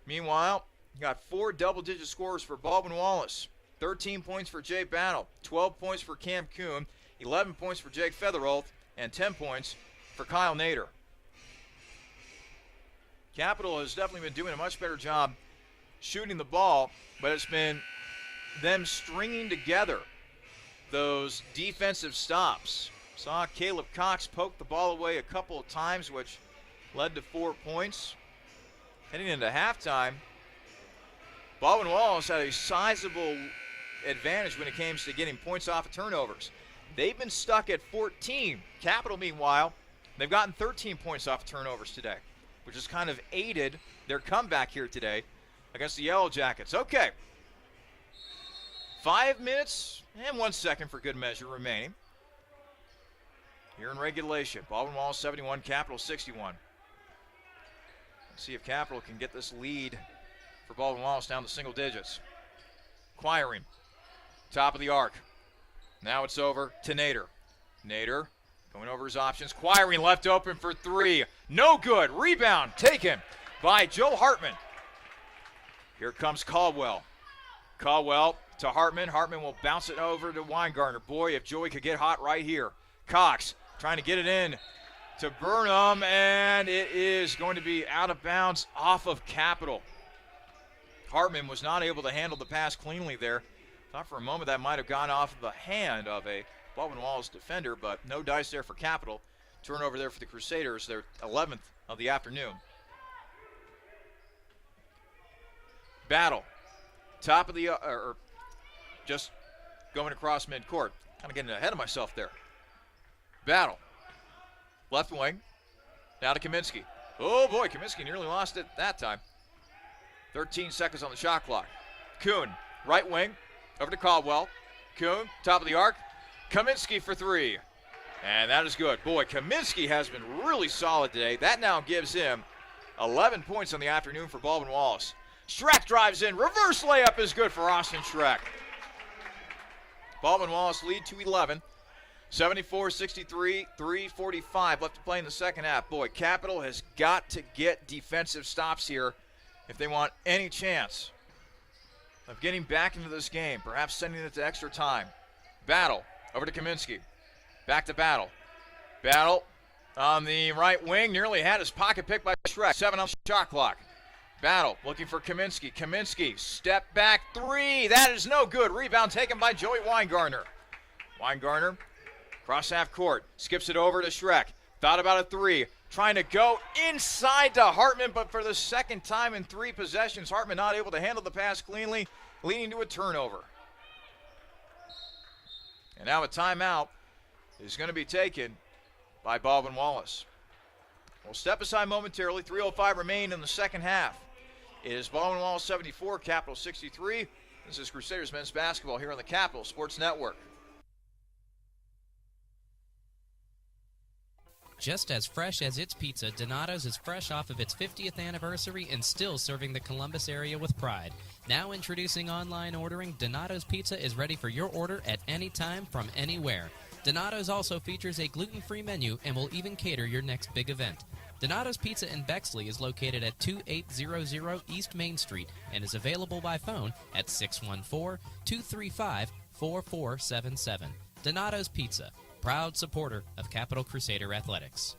A: Meanwhile, you got 4 double-digit scores for Baldwin Wallace. 13 points for Jay Battle, 12 points for Cam Kuhn, 11 points for Jake Featherolf, and 10 points for Kyle Nader. Capital has definitely been doing a much better job shooting the ball, but it's been them stringing together those defensive stops. Saw Caleb Cox poke the ball away a couple of times, which led to 4 points. Heading into halftime, Baldwin Wallace had a sizable advantage when it came to getting points off of turnovers. They've been stuck at 14. Capital, meanwhile, they've gotten 13 points off of turnovers today, which has kind of aided their comeback here today against the Yellow Jackets. Okay. 5 minutes and 1 second for good measure remaining. Here in regulation, Baldwin Wallace 71, Capital 61. Let's see if Capital can get this lead for Baldwin Wallace down to single digits. Quiring, top of the arc. Now it's over to Nader. Nader going over his options. Quiring left open for 3. No good. Rebound taken by Joe Hartman. Here comes Caldwell. Caldwell to Hartman. Hartman will bounce it over to Weingartner. Boy, if Joey could get hot right here. Cox trying to get it in to Burnham, and it is going to be out of bounds off of Capital. Hartman was not able to handle the pass cleanly there Thought for a moment that might have gone off the hand of a Baldwin Wallace defender, but no dice there for Capital. Turnover there for the Crusaders, their 11th of the afternoon. Battle. Top of the, or just going across midcourt. Kind of getting ahead of myself there. Battle. Left wing. Now to Kaminsky. Oh boy, Kaminsky nearly lost it that time. 13 seconds on the shot clock. Kuhn, right wing. Over to Caldwell. Kuhn, top of the arc. Kaminsky for three. And that is good. Boy, Kaminsky has been really solid today. That now gives him 11 points on the afternoon for Baldwin Wallace. Schreck drives in. Reverse layup is good for Austin Schreck. Baldwin Wallace lead to 11. 74-63, 3:45 left to play in the second half. Boy, Capital has got to get defensive stops here if they want any chance of getting back into this game, perhaps sending it to extra time. Battle, over to Kaminsky. Back to Battle. Battle on the right wing, nearly had his pocket picked by Schreck. 7 on the shot clock. Battle, looking for Kaminsky. Kaminsky, step back three. That is no good. Rebound taken by Joey Weingartner. Weingartner, cross half court, skips it over to Schreck. Thought about a three. Trying to go inside to Hartman, but for the second time in 3 possessions, Hartman not able to handle the pass cleanly, leading to a turnover. And now a timeout is going to be taken by Baldwin Wallace. We'll step aside momentarily. 3:05 remain in the second half. It is Baldwin Wallace 74, Capital 63. This is Crusaders men's basketball here on the Capital Sports Network.
P: Just as fresh as its pizza, Donato's is fresh off of its 50th anniversary and still serving the Columbus area with pride. Now introducing online ordering, Donato's Pizza is ready for your order at any time from anywhere. Donato's also features a gluten-free menu and will even cater your next big event. Donato's Pizza in Bexley is located at 2800 East Main Street and is available by phone at 614-235-4477. Donato's Pizza, proud supporter of Capital Crusader Athletics.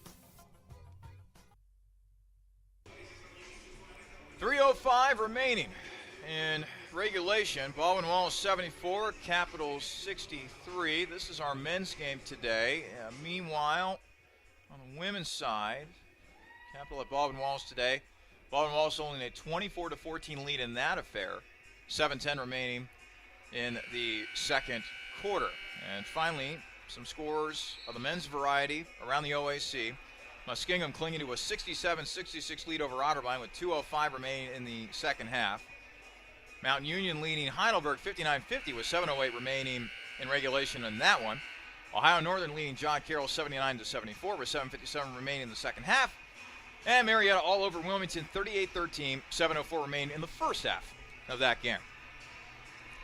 A: 3:05 remaining in regulation. Baldwin Wallace 74, Capital 63. This is our men's game today. Meanwhile, on the women's side, Capital at Baldwin Wallace today. Baldwin Wallace only a 24-14 lead in that affair. 7:10 remaining in the second quarter. And finally, some scores of the men's variety around the OAC. Muskingum clinging to a 67-66 lead over Otterbein with 2:05 remaining in the second half. Mount Union leading Heidelberg 59-50 with 7:08 remaining in regulation in that one. Ohio Northern leading John Carroll 79-74 with 7:57 remaining in the second half. And Marietta all over Wilmington 38-13, 7:04 remaining in the first half of that game.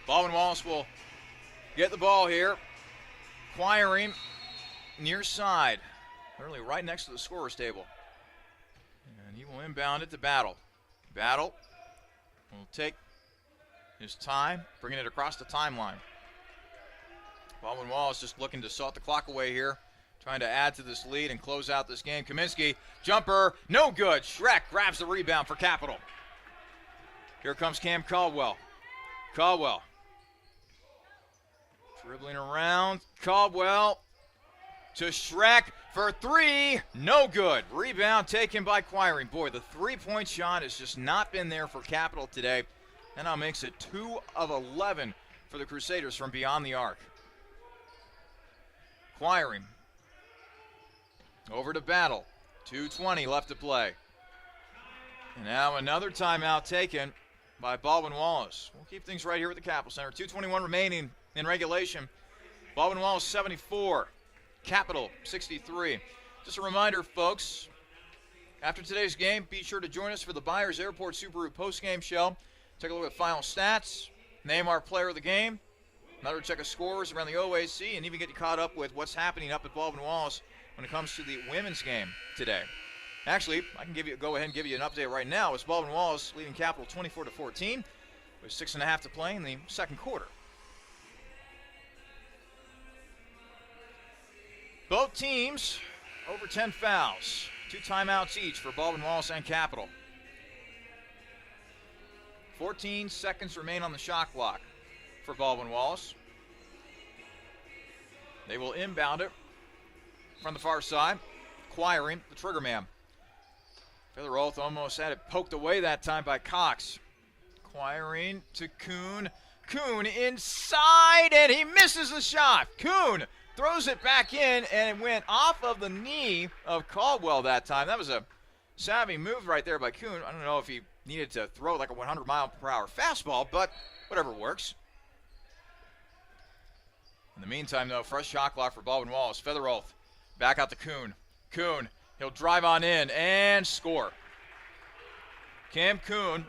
A: Baldwin Wallace will get the ball here. Acquiring near side, really right next to the scorer's table. And he will inbound it to Battle. Battle will take his time, bringing it across the timeline. Baldwin Wallace just looking to salt the clock away here, trying to add to this lead and close out this game. Kaminsky, jumper, no good. Schreck grabs the rebound for Capital. Here comes Cam Caldwell. Caldwell dribbling around. Caldwell to Schreck for three. No good. Rebound taken by Quiring. Boy, the three-point shot has just not been there for Capital today. That now makes it 2 of 11 for the Crusaders from beyond the arc. Quiring over to Battle. 2:20 left to play. And now another timeout taken by Baldwin Wallace. We'll keep things right here at the Capital Center. 2:21 remaining in regulation. Baldwin Wallace 74, Capital 63. Just a reminder, folks, after today's game, be sure to join us for the Byers Airport Subaru postgame show. Take a look at final stats, name our player of the game, another check of scores around the OAC, and even get you caught up with what's happening up at Baldwin Wallace when it comes to the women's game today. Actually, I can go ahead and give you an update right now. It's Baldwin Wallace leading Capital 24-14 with 6.5 to play in the second quarter. Both teams over 10 fouls. 2 timeouts each for Baldwin Wallace and Capital. 14 seconds remain on the shot clock. for Baldwin Wallace. They will inbound it from the far side. Acquiring the trigger man. Featherolf almost had it poked away that time by Cox. Acquiring to Kuhn. Kuhn inside, and he misses the shot. Kuhn throws it back in, and it went off of the knee of Caldwell that time. That was a savvy move right there by Kuhn. I don't know if he needed to throw like a 100-mile-per-hour fastball, but whatever works. In the meantime, though, fresh shot clock for Baldwin Wallace. Featherolf back out to Kuhn. Kuhn, he'll drive on in and score. Cam Kuhn.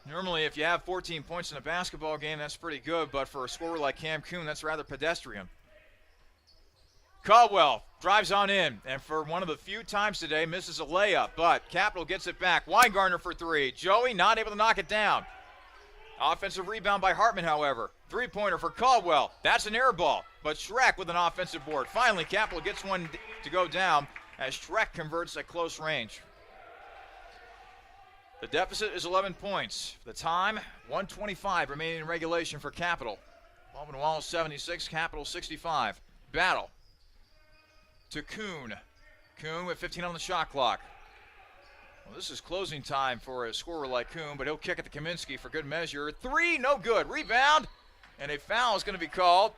A: Normally, if you have 14 points in a basketball game, that's pretty good, but for a scorer like Cam Kuhn, that's rather pedestrian. Caldwell drives on in, and for one of the few times today, misses a layup, but Capital gets it back. Weingartner for three. Joey not able to knock it down. Offensive rebound by Hartman, however. Three-pointer for Caldwell. That's an air ball, but Schreck with an offensive board. Finally, Capital gets one to go down as Schreck converts at close range. The deficit is 11 points. The time, 1:25 remaining in regulation for Capital. Baldwin Wallace 76, Capital 65. Battle to Kuhn. Kuhn with 15 on the shot clock. Well, this is closing time for a scorer like Kuhn, but he'll kick it to Kaminsky for good measure. Three, no good. Rebound, and a foul is going to be called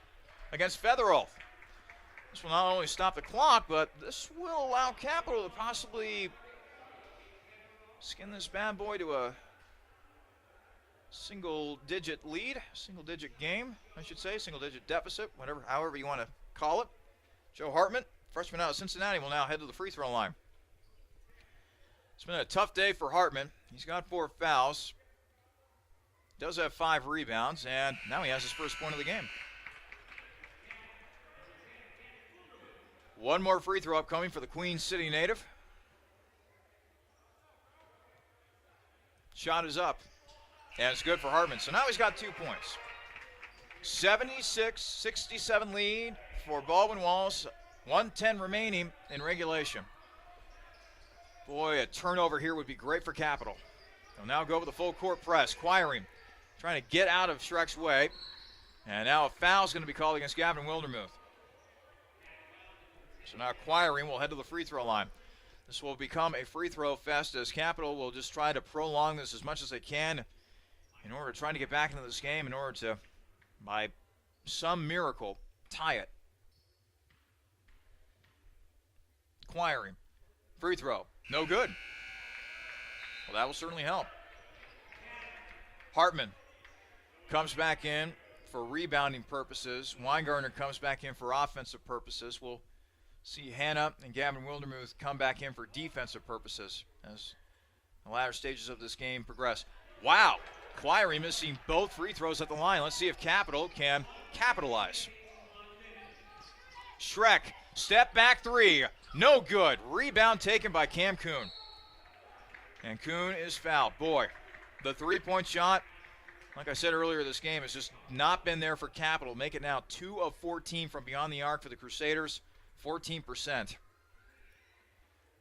A: against Featherolf. This will not only stop the clock, but this will allow Capital to possibly skin this bad boy to a single-digit lead, single-digit game, I should say, single-digit deficit, however you want to call it. Joe Hartman, freshman out of Cincinnati, will now head to the free throw line. It's been a tough day for Hartman. He's got 4 fouls, does have 5 rebounds, and now he has his first point of the game. One more free throw upcoming for the Queen City native. Shot is up, and it's good for Hartman. So now he's got 2 points. 76-67 lead for Baldwin Wallace. 1:10 remaining in regulation. Boy, a turnover here would be great for Capital. They'll now go with the full court press. Quiring, trying to get out of Schreck's way. And now a foul is going to be called against Gavin Wildermuth. So now Quiring will head to the free throw line. This will become a free throw fest as Capital will just try to prolong this as much as they can in order to try to get back into this game in order to, by some miracle, tie it. Quiring. Free throw. No good. Well, that will certainly help. Hartman comes back in for rebounding purposes. Weingartner comes back in for offensive purposes. We'll see Hannah and Gavin Wildermuth come back in for defensive purposes as the latter stages of this game progress. Wow. Quiring missing both free throws at the line. Let's see if Capital can capitalize. Schreck, step back three. No good. Rebound taken by Cam Kuhn. And Kuhn is fouled. Boy, the three-point shot, like I said earlier, this game has just not been there for Capital. Make it now 2 of 14 from beyond the arc for the Crusaders, 14%.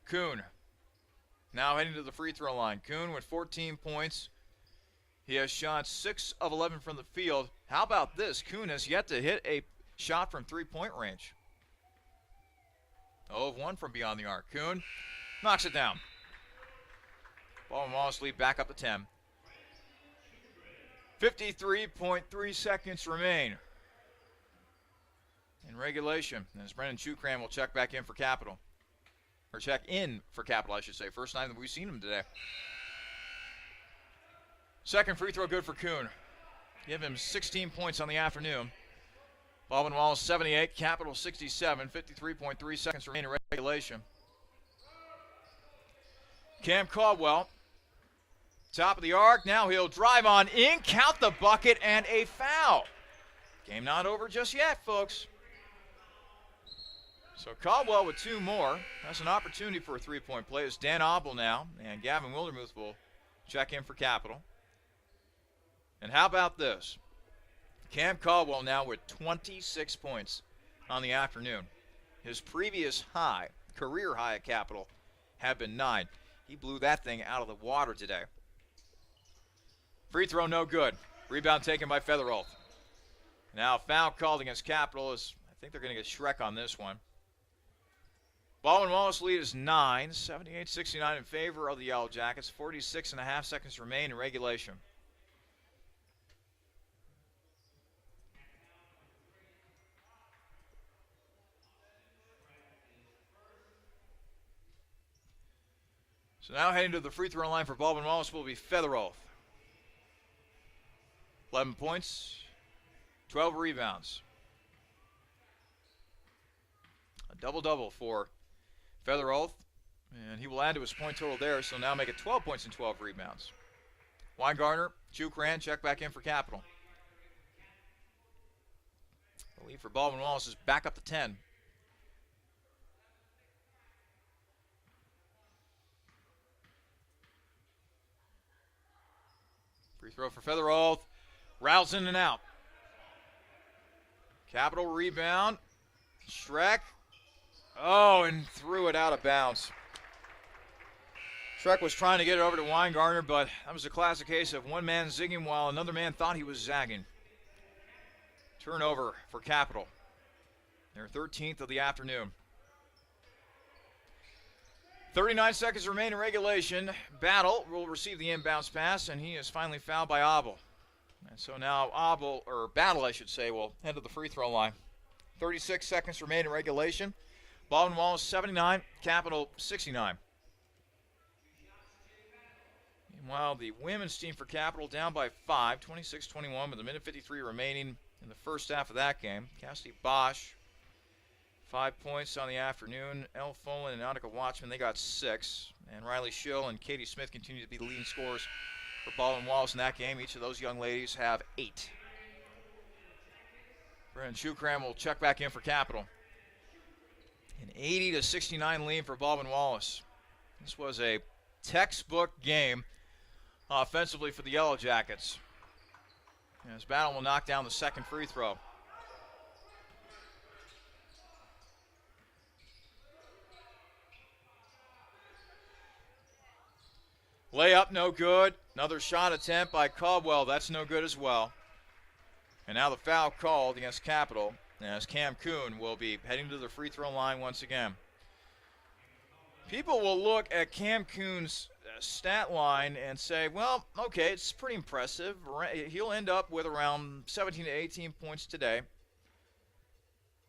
A: Kuhn now heading to the free throw line. Kuhn with 14 points. He has shot 6 of 11 from the field. How about this? Kuhn has yet to hit a shot from three-point range. 0 of 1 from beyond the arc. Kuhn knocks it down. Baldwin Wallace lead back up to 10. 53.3 seconds remain in regulation. As Brendan Chukran will check back in for Capital. Or check in for Capital, I should say. First time that we've seen him today. Second free throw good for Kuhn. Give him 16 points on the afternoon. Baldwin Wallace 78, Capital 67, 53.3 seconds remain in regulation. Cam Caldwell, top of the arc. Now he'll drive on in, count the bucket, and a foul. Game not over just yet, folks. So Caldwell with 2 more. That's an opportunity for a three-point play. It's Dan Obel now, and Gavin Wildermuth will check in for Capital. And how about this? Cam Caldwell now with 26 points on the afternoon. His previous high, career high at Capital, had been 9. He blew that thing out of the water today. Free throw no good. Rebound taken by Featheroth. Now foul called against Capital. I think they're going to get Shrek on this one. Baldwin Wallace lead is 9, 78-69 in favor of the Yellow Jackets. 46.5 seconds remain in regulation. So now heading to the free throw line for Baldwin Wallace will be Featheroth. 11 points, 12 rebounds. A double-double for Featheroth, and he will add to his point total there, so now make it 12 points and 12 rebounds. Weingartner, Chukran, check back in for Capital. The lead for Baldwin Wallace is back up to 10. Free throw for Featheroth. Routes in and out. Capital rebound. Shrek. Oh, and threw it out of bounds. Shrek was trying to get it over to Weingartner, but that was a classic case of one man zigging while another man thought he was zagging. Turnover for Capital. Their 13th of the afternoon. 39 seconds remain in regulation. Battle will receive the inbounds pass, and he is finally fouled by Abel. And so now Battle, I should say, will head to the free throw line. 36 seconds remain in regulation. Baldwin Wallace 79, Capital 69. Meanwhile, the women's team for Capital down by 5, 26-21, with a minute 53 remaining in the first half of that game. Cassidy Bosch, 5 points on the afternoon. Elle Folan and Annika Watchman, they got 6. And Riley Schill and Katie Smith continue to be the leading scorers for Baldwin Wallace in that game. Each of those young ladies have 8. Brennan Chukram will check back in for Capital. An 80-69 lead for Baldwin Wallace. This was a textbook game offensively for the Yellow Jackets. As Battle will knock down the second free throw. Layup, no good. Another shot attempt by Caldwell. That's no good as well. And now the foul called against Capital, as Cam Kuhn will be heading to the free throw line once again. People will look at Cam Kuhn's stat line and say, well, okay, it's pretty impressive. He'll end up with around 17 to 18 points today.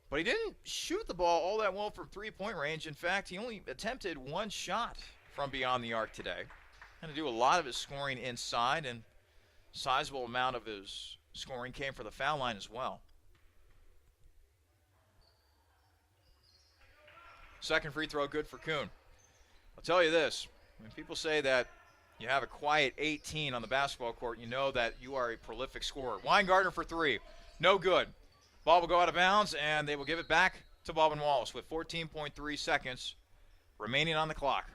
A: But he didn't shoot the ball all that well from three-point range. In fact, he only attempted one shot from beyond the arc today. Had to do a lot of his scoring inside, and a sizable amount of his scoring came for the foul line as well. Second free throw good for Kuhn. I'll tell you this, when people say that you have a quiet 18 on the basketball court, you know that you are a prolific scorer. Weingartner for 3, no good. Ball will go out of bounds, and they will give it back to Baldwin Wallace with 14.3 seconds remaining on the clock.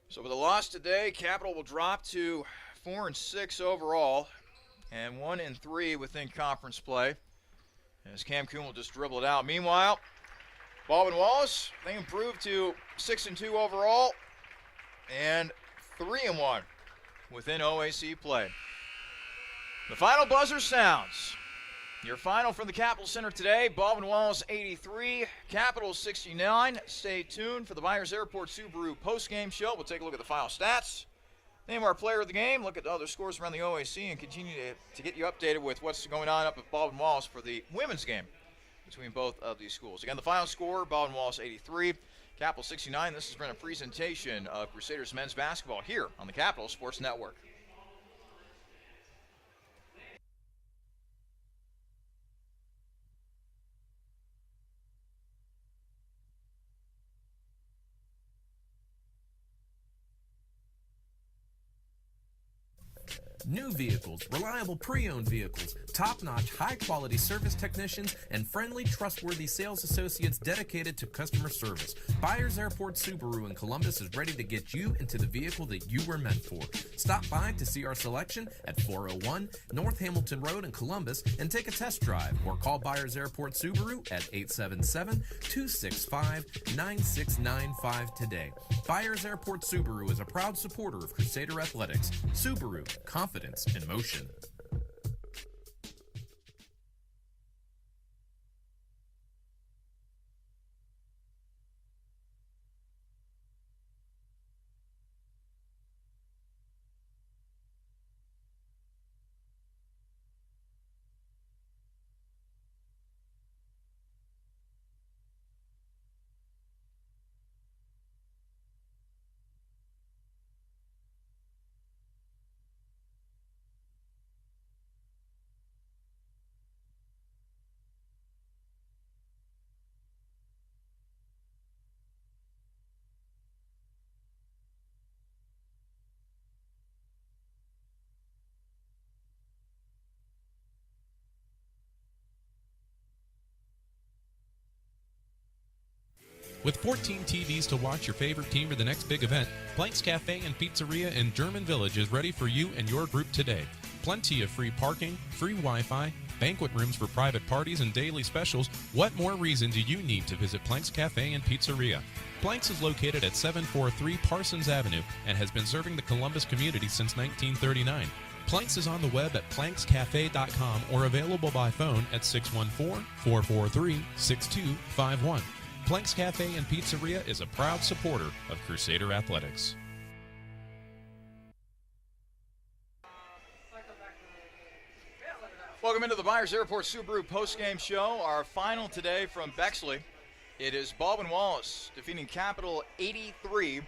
A: So with a loss today, Capital will drop to 4-6 overall and 1-3 within conference play, as Cam Kuhn will just dribble it out. Meanwhile, Baldwin Wallace, they improved to 6-2 overall and 3-1 within OAC play. The final buzzer sounds. Your final from the Capital Center today, Baldwin Wallace 83, Capital 69. Stay tuned for the Myers Airport Subaru postgame show. We'll take a look at the final stats, name our player of the game, look at the other scores around the OAC, and continue to get you updated with what's going on up at Baldwin Wallace for the women's game between both of these schools. Again, the final score, Baldwin Wallace 83, Capital 69. This has been a presentation of Crusaders men's basketball here on the Capital Sports Network.
O: New vehicles, reliable pre-owned vehicles, top-notch, high-quality service technicians, and friendly, trustworthy sales associates dedicated to customer service. Byers Airport Subaru in Columbus is ready to get you into the vehicle that you were meant for. Stop by to see our selection at 401 North Hamilton Road in Columbus and take a test drive, or call Byers Airport Subaru at 877-265-9695 today. Byers Airport Subaru is a proud supporter of Crusader Athletics. Subaru, confidence in motion.
H: With 14 TVs to watch your favorite team or the next big event, Blank's Cafe and Pizzeria in German Village is ready for you and your group today. Plenty of free parking, free Wi-Fi, banquet rooms for private parties, and daily specials. What more reason do you need to visit Blank's Cafe and Pizzeria? Blank's is located at 743 Parsons Avenue and has been serving the Columbus community since 1939. Planks is on the web at plankscafe.com or available by phone at 614-443-6251. Planks Cafe and Pizzeria is a proud supporter of Crusader Athletics.
A: Welcome into the Byers Airport Subaru postgame show. Our final today from Bexley. It is Baldwin Wallace defeating Capital 83-69.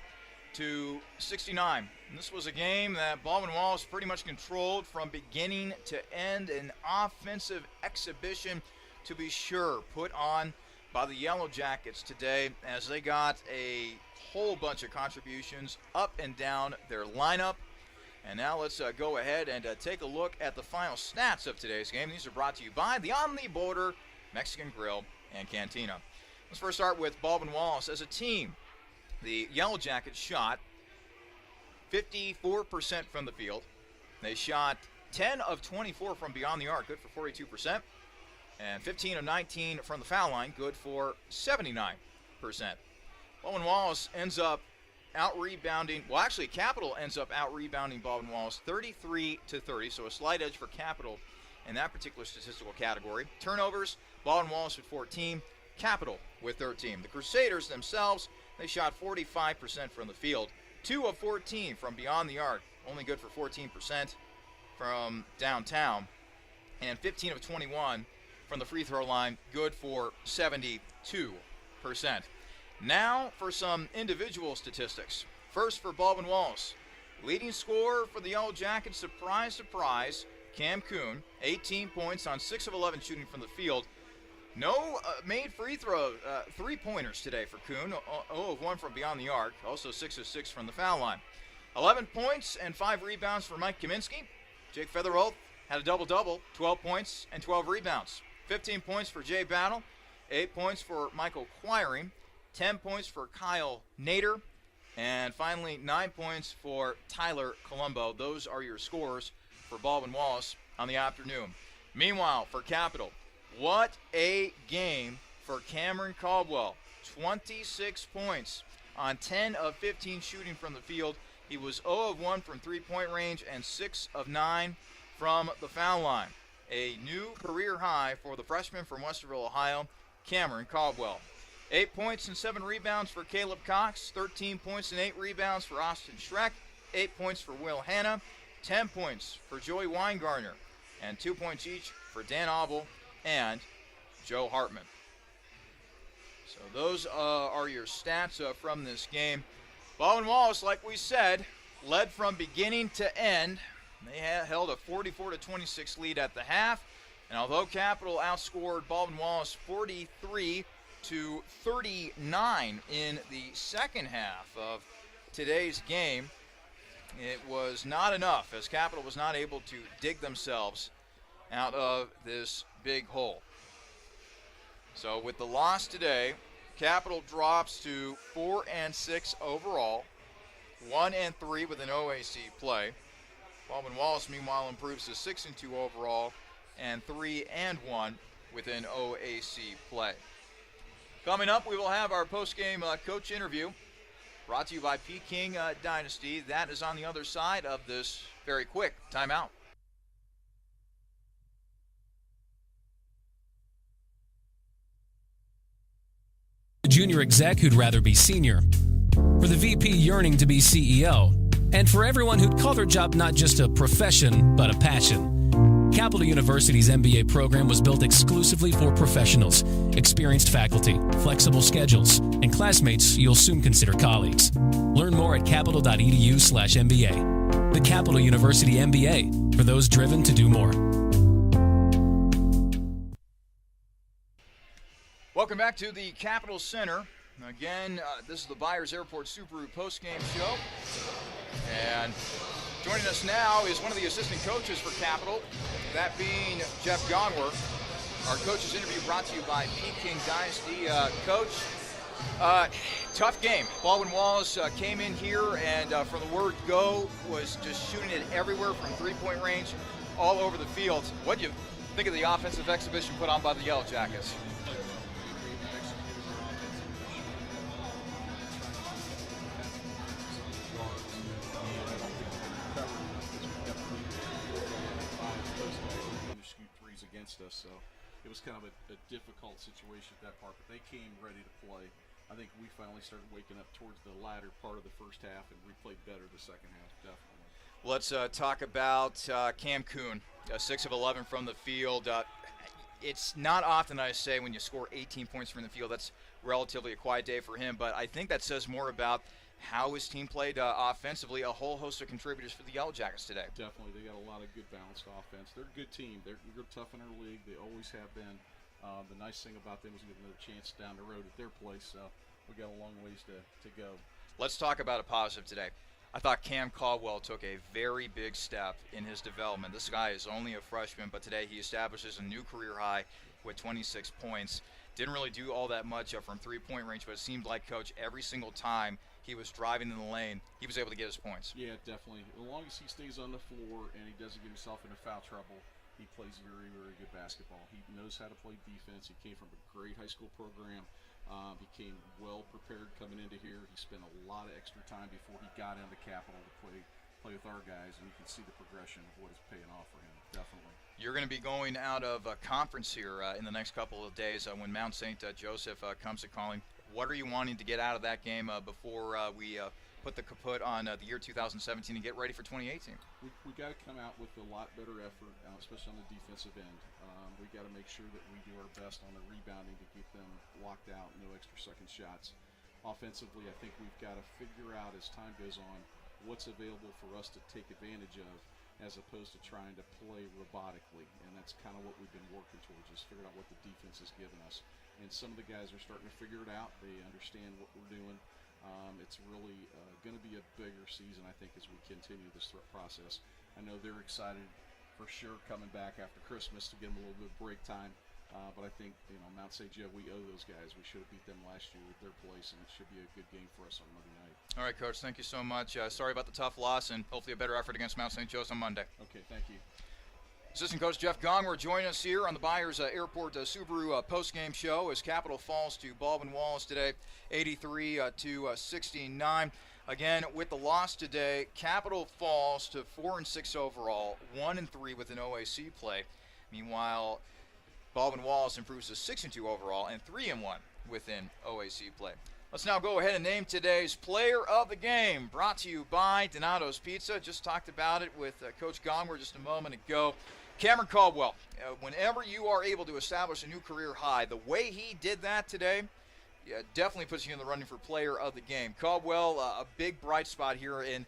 A: And this was a game that Baldwin Wallace pretty much controlled from beginning to end. An offensive exhibition, to be sure, put on by the Yellow Jackets today, as they got a whole bunch of contributions up and down their lineup. And now let's go ahead and take a look at the final stats of today's game. These are brought to you by the On the Border Mexican Grill and Cantina. Let's first start with Baldwin Wallace. As a team, the Yellow Jackets shot 54% from the field. They shot 10 of 24 from beyond the arc, good for 42%. And 15 of 19 from the foul line, good for 79%. Baldwin Wallace ends up out-rebounding, well, actually, Capital ends up out-rebounding Baldwin Wallace 33-30, so a slight edge for Capital in that particular statistical category. Turnovers, Baldwin Wallace with 14, Capital with 13. The Crusaders themselves, they shot 45% from the field, 2 of 14 from beyond the arc, only good for 14% from downtown, and 15 of 21 from the free throw line, good for 72%. Now for some individual statistics. First for Baldwin Wallace. Leading scorer for the Yellow Jackets, surprise, surprise, Cam Kuhn, 18 points on 6 of 11 shooting from the field. No made free throw, three-pointers today for Kuhn, 0 of 1 from beyond the arc, also 6 of 6 from the foul line. 11 points and 5 rebounds for Mike Kaminsky. Jake Featherwell had a double-double, 12 points and 12 rebounds. 15 points for Jay Battle, 8 points for Michael Quiring, 10 points for Kyle Nader, and finally 9 points for Tyler Colombo. Those are your scores for Baldwin Wallace on the afternoon. Meanwhile, for Capital, what a game for Cameron Caldwell. 26 points on 10 of 15 shooting from the field. He was 0 of 1 from three-point range and 6 of 9 from the foul line. A new career high for the freshman from Westerville, Ohio, Cameron Caldwell. 8 points and 7 rebounds for Caleb Cox, 13 points and 8 rebounds for Austin Schreck, 8 points for Will Hanna, 10 points for Joey Weingartner, and 2 points each for Dan Abel and Joe Hartman. So those are your stats from this game. Baldwin Wallace, like we said, led from beginning to end. They held a 44-26 lead at the half, and although Capital outscored Baldwin Wallace 43-39 in the second half of today's game, it was not enough, as Capital was not able to dig themselves out of this big hole. So with the loss today, Capital drops to 4-6 overall, 1-3 with an OAC play. Baldwin Wallace, meanwhile, improves to 6-2 overall and 3-1 with an OAC play. Coming up, we will have our post-game coach interview, brought to you by Peking Dynasty. That is on the other side of this very quick timeout.
N: The junior exec who'd rather be senior, for the VP yearning to be CEO, and for everyone who'd call their job not just a profession, but a passion. Capital University's MBA program was built exclusively for professionals, experienced faculty, flexible schedules, and classmates you'll soon consider colleagues. Learn more at capital.edu/MBA. The Capital University MBA, for those driven to do more.
A: Welcome back to the Capital Center. Again, this is the Byers Airport Subaru postgame show. And joining us now is one of the assistant coaches for Capital, that being Jeff Gonwer. Our coach's interview brought to you by Peking Dynasty. Coach, tough game. Baldwin Wallace came in here and from the word go was just shooting it everywhere from three-point range all over the field. What do you think of the offensive exhibition put on by the Yellow Jackets?
Q: Us, so it was kind of a difficult situation at that part, but they came ready to play. I think we finally started waking up towards the latter part of the first half, and we played better the second half, definitely.
A: Let's talk about Cam Kuhn, 6 of 11 from the field. It's not often I say when you score 18 points from the field, that's relatively a quiet day for him, but I think that says more about how his team played offensively. A whole host of contributors for the Yellow Jackets today.
Q: Definitely. They got a lot of good balanced offense. They're a good team. They're tough in our league. They always have been. The nice thing about them is we get another chance down the road at their place, so we got a long ways to go.
A: Let's talk about a positive today. I thought Cam Caldwell took a very big step in his development. This guy is only a freshman, but today he establishes a new career high with 26 points. Didn't really do all that much from three-point range, but it seemed like, Coach, every single time he was driving in the lane, he was able to get his points.
Q: Yeah, definitely. As long as he stays on the floor and he doesn't get himself into foul trouble, he plays very, very good basketball. He knows how to play defense. He came from a great high school program. He came well prepared coming into here. He spent a lot of extra time before he got into Capital to play with our guys, and you can see the progression of what is paying off for him, definitely.
A: You're going to be going out of conference here in the next couple of days when Mount St. Joseph comes to calling. What are you wanting to get out of that game before we put the kaput on the year 2017 and get ready for 2018?
Q: We got to come out with a lot better effort, especially on the defensive end. We got to make sure that we do our best on the rebounding to keep them locked out, no extra second shots. Offensively, I think we've got to figure out as time goes on what's available for us to take advantage of, as opposed to trying to play robotically, and that's kind of what we've been working towards, is figuring out what the defense has given us. And some of the guys are starting to figure it out. They understand what we're doing. It's really going to be a bigger season, I think, as we continue this process. I know they're excited for sure coming back after Christmas to give them a little bit of break time. But I think, Mount St. Joe, we owe those guys. We should have beat them last year at their place, and it should be a good game for us on Monday night.
A: All right, Coach, thank you so much. Sorry about the tough loss, and hopefully a better effort against Mount St. Joe's on Monday.
Q: Okay, thank you.
A: Assistant Coach Jeff Gonwer joining us here on the Byers Airport Subaru postgame show as Capital falls to Baldwin Wallace today, 83-69. Again, with the loss today, Capital falls to 4-6 overall, 1-3 with an OAC play. Meanwhile, Baldwin Wallace improves to 6-2 overall and 3-1 within OAC play. Let's now go ahead and name today's player of the game, brought to you by Donato's Pizza. Just talked about it with Coach Gonwer just a moment ago. Cameron Caldwell, whenever you are able to establish a new career high, the way he did that today definitely puts you in the running for player of the game. Caldwell, a big bright spot here in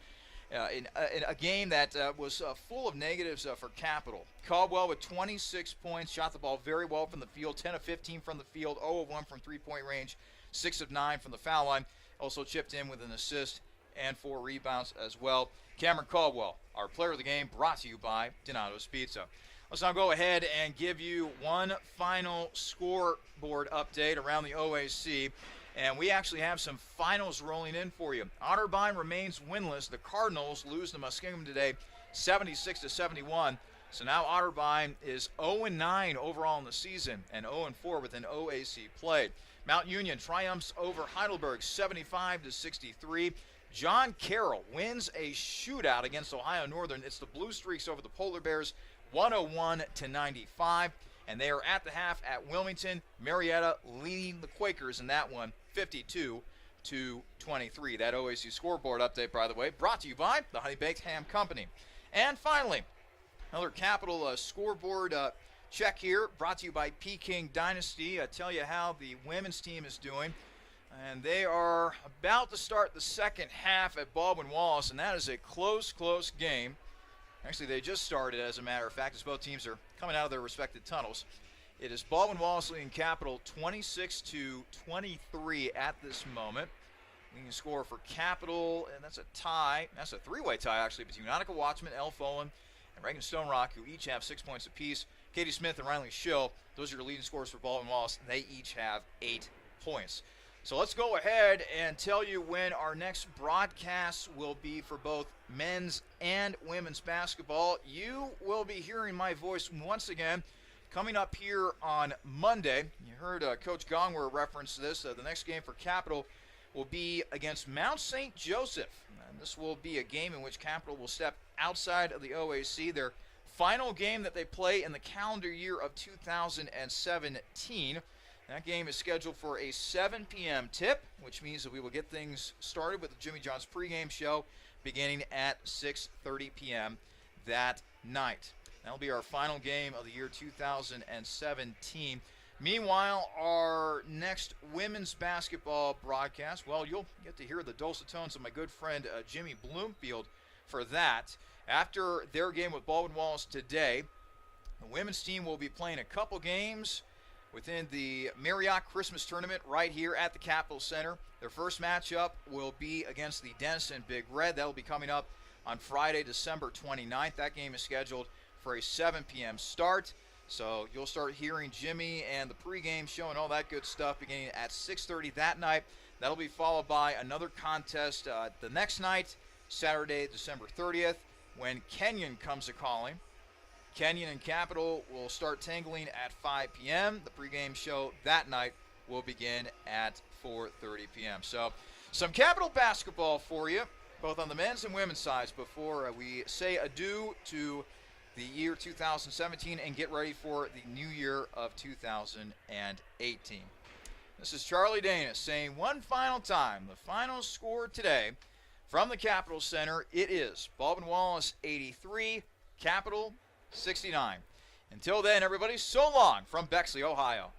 A: a game that was full of negatives for Capital. Caldwell with 26 points, shot the ball very well from the field, 10 of 15 from the field, 0 of 1 from three-point range, 6 of 9 from the foul line. Also chipped in with an assist and 4 rebounds as well. Cameron Caldwell, our player of the game, brought to you by Donato's Pizza. Let's now go ahead and give you one final scoreboard update around the OAC. And we actually have some finals rolling in for you. Otterbein remains winless. The Cardinals lose to Muskingum today, 76-71. So now Otterbein is 0-9 overall in the season and 0-4 within OAC play. Mount Union triumphs over Heidelberg, 75-63. John Carroll wins a shootout against Ohio Northern. It's the Blue Streaks over the Polar Bears, 101-95. And they are at the half at Wilmington. Marietta leading the Quakers in that one, 52-23. That OAC scoreboard update, by the way, brought to you by the Honey Baked Ham Company. And finally, another Capital scoreboard check here, brought to you by Peking Dynasty. I tell you how the women's team is doing. And they are about to start the second half at Baldwin Wallace, and that is a close game. Actually, they just started, as a matter of fact, as both teams are coming out of their respective tunnels. It is Baldwin Wallace leading Capital 26-23 at this moment. Leading score for Capital, and that's a tie. That's a three-way tie, actually, between Annika Watchman, Elle Folan, and Reagan Stonerock, who each have 6 points apiece. Katie Smith and Riley Schill, those are your leading scorers for Baldwin Wallace. They each have 8 points. So let's go ahead and tell you when our next broadcast will be for both men's and women's basketball. You will be hearing my voice once again coming up here on Monday. You heard Coach Gongwer reference this. The next game for Capital will be against Mount St. Joseph. And this will be a game in which Capital will step outside of the OAC. Their final game that they play in the calendar year of 2017. That game is scheduled for a 7 p.m. tip, which means that we will get things started with the Jimmy John's pregame show beginning at 6:30 p.m. that night. That'll be our final game of the year 2017. Meanwhile, our next women's basketball broadcast, well, you'll get to hear the dulcet tones of my good friend Jimmy Bloomfield for that. After their game with Baldwin Wallace today, the women's team will be playing a couple games within the Marriott Christmas Tournament right here at the Capitol Center. Their first matchup will be against the Denison Big Red. That will be coming up on Friday, December 29th. That game is scheduled for a 7 p.m. start. So you'll start hearing Jimmy and the pregame show and all that good stuff beginning at 6:30 that night. That'll be followed by another contest the next night, Saturday, December 30th, when Kenyon comes a-calling. Kenyon and Capital will start tangling at 5 p.m. The pregame show that night will begin at 4:30 p.m. So some Capital basketball for you, both on the men's and women's sides, before we say adieu to the year 2017 and get ready for the new year of 2018. This is Charlie Danis saying one final time, the final score today from the Capitol Center, it is Baldwin Wallace 83, Capital 69. Until then, everybody, so long from Bexley, Ohio.